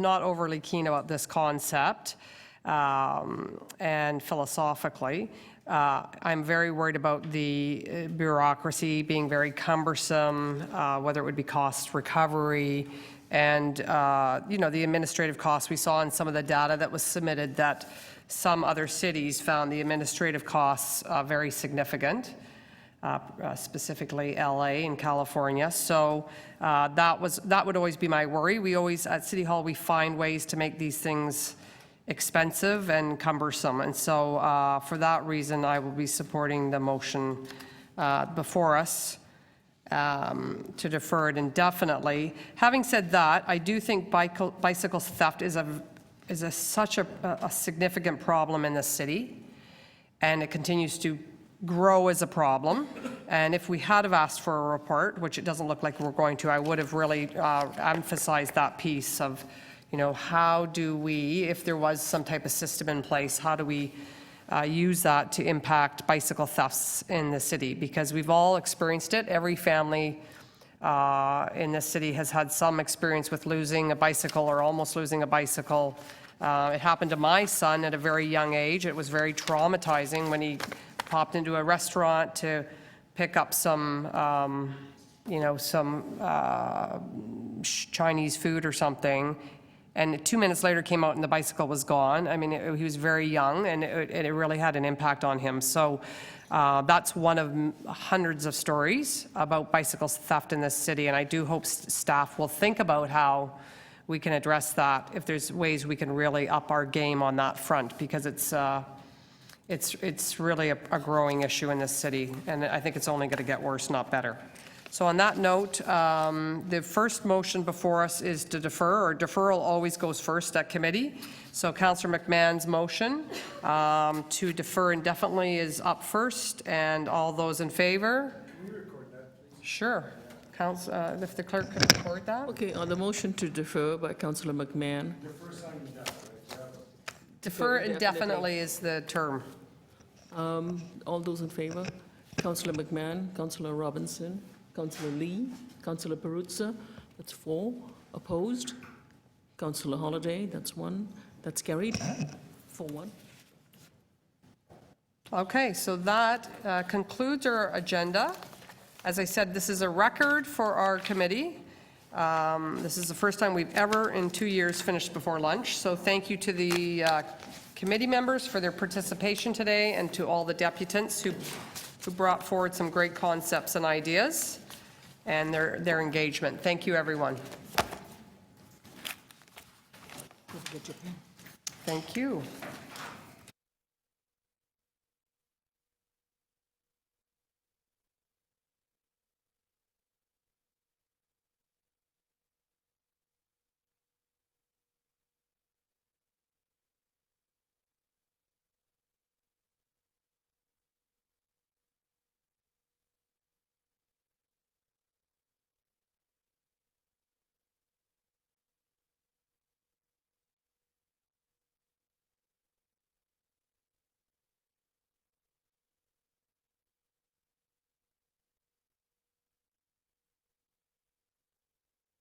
not overly keen about this concept, and philosophically. I'm very worried about the bureaucracy being very cumbersome, whether it would be cost recovery, and the administrative costs. We saw in some of the data that was submitted that some other cities found the administrative costs very significant. Specifically LA and California. So that would always be my worry. We always, at City Hall, we find ways to make these things expensive and cumbersome. And so for that reason, I will be supporting the motion before us to defer it indefinitely. Having said that, I do think bicycle theft is such a significant problem in the city, and it continues to grow as a problem. And if we had have asked for a report, which it doesn't look like we're going to, I would have really emphasized that piece of, how do we, if there was some type of system in place, how do we use that to impact bicycle thefts in the city? Because we've all experienced it. Every family in this city has had some experience with losing a bicycle or almost losing a bicycle. It happened to my son at a very young age. It was very traumatizing when he popped into a restaurant to pick up some Chinese food or something, and 2 minutes later came out and the bicycle was gone. I mean, he was very young, and it really had an impact on him. So that's one of hundreds of stories about bicycle theft in this city, and I do hope staff will think about how we can address that, if there's ways we can really up our game on that front, because it's really a growing issue in this city, and I think it's only going to get worse, not better. So on that note, the first motion before us is to defer, or deferral always goes first at committee. So Councillor McMahon's motion to defer indefinitely is up first, and all those in favor? Can you record that, please? Sure. If the clerk could record that. Okay, on the motion to defer by Councillor McMahon. Defer indefinitely is the term. All those in favor? Councillor McMahon, Councillor Robinson, Councillor Lee, Councillor Perruzza, that's 4. Opposed? Councillor Holliday, that's 1. That's carried. 4-1. Okay, so that concludes our agenda. As I said, this is a record for our committee. This is the first time we've ever in 2 years finished before lunch. So thank you to the committee members for their participation today, and to all the deputants who brought forward some great concepts and ideas, and their engagement. Thank you, everyone. Thank you.